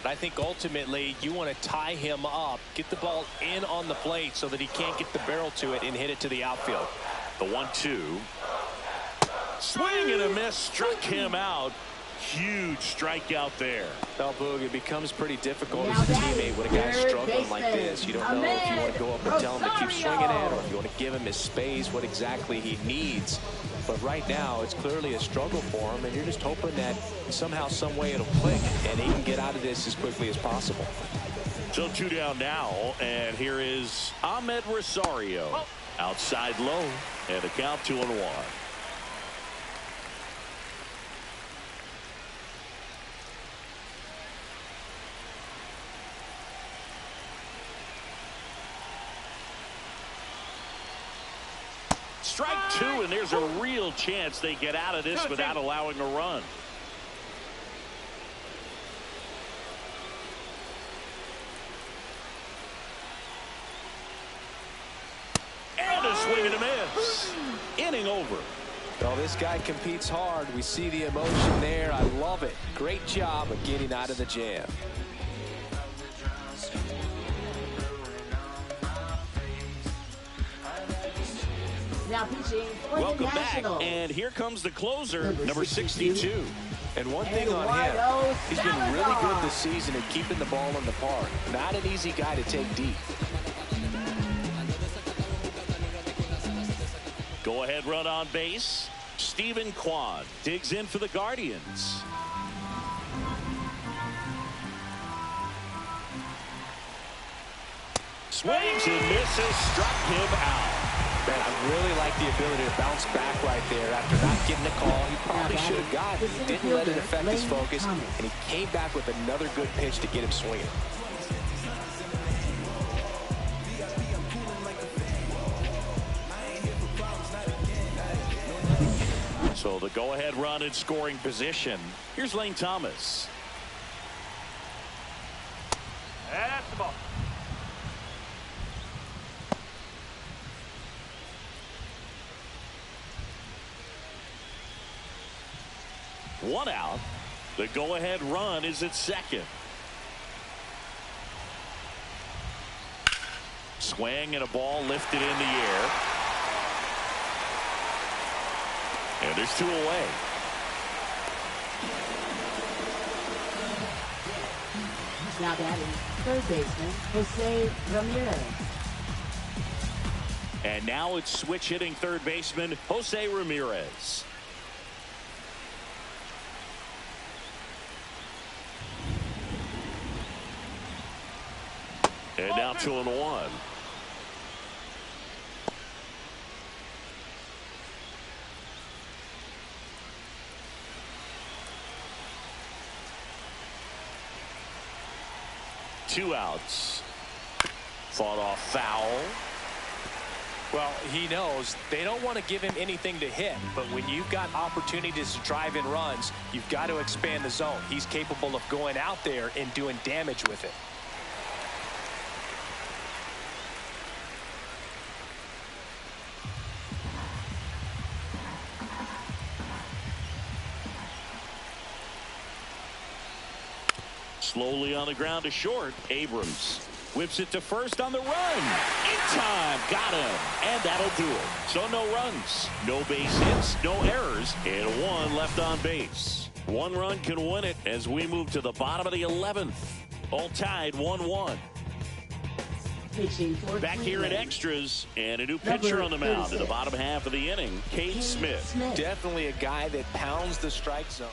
I think ultimately you want to tie him up, get the ball in on the plate so that he can't get the barrel to it and hit it to the outfield. The 1-2. Swing and a miss, struck him out. Huge strikeout there. Well, Boog, it becomes pretty difficult as a teammate when a guy's struggling like this. You don't know if you want to go up and tell him to keep swinging it, or if you want to give him his space, what exactly he needs. But right now, it's clearly a struggle for him, and you're just hoping that somehow, some way it'll click, and he can get out of this as quickly as possible. So 2 down now, and here is Ahmed Rosario. Outside low, and a count 2-1. Strike 2, and there's a real chance they get out of this without allowing a run. And a swing and a miss. Inning over. Well, this guy competes hard. We see the emotion there. I love it. Great job of getting out of the jam. Now pitching for the Welcome back, Nationals. and here comes the closer, number 62. And one thing on him, he's been really good this season at keeping the ball in the park. Not an easy guy to take deep. Go ahead run on base. Stephen Kwan digs in for the Guardians. Swings and misses, struck him out. Man, I really like the ability to bounce back right there after not getting a call. He probably should have gotten. He didn't let it affect his focus, and he came back with another good pitch to get him swinging. So the go-ahead run in scoring position. Here's Lane Thomas. That's the ball. One out. The go-ahead run is at second. Swing and a ball lifted in the air. And there's 2 away. Now batting third baseman Jose Ramirez. And now it's switch hitting third baseman Jose Ramirez. And now 2-1. Two outs. Fought off foul. Well, he knows they don't want to give him anything to hit, but when you've got opportunities to drive in runs, you've got to expand the zone. He's capable of going out there and doing damage with it. Slowly on the ground to short. Abrams whips it to first on the run. In time. Got him. And that'll do it. So no runs, no base hits, no errors, and 1 left on base. 1 run can win it as we move to the bottom of the 11th. All tied 1-1. Back here in extras, and a new pitcher on the mound in the bottom half of the inning, Cade Smith. Definitely a guy that pounds the strike zone.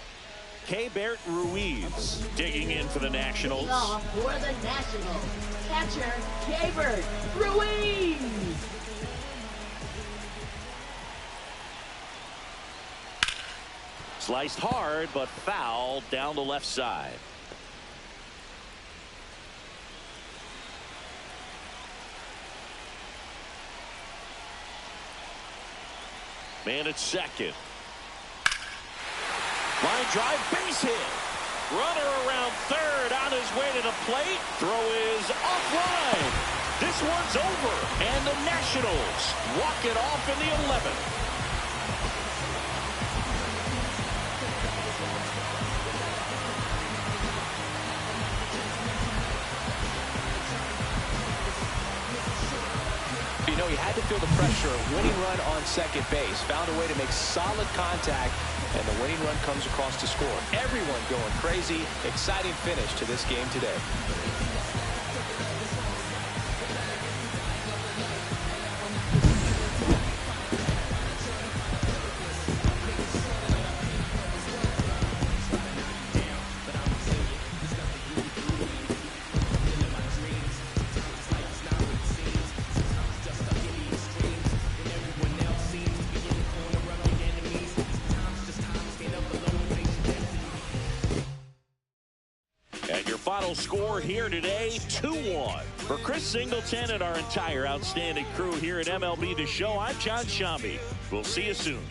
Keibert Ruiz digging in for the Nationals. For the Nationals, catcher Keibert Ruiz. Sliced hard, but foul down the left side. Man at second. Line drive, base hit. Runner around third, on his way to the plate. Throw is offline. This one's over, and the Nationals walk it off in the 11th. You know, he had to feel the pressure. Winning run on second base. Found a way to make solid contact, and the winning run comes across to score. Everyone going crazy. Exciting finish to this game today. Final score here today, 2-1. For Chris Singleton and our entire outstanding crew here at MLB The Show, I'm John Shambi. We'll see you soon.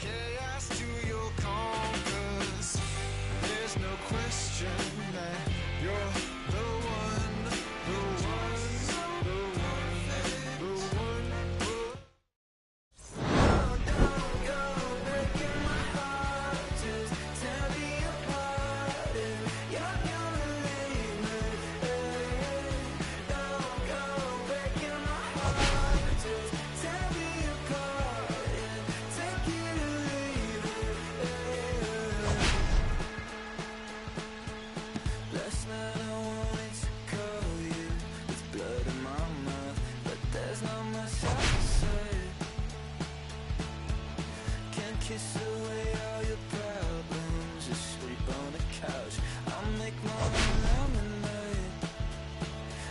Kiss away all your problems, just sleep on the couch. I'll make more lemonade.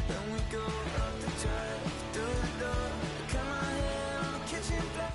Then we go up the drive, through the door, cut my hair on the kitchen floor.